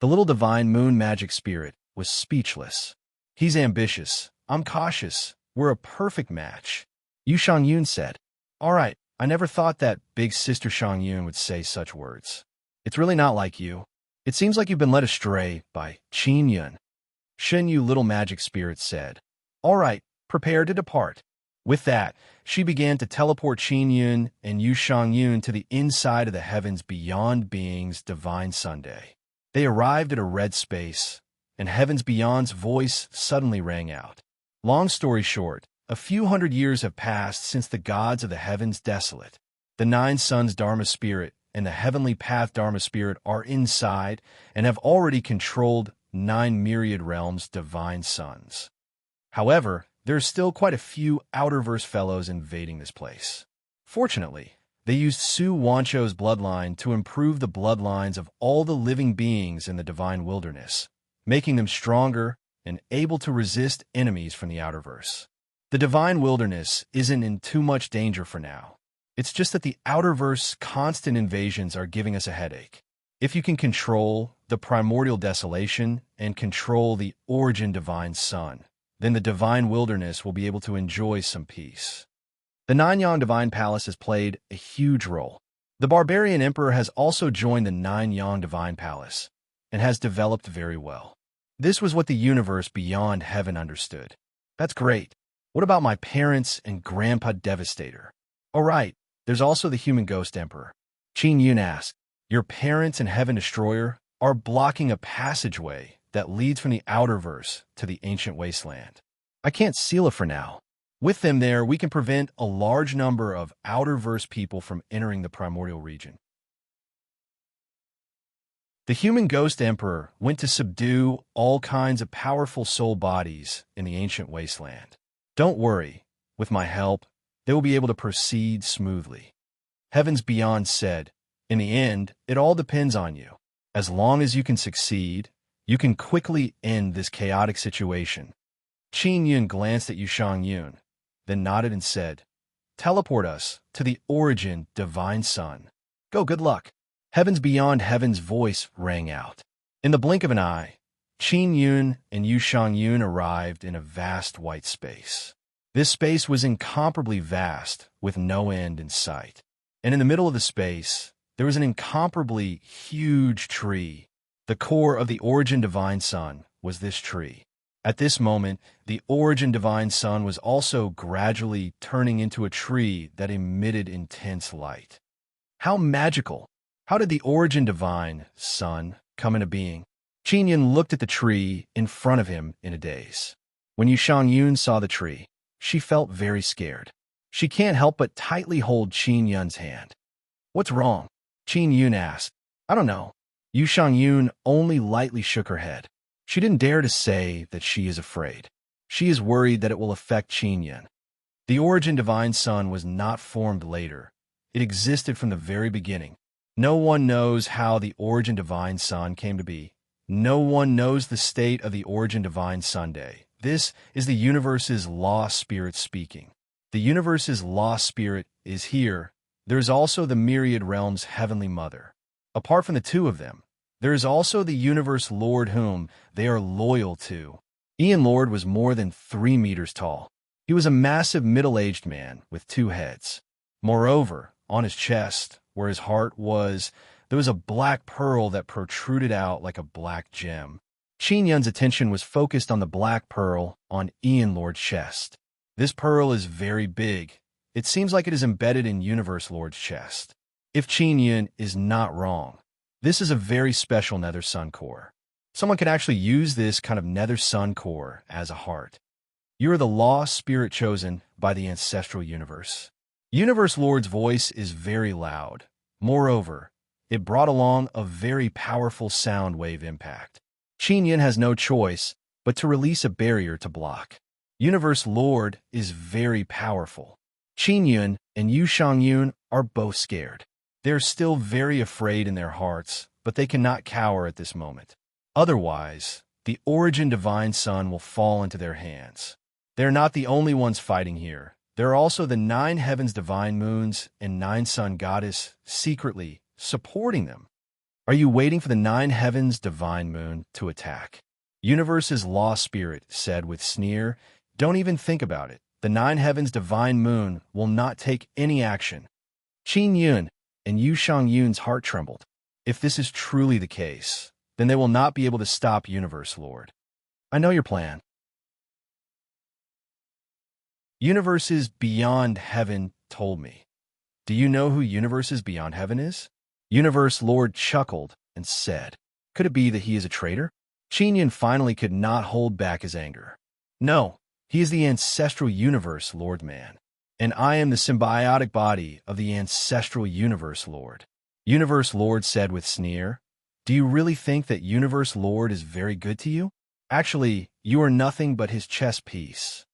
Speaker 1: The little Divine Moon Magic Spirit was speechless. He's ambitious. I'm cautious. We're a perfect match. Yu Shang Yun said. All right, I never thought that big sister Shang Yun would say such words. It's really not like you. It seems like you've been led astray by Qin Yun. Shen Yu Little Magic Spirit said. All right, prepare to depart. With that, she began to teleport Qin Yun and Yu Shang Yun to the inside of the heavens beyond being's divine Sunday. They arrived at a red space, and Heavens Beyond's voice suddenly rang out. Long story short, A few hundred years have passed since the gods of the heavens desolate. The nine suns Dharma spirit and the heavenly path Dharma spirit are inside and have already controlled 9 myriad realms divine suns. However, there are still quite a few outerverse fellows invading this place. Fortunately, they used Su Wancho's bloodline to improve the bloodlines of all the living beings in the divine wilderness, making them stronger and able to resist enemies from the outerverse. The divine wilderness isn't in too much danger for now. It's just that the outerverse constant invasions are giving us a headache. If you can control the primordial desolation and control the origin divine sun, then the divine wilderness will be able to enjoy some peace. The Nine-Yang Divine Palace has played a huge role. The Barbarian Emperor has also joined the Nine-Yang Divine Palace and has developed very well. This was what the universe beyond heaven understood. That's great. What about my parents and Grandpa Devastator? All right, there's also the Human Ghost Emperor. Qin Yun asked, your parents and Heaven Destroyer are blocking a passageway that leads from the outerverse to the ancient wasteland. I can't seal it for now. With them there, we can prevent a large number of outerverse people from entering the primordial region. The Human Ghost Emperor went to subdue all kinds of powerful soul bodies in the ancient wasteland. Don't worry, with my help, they will be able to proceed smoothly. Heavens Beyond said, in the end, it all depends on you. As long as you can succeed, you can quickly end this chaotic situation. Qin Yun glanced at Yushang Yun, then nodded and said, teleport us to the origin divine sun. Go, good luck. Heavens Beyond Heaven's voice rang out. In the blink of an eye, Qin Yun and Yushang Yun arrived in a vast white space. This space was incomparably vast, with no end in sight. And in the middle of the space, there was an incomparably huge tree. The core of the origin divine sun was this tree. At this moment, the origin divine sun was also gradually turning into a tree that emitted intense light. How magical! How did the origin divine sun come into being? Qin Yun looked at the tree in front of him in a daze. When Yushang Yun saw the tree, she felt very scared. She can't help but tightly hold Qin Yun's hand. What's wrong? Qin Yun asked. I don't know. Yushang Yun only lightly shook her head. She didn't dare to say that she is afraid. She is worried that it will affect Qin Yun. The origin divine sun was not formed later. It existed from the very beginning. No one knows how the origin divine sun came to be. No one knows the state of the origin divine Sunday. This is the universe's lost spirit speaking. The universe's lost spirit is here. There is also the myriad realms' heavenly mother. Apart from the two of them, there is also the universe Lord whom they are loyal to. Ian Lord was more than 3 meters tall. He was a massive middle-aged man with 2 heads. Moreover, on his chest, where his heart was, there was a black pearl that protruded out like a black gem. Qin Yun's attention was focused on the black pearl on Ian Lord's chest. This pearl is very big. It seems like it is embedded in Universe Lord's chest. If Qin Yun is not wrong, this is a very special Nether Sun core. Someone can actually use this kind of Nether Sun core as a heart. You are the lost spirit chosen by the ancestral universe. Universe Lord's voice is very loud. Moreover, it brought along a very powerful sound wave impact. Qin Yun has no choice but to release a barrier to block. Universe Lord is very powerful. Qin Yun and Yushang Yun are both scared. They are still very afraid in their hearts, but they cannot cower at this moment. Otherwise, the origin divine sun will fall into their hands. They are not the only ones fighting here. There are also the 9 heavens divine moons and 9 sun goddess secretly supporting them. Are you waiting for the 9 heavens divine moon to attack? Universe's lost spirit said with sneer, don't even think about it. The 9 heavens divine moon will not take any action. Qin Yun and Yushang Yun's heart trembled. If this is truly the case, then they will not be able to stop Universe Lord. I know your plan. Universes Beyond Heaven told me. Do you know who Universes Beyond Heaven is? Universe Lord chuckled and said, could it be that he is a traitor? Qin Yun finally could not hold back his anger. No, He is the ancestral universe Lord Man, and I am the symbiotic body of the ancestral universe Lord. Universe Lord said with sneer, "Do you really think that Universe Lord is very good to you? Actually, you are nothing but his chess piece."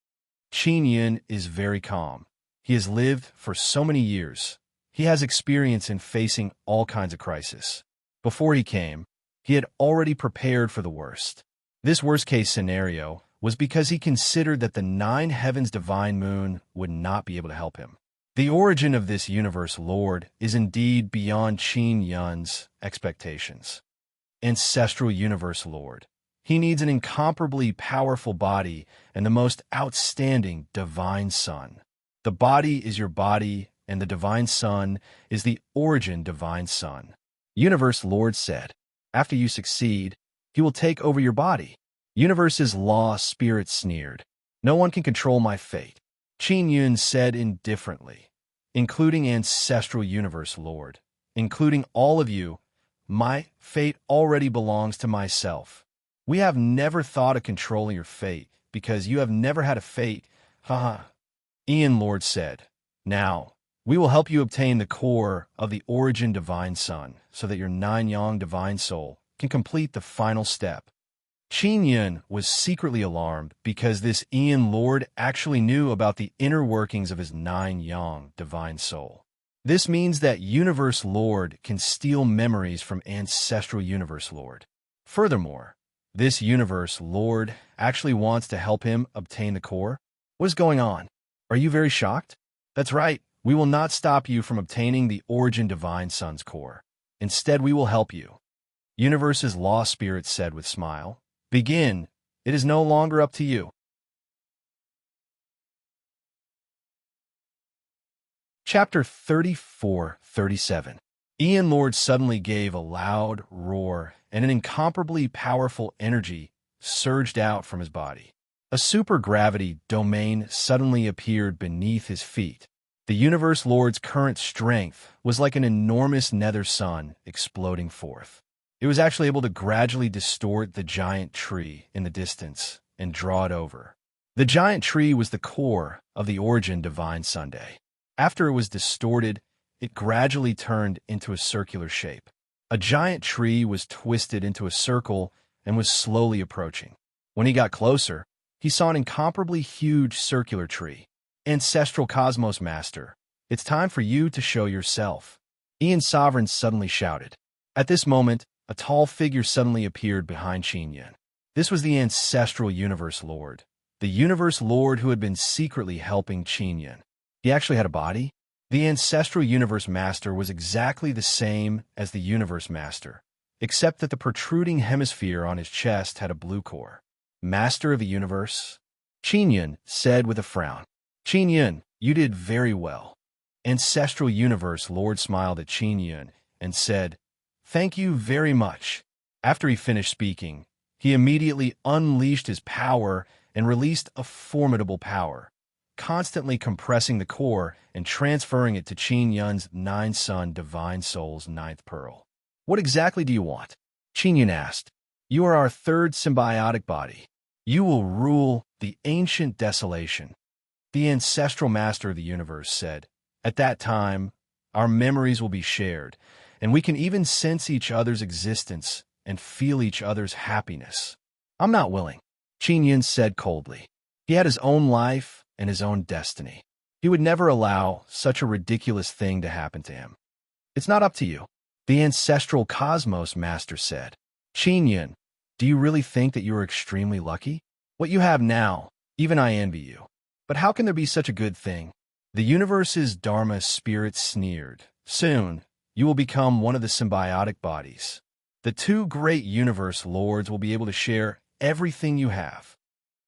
Speaker 1: Qin Yun is very calm. He has lived for so many years. He has experience in facing all kinds of crises. Before he came, he had already prepared for the worst. This worst-case scenario was because he considered that the nine heavens divine moon would not be able to help him. The origin of this universe Lord is indeed beyond Qin Yun's expectations. Ancestral universe Lord. He needs an incomparably powerful body and the most outstanding divine son. The body is your body, and the divine son is the origin divine son. Universe Lord said, "After you succeed, he will take over your body." Universe's law spirit sneered, "No one can control my fate." Qin Yun said indifferently, "Including ancestral universe Lord, including all of you, my fate already belongs to myself. We have never thought of controlling your fate, because you have never had a fate. Haha." Ian Lord said, "Now, we will help you obtain the core of the origin divine son, so that your nine-yang divine soul can complete the final step." Qin Yun was secretly alarmed because this Ian Lord actually knew about the inner workings of his nine-yang divine soul. This means that Universe Lord can steal memories from Ancestral Universe Lord. Furthermore, this Universe Lord actually wants to help him obtain the core. What is going on? Are you very shocked? That's right. We will not stop you from obtaining the origin divine son's core. Instead, we will help you. Universe's law spirit said with smile, "Begin. It is no longer up to you." Chapter 34-37. Ian Lord suddenly gave a loud roar, and an incomparably powerful energy surged out from his body. A supergravity domain suddenly appeared beneath his feet. The Universe Lord's current strength was like an enormous nether sun exploding forth. It was actually able to gradually distort the giant tree in the distance and draw it over. The giant tree was the core of the origin divine Sunday. After it was distorted, it gradually turned into a circular shape. A giant tree was twisted into a circle and was slowly approaching. When he got closer, he saw an incomparably huge circular tree. Ancestral Cosmos Master, it's time for you to show yourself. Ian Sovereign suddenly shouted. At this moment, a tall figure suddenly appeared behind Qin Yun. This was the Ancestral Universe Lord, the Universe Lord who had been secretly helping Qin Yun. He actually had a body. The Ancestral Universe Master was exactly the same as the Universe Master, except that the protruding hemisphere on his chest had a blue core. Master of the Universe? Qin Yun said with a frown. Qin Yun, you did very well. Ancestral Universe Lord smiled at Qin Yun and said, "Thank you very much." After he finished speaking, he immediately unleashed his power and released a formidable power, constantly compressing the core and transferring it to Qin Yun's nine-son divine soul's ninth pearl. "What exactly do you want?" Qin Yun asked. "You are our third symbiotic body. You will rule the ancient desolation." The Ancestral Master of the Universe said, "At that time, our memories will be shared, and we can even sense each other's existence and feel each other's happiness." "I'm not willing," Qin Yun said coldly. He had his own life and his own destiny. He would never allow such a ridiculous thing to happen to him. "It's not up to you," the Ancestral Cosmos Master said. "Qin Yun, do you really think that you are extremely lucky? What you have now, even I envy you. But how can there be such a good thing?" The universe's Dharma spirit sneered. "Soon, you will become one of the symbiotic bodies. The two great universe lords will be able to share everything you have.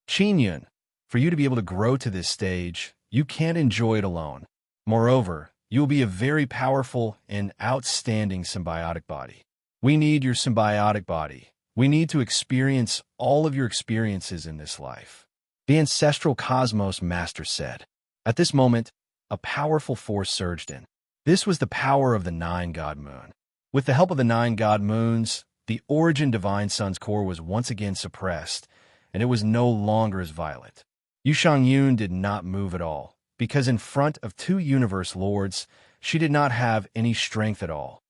Speaker 1: Qin Yun, for you to be able to grow to this stage, you can't enjoy it alone. Moreover, you will be a very powerful and outstanding symbiotic body. We need your symbiotic body. We need to experience all of your experiences in this life," the Ancestral Cosmos Master said. At this moment, a powerful force surged in. This was the power of the Nine God Moon. With the help of the Nine God Moons, the origin divine sun's core was once again suppressed, and it was no longer as violent. Yu Shangyun did not move at all, because in front of two universe lords, she did not have any strength at all.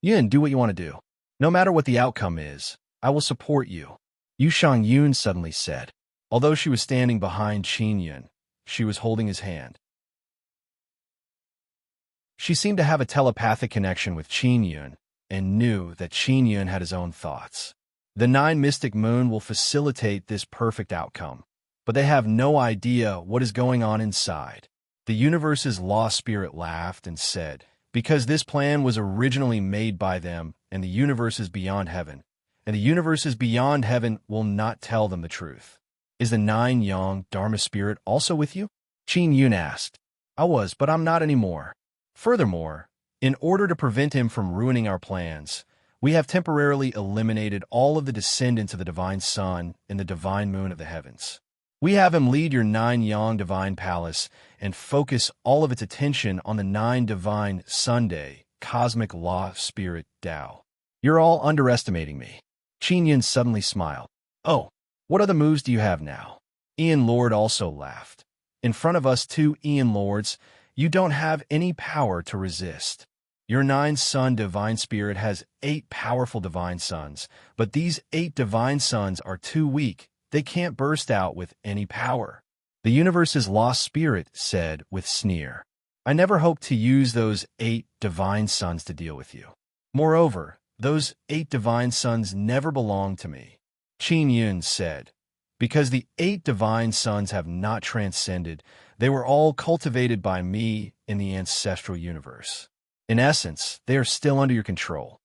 Speaker 1: Yin, do what you want to do. No matter what the outcome is, I will support you, Yu Shangyun suddenly said. Although she was standing behind Qin Yun, she was holding his hand. She seemed to have a telepathic connection with Qin Yun and knew that Qin Yun had his own thoughts. The 9 mystic moon will facilitate this perfect outcome, but they have no idea what is going on inside. The universe's lost spirit laughed and said, because this plan was originally made by them, and the universe is beyond heaven, and the universe is beyond heaven will not tell them the truth. Is the 9 Yang Dharma spirit also with you? Qin Yun asked. I was, but I'm not anymore. Furthermore, in order to prevent him from ruining our plans, we have temporarily eliminated all of the descendants of the Divine Sun and the Divine Moon of the heavens. We have him lead your 9 Yang Divine Palace and focus all of its attention on the 9 Divine Sunday, Cosmic Law Spirit Tao. You're all underestimating me. Qin Yun suddenly smiled. Oh, what other moves do you have now? Ian Lord also laughed. In front of us 2 Ian Lords, you don't have any power to resist. Your 9 Sun Divine Spirit has 8 powerful Divine Suns, but these 8 Divine Suns are too weak. They can't burst out with any power. The universe's lost spirit said with sneer. I never hoped to use those 8 Divine Suns to deal with you. Moreover, those 8 Divine Suns never belonged to me. Qin Yun said, because the 8 Divine Suns have not transcended, they were all cultivated by me in the ancestral universe. In essence, they are still under your control.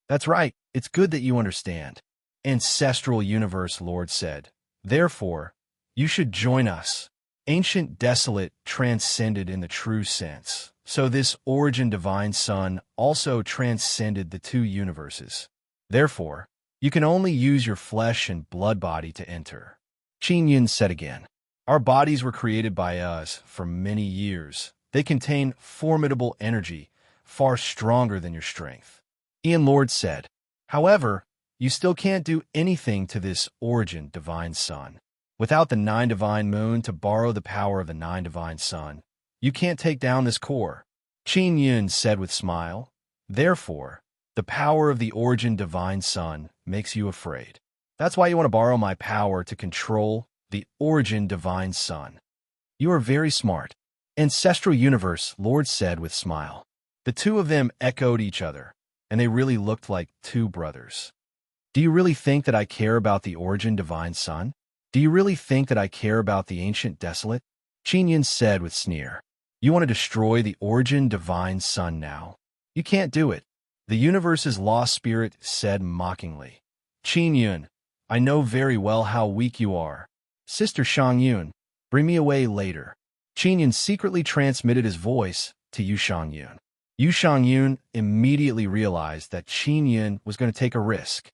Speaker 1: That's right, it's good that you understand. Ancestral Universe Lord said, therefore, you should join us. Ancient Desolate transcended in the true sense, so this Origin Divine Sun also transcended the 2 universes. Therefore, you can only use your flesh and blood body to enter. Qin Yun said again, our bodies were created by us for many years. They contain formidable energy, far stronger than your strength. Ian Lord said, however, you still can't do anything to this Origin Divine Sun. Without the 9 Divine Moon to borrow the power of the 9 Divine Sun, you can't take down this core. Qin Yun said with smile, therefore, the power of the Origin Divine Sun makes you afraid. That's why you want to borrow my power to control the Origin Divine Sun. You are very smart. Ancestral Universe Lord said with smile. The 2 of them echoed each other, and they really looked like 2 brothers. Do you really think that I care about the Origin Divine Sun? Do you really think that I care about the Ancient Desolate? Qin Yun said with sneer. You want to destroy the Origin Divine Sun now? You can't do it. The universe's lost spirit said mockingly. Qin Yun, I know very well how weak you are. Sister Shangyun, bring me away later. Qin Yun secretly transmitted his voice to Yu Shangyun. Yu Shangyun immediately realized that Qin Yun was going to take a risk.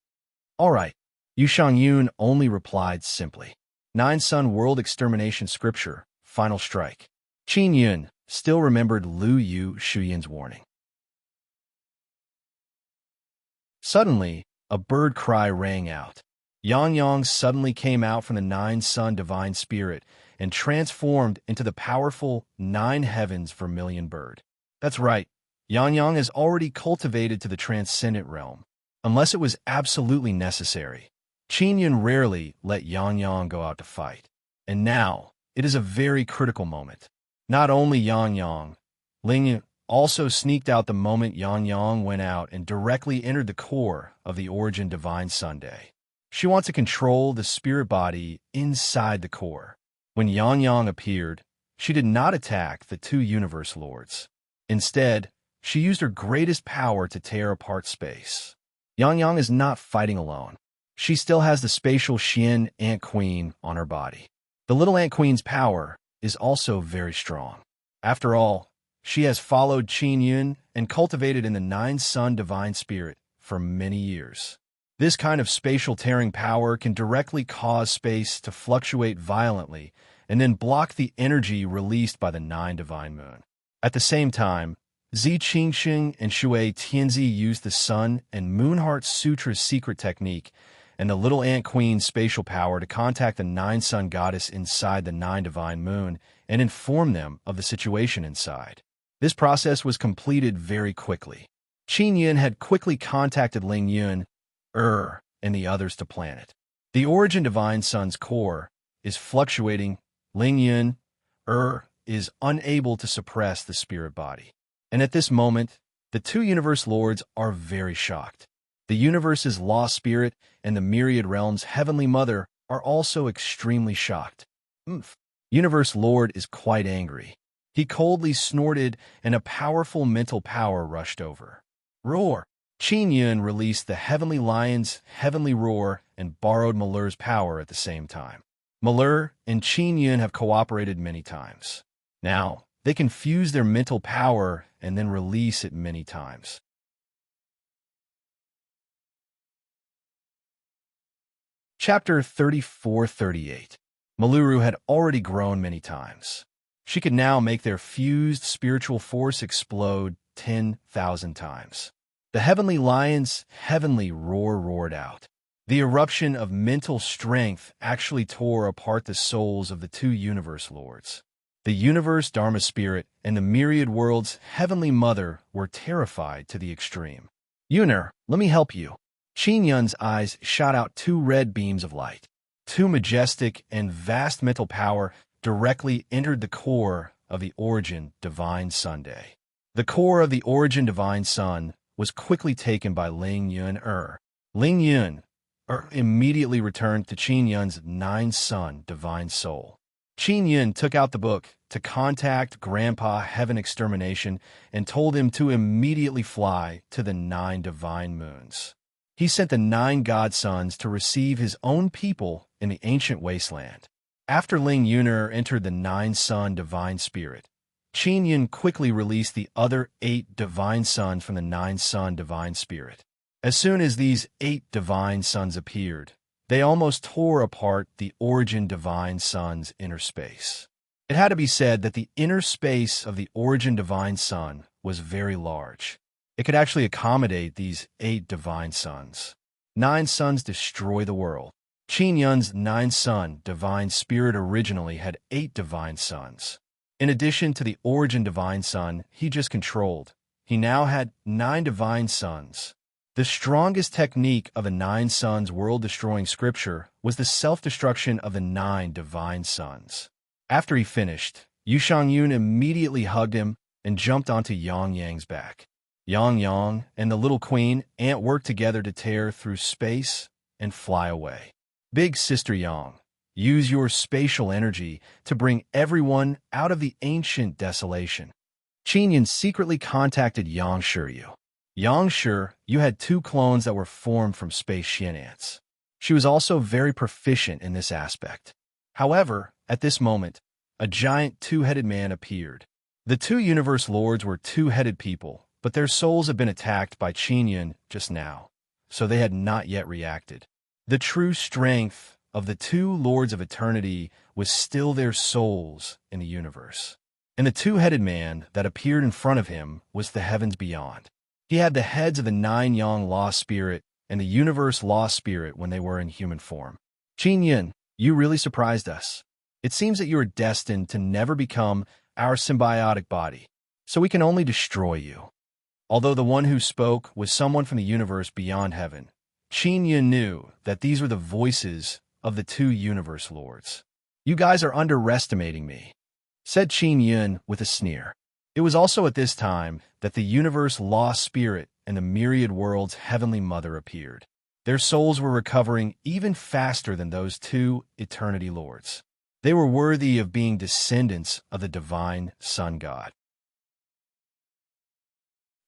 Speaker 1: All right, Yu Shangyun only replied simply. 9 Sun World Extermination Scripture, Final Strike. Qin Yun still remembered Lu Yu Shuyin's warning. Suddenly, a bird cry rang out. Yang Yang suddenly came out from the 9 Sun Divine Spirit and transformed into the powerful 9 Heavens Vermilion Bird. That's right, Yang Yang is already cultivated to the transcendent realm, unless it was absolutely necessary. Qin Yun rarely let Yang Yang go out to fight, and now it is a very critical moment. Not only Yang Yang, Ling Yun also sneaked out the moment Yang Yang went out and directly entered the core of the Origin Divine Sunday. She wants to control the spirit body inside the core. When Yang Yang appeared, she did not attack the 2 Universe Lords. Instead, she used her greatest power to tear apart space. Yang Yang is not fighting alone. She still has the spatial Xian Ant Queen on her body. The little Ant Queen's power is also very strong. After all, she has followed Qin Yun and cultivated in the 9 Sun Divine Spirit for many years. This kind of spatial tearing power can directly cause space to fluctuate violently and then block the energy released by the 9 Divine Moon. At the same time, Zi Qingxing and Shui Tianzi used the Sun and Moon Heart Sutra's secret technique and the little ant queen's spatial power to contact the nine sun goddess inside the nine divine moon and inform them of the situation inside. This process was completed very quickly. Qin Yin had quickly contacted Ling Yun, and the others to planet. The origin divine sun's core is fluctuating. Ling Yun, is unable to suppress the spirit body. And at this moment, the two universe lords are very shocked. The universe's lost spirit and the myriad realms' heavenly mother are also extremely shocked. Universe Lord is quite angry. He coldly snorted, and a powerful mental power rushed over. Roar! Qin Yun released the Heavenly Lion's heavenly roar and borrowed Malur's power at the same time. Malur and Qin Yun have cooperated many times. Now, they can fuse their mental power and then release it many times. Chapter 34-38. Maluru had already grown many times. She could now make their fused spiritual force explode 10,000 times. The Heavenly Lion's heavenly roar roared out. The eruption of mental strength actually tore apart the souls of the two universe lords. The universe Dharma spirit and the myriad world's heavenly mother were terrified to the extreme. Yuner, let me help you. Qin Yun's eyes shot out two red beams of light. Two majestic and vast mental power directly entered the core of the origin divine Sunday. The core of the origin divine sun was quickly taken by Ling Yun. Ling Yun immediately returned to Qin Yun's nine sun divine soul. Qin Yun took out the book to contact Grandpa Heaven Extermination and told him to immediately fly to the nine divine moons. He sent the nine godsons to receive his own people in the ancient wasteland. After Ling Yuner entered the nine sun divine spirit, Qin Yun quickly released the other 8 divine sons from the nine sun divine spirit. As soon as these 8 divine sons appeared, they almost tore apart the origin divine sun's inner space. It had to be said that the inner space of the origin divine sun was very large. It could actually accommodate these 8 divine sons. 9 sons destroy the world. Qin Yun's 9 sun divine spirit originally had 8 divine sons. In addition to the origin divine sun he just controlled, he now had 9 divine sons. The strongest technique of the 9 sons world-destroying scripture was the self-destruction of the 9 divine sons. After he finished, Yu Shangyun immediately hugged him and jumped onto Yang Yang's back. Yang Yang and the little queen ant worked together to tear through space and fly away. Big Sister Yang, use your spatial energy to bring everyone out of the ancient desolation. Qin Yun secretly contacted Yang Shiryu. Yang Shi, you had 2 clones that were formed from space Xian ants. She was also very proficient in this aspect. However, at this moment, a giant 2-headed man appeared. The 2 universe lords were 2-headed people, but their souls had been attacked by Qin Yun just now, so they had not yet reacted. The true strength of the 2 lords of eternity was still their souls in the universe. And the 2-headed man that appeared in front of him was the heavens beyond. He had the heads of the 9 yang lost spirit and the universe lost spirit when they were in human form. Qin Yun, you really surprised us. It seems that you are destined to never become our symbiotic body, so we can only destroy you. Although the one who spoke was someone from the universe beyond heaven, Qin Yun knew that these were the voices of the 2 universe lords. You guys are underestimating me, said Qin Yun with a sneer. It was also at this time that the universe lost spirit and the myriad world's heavenly mother appeared. Their souls were recovering even faster than those 2 eternity lords. They were worthy of being descendants of the divine sun god.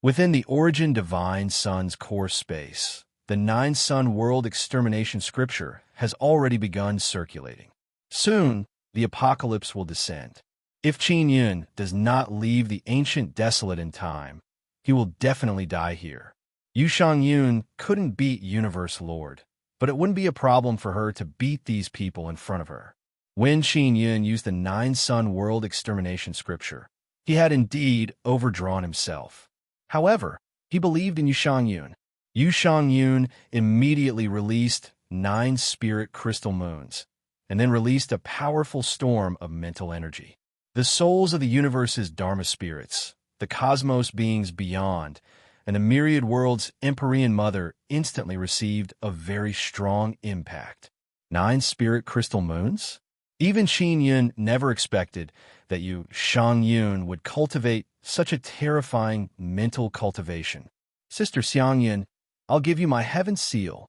Speaker 1: Within the origin divine sun's core space, the 9 sun world extermination scripture has already begun circulating. Soon, the apocalypse will descend. If Qin Yun does not leave the ancient desolate in time, he will definitely die here. Yu Shangyun couldn't beat Universe Lord, but it wouldn't be a problem for her to beat these people in front of her. When Qin Yun used the 9 sun world extermination scripture, he had indeed overdrawn himself. However, he believed in Yu Shangyun. Yu Shangyun immediately released 9 spirit crystal moons, and then released a powerful storm of mental energy. The souls of the universe's Dharma spirits, the cosmos beings beyond, and the myriad worlds' Empyrean Mother instantly received a very strong impact. 9 spirit crystal moons? Even Qin Yun never expected that Yu Shang Yun would cultivate such a terrifying mental cultivation. Sister Xiang Yun, I'll give you my heaven seal.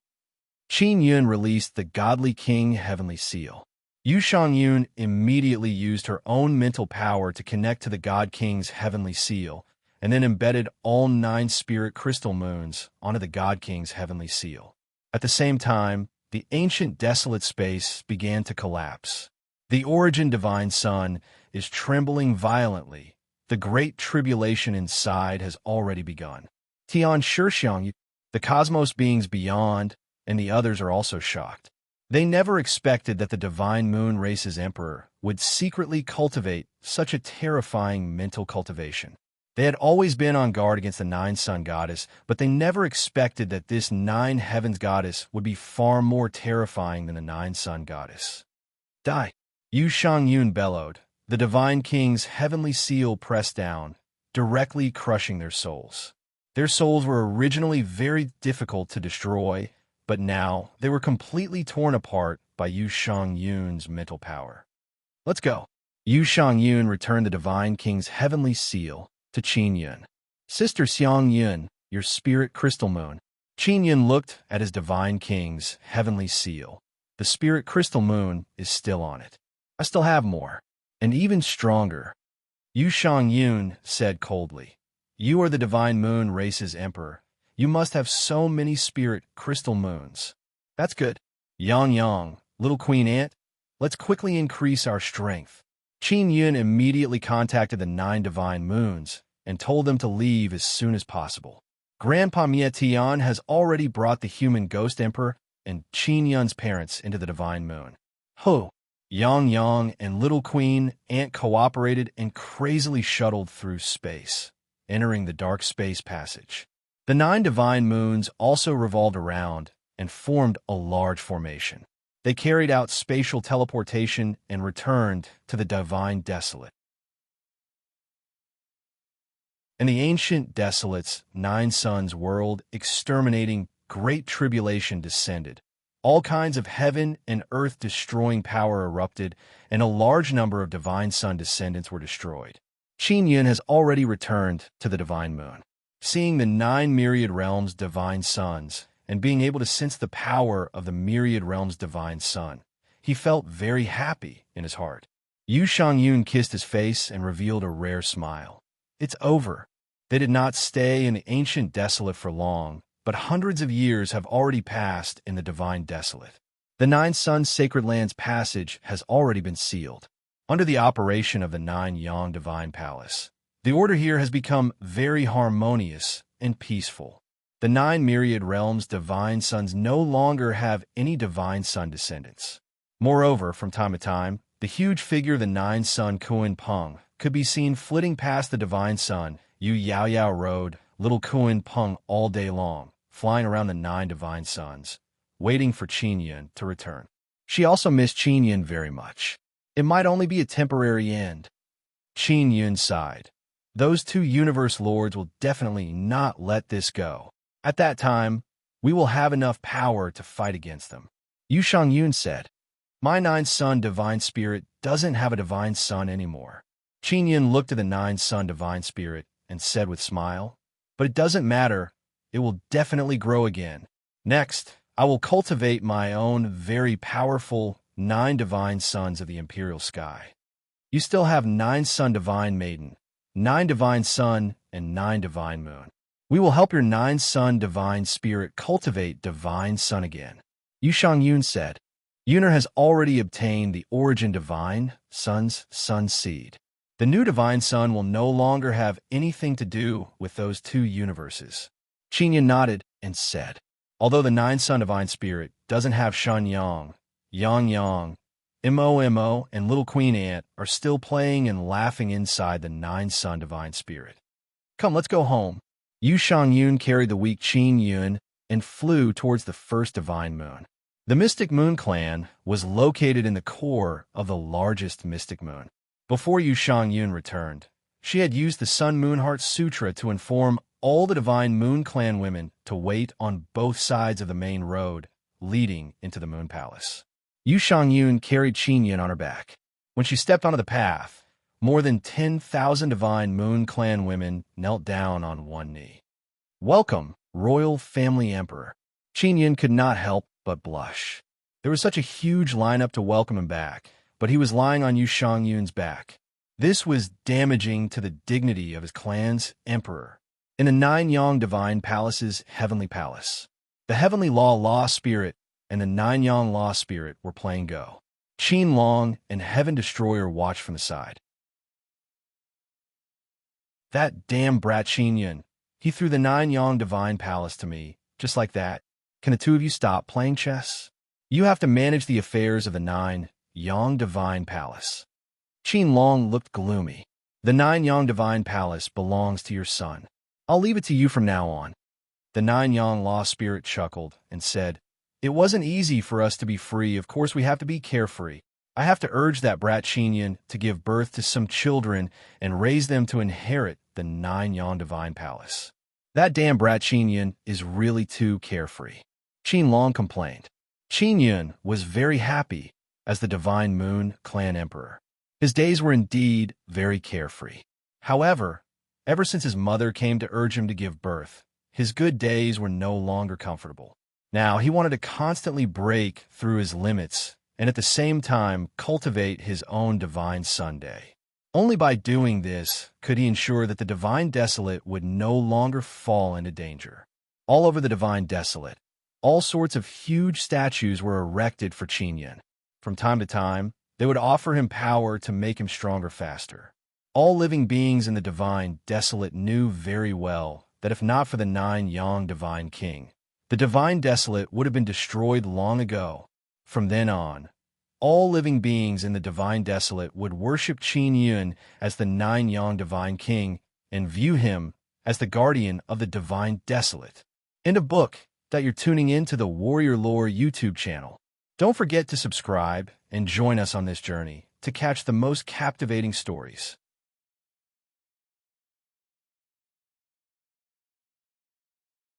Speaker 1: Qin Yun released the godly king heavenly seal. Yu Shang Yun immediately used her own mental power to connect to the God King's heavenly seal, and then embedded all 9 spirit crystal moons onto the God King's heavenly seal. At the same time, the ancient desolate space began to collapse. The origin divine sun is trembling violently. The great tribulation inside has already begun. Tian Shixiang, the cosmos beings beyond, and the others are also shocked. They never expected that the divine moon race's emperor would secretly cultivate such a terrifying mental cultivation. They had always been on guard against the 9 sun goddess, but they never expected that this 9 heavens goddess would be far more terrifying than the 9 sun goddess. Die! Yu Shang Yun bellowed, the divine king's heavenly seal pressed down, directly crushing their souls. Their souls were originally very difficult to destroy, but now they were completely torn apart by Yu Shang Yun's mental power. Let's go. Yu Shang Yun returned the divine king's heavenly seal to Qin Yun. Sister Xiang Yun, your spirit crystal moon. Qin Yun looked at his divine king's heavenly seal. The spirit crystal moon is still on it. I still have more, and even stronger. Yu Shang Yun said coldly, you are the divine moon race's emperor. You must have so many spirit crystal moons. That's good. Yang Yang, little queen ant, let's quickly increase our strength. Qin Yun immediately contacted the 9 divine moons and told them to leave as soon as possible. Grandpa Mia Tian has already brought the human ghost emperor and Qin Yun's parents into the divine moon. Ho! Yang Yang and little queen ant cooperated and crazily shuttled through space, entering the dark space passage. The 9 divine moons also revolved around and formed a large formation. They carried out spatial teleportation and returned to the divine desolate. In the ancient desolate's 9 suns world, exterminating great tribulation descended. All kinds of heaven and earth destroying power erupted, and a large number of divine sun descendants were destroyed. Qin Yun has already returned to the divine moon. Seeing the 9 myriad realms' divine suns, and being able to sense the power of the myriad realms' divine sun, he felt very happy in his heart. Yu Shang Yun kissed his face and revealed a rare smile. It's over. They did not stay in the ancient desolate for long, but hundreds of years have already passed in the divine desolate. The 9 suns' sacred land's passage has already been sealed. Under the operation of the 9 Yang divine palace, the order here has become very harmonious and peaceful. The 9 myriad realms' divine suns no longer have any divine sun descendants. Moreover, from time to time, the huge figure of the 9 sun Kuan Peng could be seen flitting past the divine sun, Yu Yao Yao Road, little Kuan Peng all day long, flying around the 9 divine suns, waiting for Qin Yun to return. She also missed Qin Yun very much. It might only be a temporary end. Qin Yun sighed. Those 2 universe lords will definitely not let this go. At that time, we will have enough power to fight against them. Yu Shang Yun said, my 9 sun divine spirit doesn't have a divine sun anymore. Qin Yun looked at the 9 sun divine spirit and said with a smile, but it doesn't matter. It will definitely grow again. Next, I will cultivate my own very powerful 9 divine suns of the imperial sky. You still have 9 sun divine maiden, 9 divine sun, and 9 divine moon. We will help your 9 sun divine spirit cultivate divine sun again. Yu Shang Yun said, Yuner has already obtained the origin divine sun's sun seed. The new divine sun will no longer have anything to do with those 2 universes. Qin Yun nodded and said, although the 9 sun divine spirit doesn't have Shan Yang, Yang Yang, Mo, and little Queen Ant are still playing and laughing inside the 9 sun divine spirit. Come, let's go home. Yu Shang Yun carried the weak Qin Yun and flew towards the first divine moon. The Mystic Moon clan was located in the core of the largest mystic moon. Before Yu Shangyun returned, she had used the Sun Moon Heart Sutra to inform all the Divine Moon Clan women to wait on both sides of the main road leading into the Moon Palace. Yu Shangyun carried Qinyin on her back. When she stepped onto the path, more than 10,000 Divine Moon Clan women knelt down on one knee. "Welcome, Royal Family Emperor." Qinyin could not help but blush. There was such a huge lineup to welcome him back, but he was lying on Yu Shangyun's back. This was damaging to the dignity of his clan's emperor. In the Nine-Yang Divine Palace's Heavenly Palace, the Heavenly Law Spirit and the Nine-Yang Law Spirit were playing Go. Qin Long and Heaven Destroyer watched from the side. "That damn brat Qinyin, he threw the Nine-Yang Divine Palace to me, just like that. Can the two of you stop playing chess? You have to manage the affairs of the Nine-Yang Divine Palace." Qin Long looked gloomy. "The Nine-Yang Divine Palace belongs to your son. I'll leave it to you from now on." The Nine-Yang Law Spirit chuckled and said, "It wasn't easy for us to be free. Of course, we have to be carefree. I have to urge that brat Qinyin to give birth to some children and raise them to inherit the Nine-Yang Divine Palace. That damn brat Qinyin is really too carefree." Qin Long complained. Qinyin was very happy as the Divine Moon Clan Emperor. His days were indeed very carefree. However, ever since his mother came to urge him to give birth, his good days were no longer comfortable. Now he wanted to constantly break through his limits and at the same time cultivate his own Divine Sunday. Only by doing this could he ensure that the Divine Desolate would no longer fall into danger. All over the Divine Desolate, all sorts of huge statues were erected for Qinyin. From time to time, they would offer him power to make him stronger faster. All living beings in the Divine Desolate knew very well that if not for the Nine-Yang Divine King, the Divine Desolate would have been destroyed long ago. From then on, all living beings in the Divine Desolate would worship Qinyin as the Nine-Yang Divine King and view him as the guardian of the Divine Desolate. In a book that you're tuning in to the Warrior Lore YouTube channel. Don't forget to subscribe and join us on this journey to catch the most captivating stories.